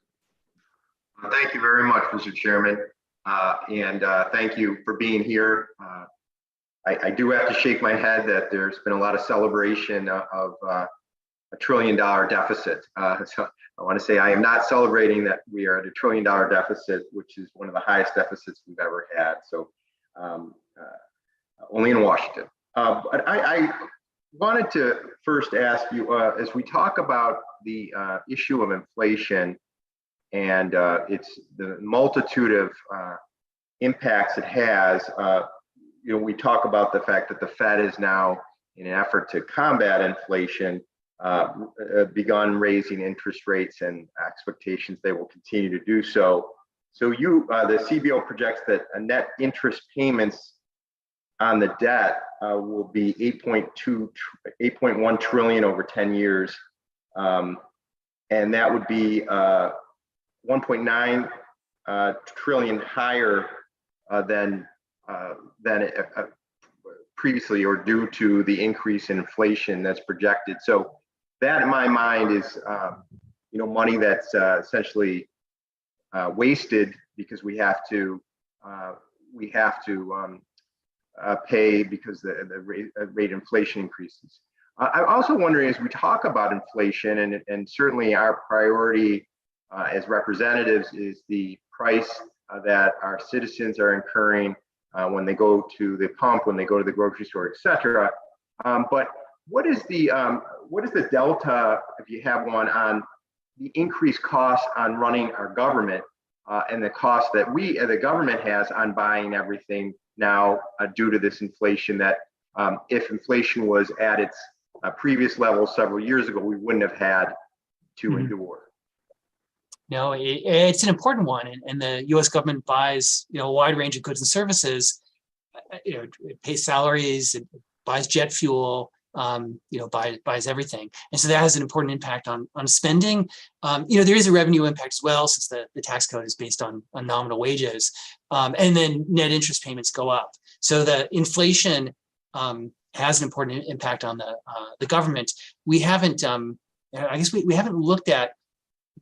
Thank you very much, Mr. Chairman, and thank you for being here. I do have to shake my head that there's been a lot of celebration of $1 trillion deficit. So I want to say I am not celebrating that we are at $1 trillion deficit, which is one of the highest deficits we've ever had. So only in Washington. But I wanted to first ask you, as we talk about the issue of inflation, and it's the multitude of impacts it has. We talk about the fact that the Fed is now, in an effort to combat inflation, begun raising interest rates, and expectations they will continue to do so. So the CBO projects that net interest payments on the debt will be 8.1 trillion over 10 years, and that would be 1.9 trillion higher than than previously, or due to the increase in inflation that's projected. So that, in my mind, is money that's essentially wasted because we have to pay because the rate of inflation increases. I'm also wondering, as we talk about inflation, and certainly our priority as representatives is the price that our citizens are incurring when they go to the pump, when they go to the grocery store, et cetera. But what is the delta, if you have one, on the increased cost on running our government and the cost that the government has on buying everything now due to this inflation that if inflation was at its previous level several years ago, we wouldn't have had to endure? No, it's an important one, and the U.S. government buys a wide range of goods and services. It pays salaries, it buys jet fuel, buys everything, and so that has an important impact on spending. There is a revenue impact as well, since the tax code is based on nominal wages, and then net interest payments go up. So the inflation has an important impact on the government. We haven't, I guess we haven't looked at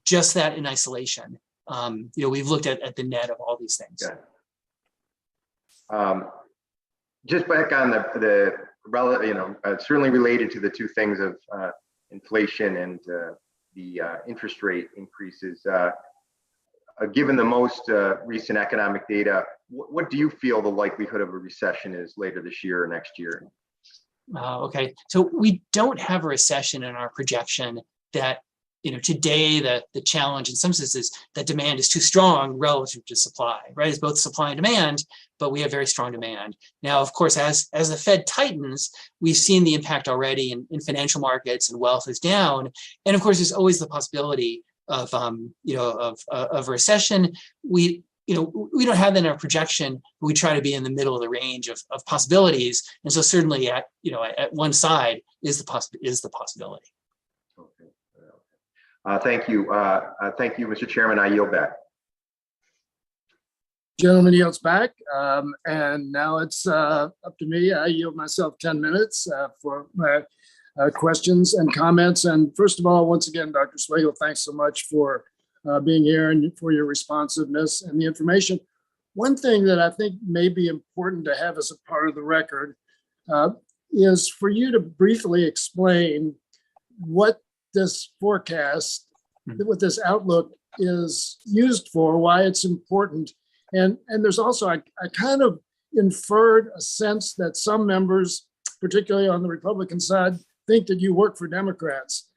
just that in isolation. We've looked at the net of all these things. Okay. Just back on the certainly related to the two things of inflation and the interest rate increases. Given the most recent economic data, what do you feel the likelihood of a recession is later this year or next year? Okay, so we don't have a recession in our projection. That today the challenge in some senses that demand is too strong relative to supply, right? It's both supply and demand, but we have very strong demand. Now, of course, as the Fed tightens, we've seen the impact already in financial markets, and wealth is down. And of course, there's always the possibility of a recession. We don't have that in our projection, but we try to be in the middle of the range of possibilities. And so certainly at one side is the possibility. Thank you. Thank you, Mr. Chairman. I yield back. Gentleman yields back. And now it's up to me. I yield myself 10 minutes for my questions and comments. And first of all, once again, Dr. Swagel, thanks so much for being here and for your responsiveness and the information. One thing that I think may be important to have as a part of the record is for you to briefly explain what this forecast, what this outlook is used for, why it's important. And there's also, I kind of inferred a sense that some members, particularly on the Republican side, think that you work for Democrats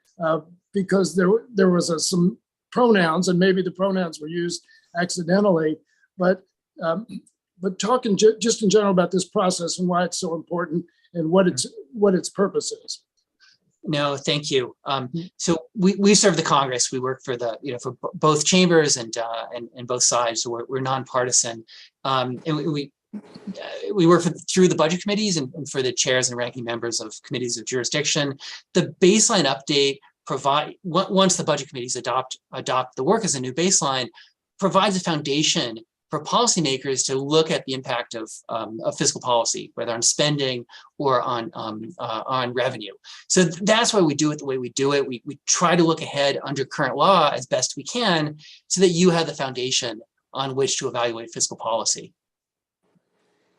because there was some pronouns, and maybe the pronouns were used accidentally, but talking just in general about this process and why it's so important and what its purpose is. No, thank you. So we serve the Congress. We work for for both chambers and both sides. So we're nonpartisan, and we work through the budget committees and for the chairs and ranking members of committees of jurisdiction. The baseline update once the budget committees adopt the work as a new baseline, provides a foundation for policymakers to look at the impact of fiscal policy, whether on spending or on revenue. So that's why we do it the way we do it. We try to look ahead under current law as best we can so that you have the foundation on which to evaluate fiscal policy.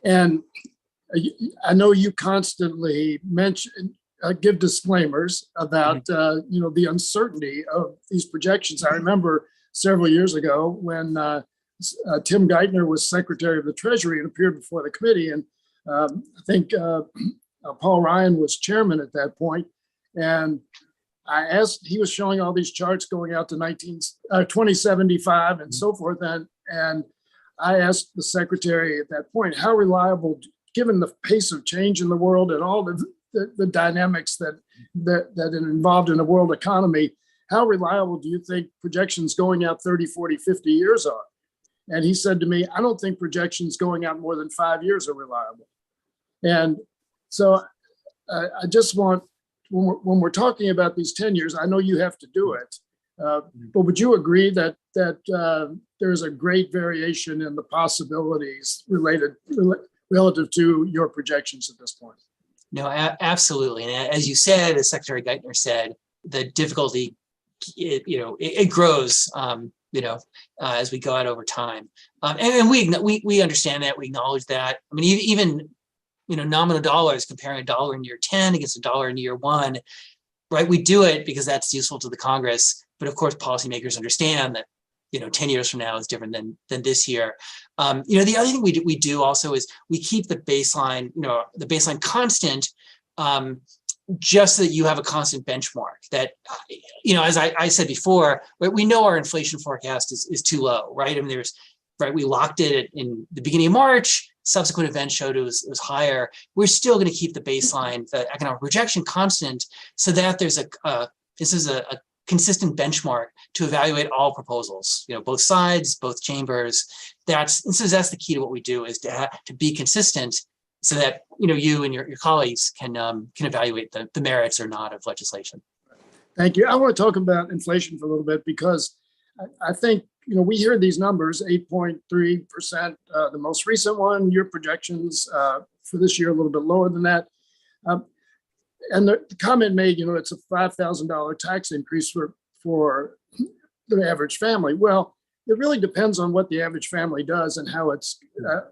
And I know you constantly give disclaimers about the uncertainty of these projections. I remember several years ago when Tim Geithner was Secretary of the Treasury and appeared before the committee. And I think Paul Ryan was chairman at that point. And I asked, he was showing all these charts going out to 2075 and so forth. And I asked the secretary at that point, how reliable, given the pace of change in the world and all the dynamics that are involved in the world economy, how reliable do you think projections going out 30, 40, 50 years are? And he said to me, I don't think projections going out more than 5 years are reliable. And so I just want, when we're talking about these 10 years, I know you have to do it, but would you agree that there's a great variation in the possibilities related relative to your projections at this point. No, absolutely. And as you said, as Secretary Geithner said, the difficulty, it grows, as we go out over time. And we understand that, we acknowledge that. I mean, even nominal dollars, comparing a dollar in year 10 against a dollar in year 1, right? We do it because that's useful to the Congress. But of course, policymakers understand that 10 years from now is different than this year. The other thing we do also is we keep the baseline, the baseline constant, just so that you have a constant benchmark that, as I said before, we know our inflation forecast is too low, right? I mean, we locked it in the beginning of March, subsequent events showed it was higher. We're still going to keep the baseline, the economic projection constant, so that there's this is a consistent benchmark to evaluate all proposals, both sides, both chambers. That's the key to what we do, is to be consistent, so that you and your colleagues can evaluate the merits or not of legislation. Thank you. I want to talk about inflation for a little bit, because I think we hear these numbers, 8.3%, the most recent one. Your projections for this year a little bit lower than that. And the comment made, it's a $5,000 tax increase for the average family. Well, it really depends on what the average family does and how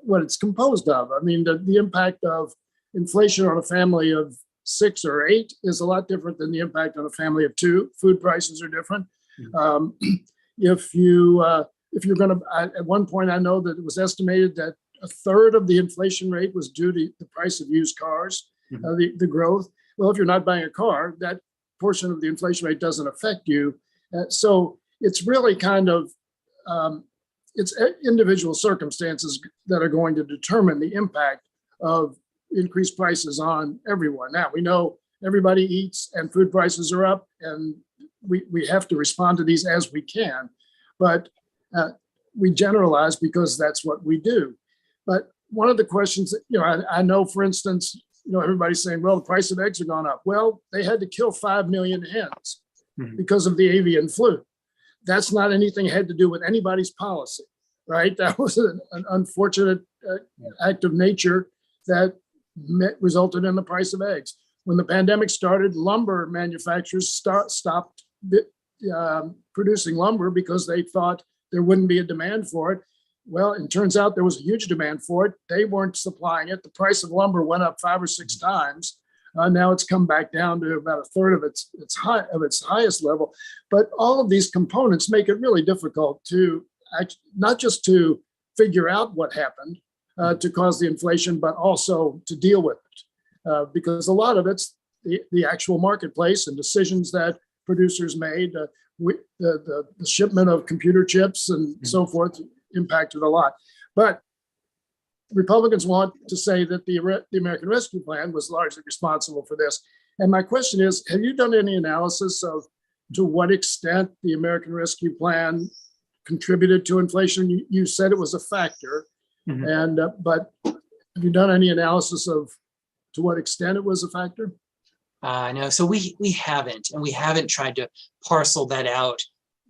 what it's composed of. I mean, the impact of inflation on a family of 6 or 8 is a lot different than the impact on a family of 2. Food prices are different. If you're going to, at one point, I know that it was estimated that a third of the inflation rate was due to the price of used cars, the growth. Well, if you're not buying a car, that portion of the inflation rate doesn't affect you. So it's really kind of, it's individual circumstances that are going to determine the impact of increased prices on everyone. Now, we know everybody eats and food prices are up, and we have to respond to these as we can, but we generalize because that's what we do. But one of the questions, I know, for instance, everybody's saying, well, the price of eggs have gone up. Well, they had to kill 5 million hens because of the avian flu. That's not anything had to do with anybody's policy, right? That was an unfortunate act of nature that resulted in the price of eggs. When the pandemic started, lumber manufacturers stopped producing lumber because they thought there wouldn't be a demand for it. Well, it turns out there was a huge demand for it. They weren't supplying it. The price of lumber went up 5 or 6 times. Now it's come back down to about a third of its highest level. But all of these components make it really difficult to not just to figure out what happened to cause the inflation, but also to deal with it. Because a lot of it's the actual marketplace and decisions that producers made, the shipment of computer chips and so forth impacted a lot. But Republicans want to say that the American Rescue Plan was largely responsible for this. And my question is, have you done any analysis of to what extent the American Rescue Plan contributed to inflation? You said it was a factor, and but have you done any analysis of to what extent it was a factor? No, so we haven't, and we haven't tried to parcel that out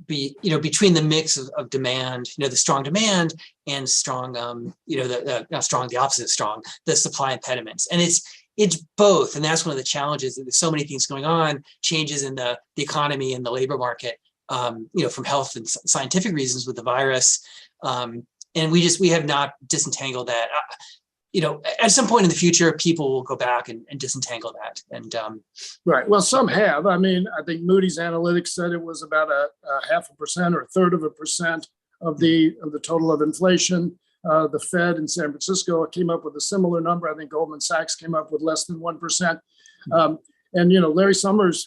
between the mix of demand, the strong demand and strong, not strong, the opposite of strong, the supply impediments. And it's both. And that's one of the challenges, that there's so many things going on, changes in the economy and the labor market, from health and scientific reasons with the virus. And we have not disentangled that. At some point in the future, people will go back and disentangle that. And right. Well, some have. I mean, I think Moody's Analytics said it was about a 0.5% or 1/3% of the total of inflation. The Fed in San Francisco came up with a similar number. I think Goldman Sachs came up with less than 1%. And Larry Summers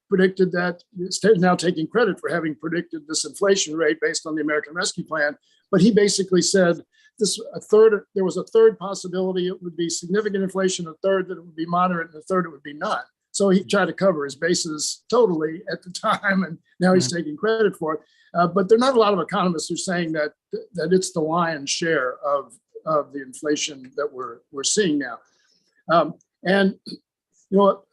predicted that, is now taking credit for having predicted this inflation rate based on the American Rescue Plan. But he basically said there was a third possibility it would be significant inflation, a third that it would be moderate, and a third it would be none. So he tried to cover his bases totally at the time, and now he's taking credit for it. But there are not a lot of economists who are saying that it's the lion's share of the inflation that we're seeing now. And what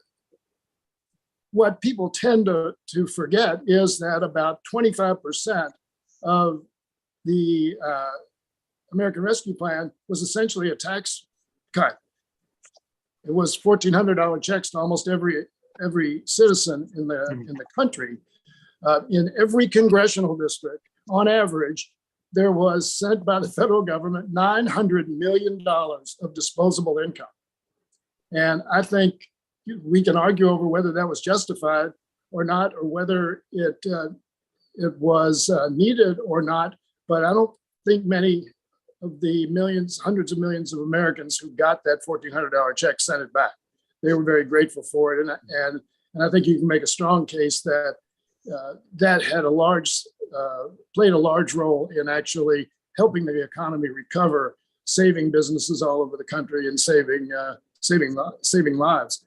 people tend to forget is that about 25% of the American Rescue Plan was essentially a tax cut. It was $1,400 checks to almost every citizen in the country. In every congressional district, on average, there was sent by the federal government $900 million of disposable income. And I think we can argue over whether that was justified or not, or whether it was needed or not. But I don't think many of the millions, hundreds of millions of Americans who got that $1,400 check sent it back. They were very grateful for it. And I think you can make a strong case that that had played a large role in actually helping the economy recover, saving businesses all over the country and saving lives.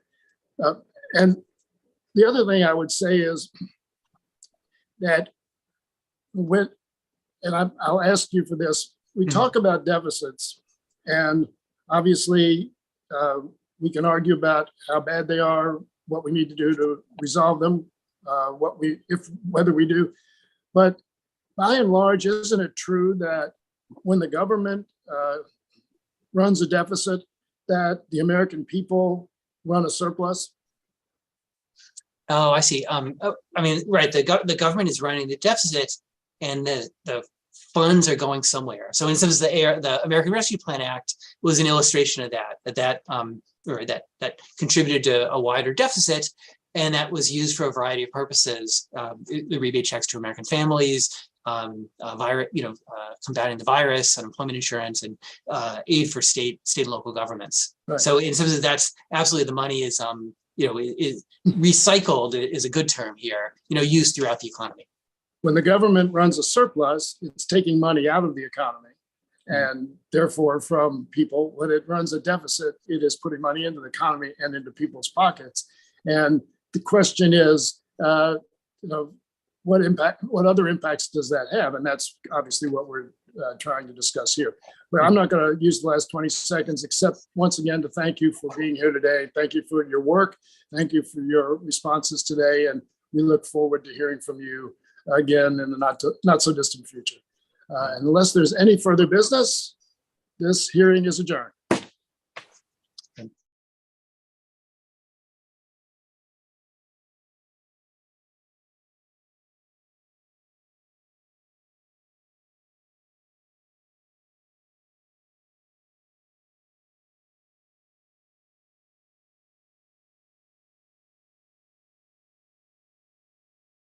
And the other thing I would say is that I'll ask you for this. We talk about deficits, and obviously we can argue about how bad they are, what we need to do to resolve them, whether we do. But by and large, isn't it true that when the government runs a deficit, that the American people run a surplus? Oh, I see. I mean, right. The government is running the deficit, and the funds are going somewhere. So, in some sense, the American Rescue Plan Act was an illustration of that contributed to a wider deficit, and that was used for a variety of purposes. The rebate checks to American families, combating the virus, unemployment insurance, and aid for state and local governments. Right. So, in some sense, that's absolutely the money is is recycled is a good term here. Used throughout the economy. When the government runs a surplus, it's taking money out of the economy, and therefore from people. When it runs a deficit, it is putting money into the economy and into people's pockets. And the question is, what other impacts does that have? And that's obviously what we're trying to discuss here. But I'm not going to use the last 20 seconds, except once again to thank you for being here today. Thank you for your work. Thank you for your responses today. And we look forward to hearing from you again in the not so distant future. Unless there's any further business, this hearing is adjourned.